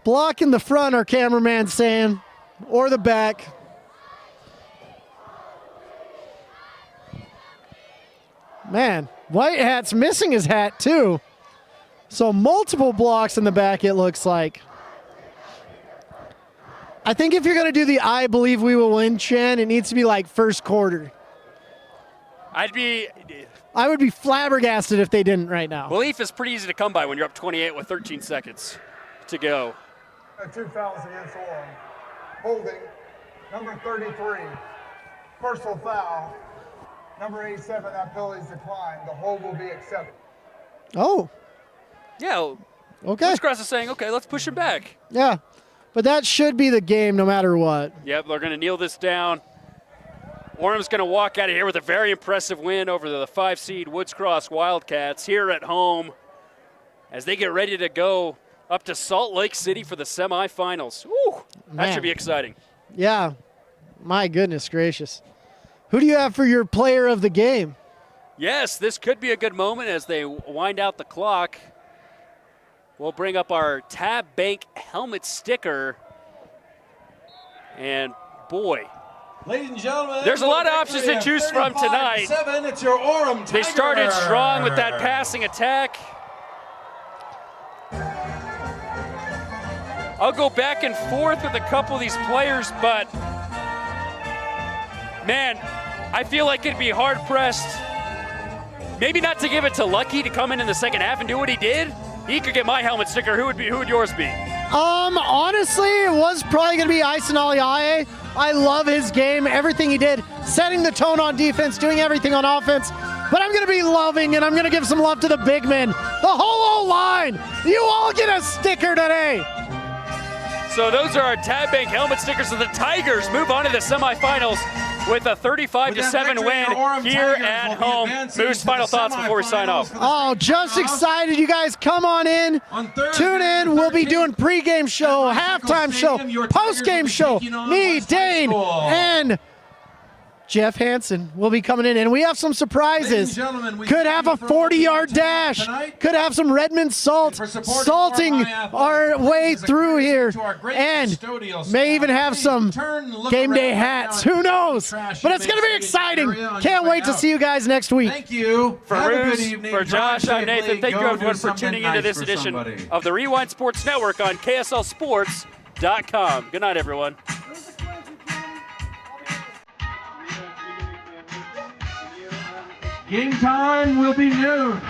Block in the front, our cameraman's saying, or the back. Man, White Hat's missing his hat too. So multiple blocks in the back, it looks like. I think if you're going to do the I believe we will win chant, it needs to be like first quarter. I would be flabbergasted if they didn't right now. Belief is pretty easy to come by when you're up 28 with 13 seconds to go. 2 fouls against Orem. Holding. Number 33. Personal foul. Number 87, that penalty is declined. The hold will be accepted. Oh. Yeah. Okay. Woods Cross is saying, okay, let's push him back. Yeah. But that should be the game no matter what. Yep, they're going to kneel this down. Orem's going to walk out of here with a very impressive win over the 5-seed Woods Cross Wildcats here at home as they get ready to go up to Salt Lake City for the semifinals. Woo, that should be exciting. Yeah. My goodness gracious. Who do you have for your player of the game? Yes, this could be a good moment as they wind out the clock. We'll bring up our Tab Bank helmet sticker. And boy, ladies and gentlemen, there's a lot of options to choose from tonight. It's your Orem Tiger. They started strong with that passing attack. I'll go back and forth with a couple of these players, but man, I feel like it'd be hard-pressed. Maybe not to give it to Lucky to come in the second half and do what he did. He could get my helmet sticker. Who would yours be? Honestly, it was probably going to be Ison Aliaye. I love his game, everything he did, setting the tone on defense, doing everything on offense. But I'm going to be loving, and I'm going to give some love to the big men, the whole O-line. You all get a sticker today. So those are our Tab Bank helmet stickers. So the Tigers move on to the semifinals with a 35-7 win here at home. Moose, final thoughts before we sign off. Oh, just excited. You guys come on in, tune in. We'll be doing pregame show, halftime show, postgame show. Me, Dane, and Jeff Hansen will be coming in, and we have some surprises. Could have a 40-yard dash. Could have some Redmond salt, salting our way through here, and may even have some game day hats. Who knows? But it's going to be exciting. Can't wait to see you guys next week. Thank you. For Bruce, for Josh, I'm Nathan. Thank you, everyone, for tuning into this edition of the Rewind Sports Network on KSLSports.com. Good night, everyone. Game time will be noon.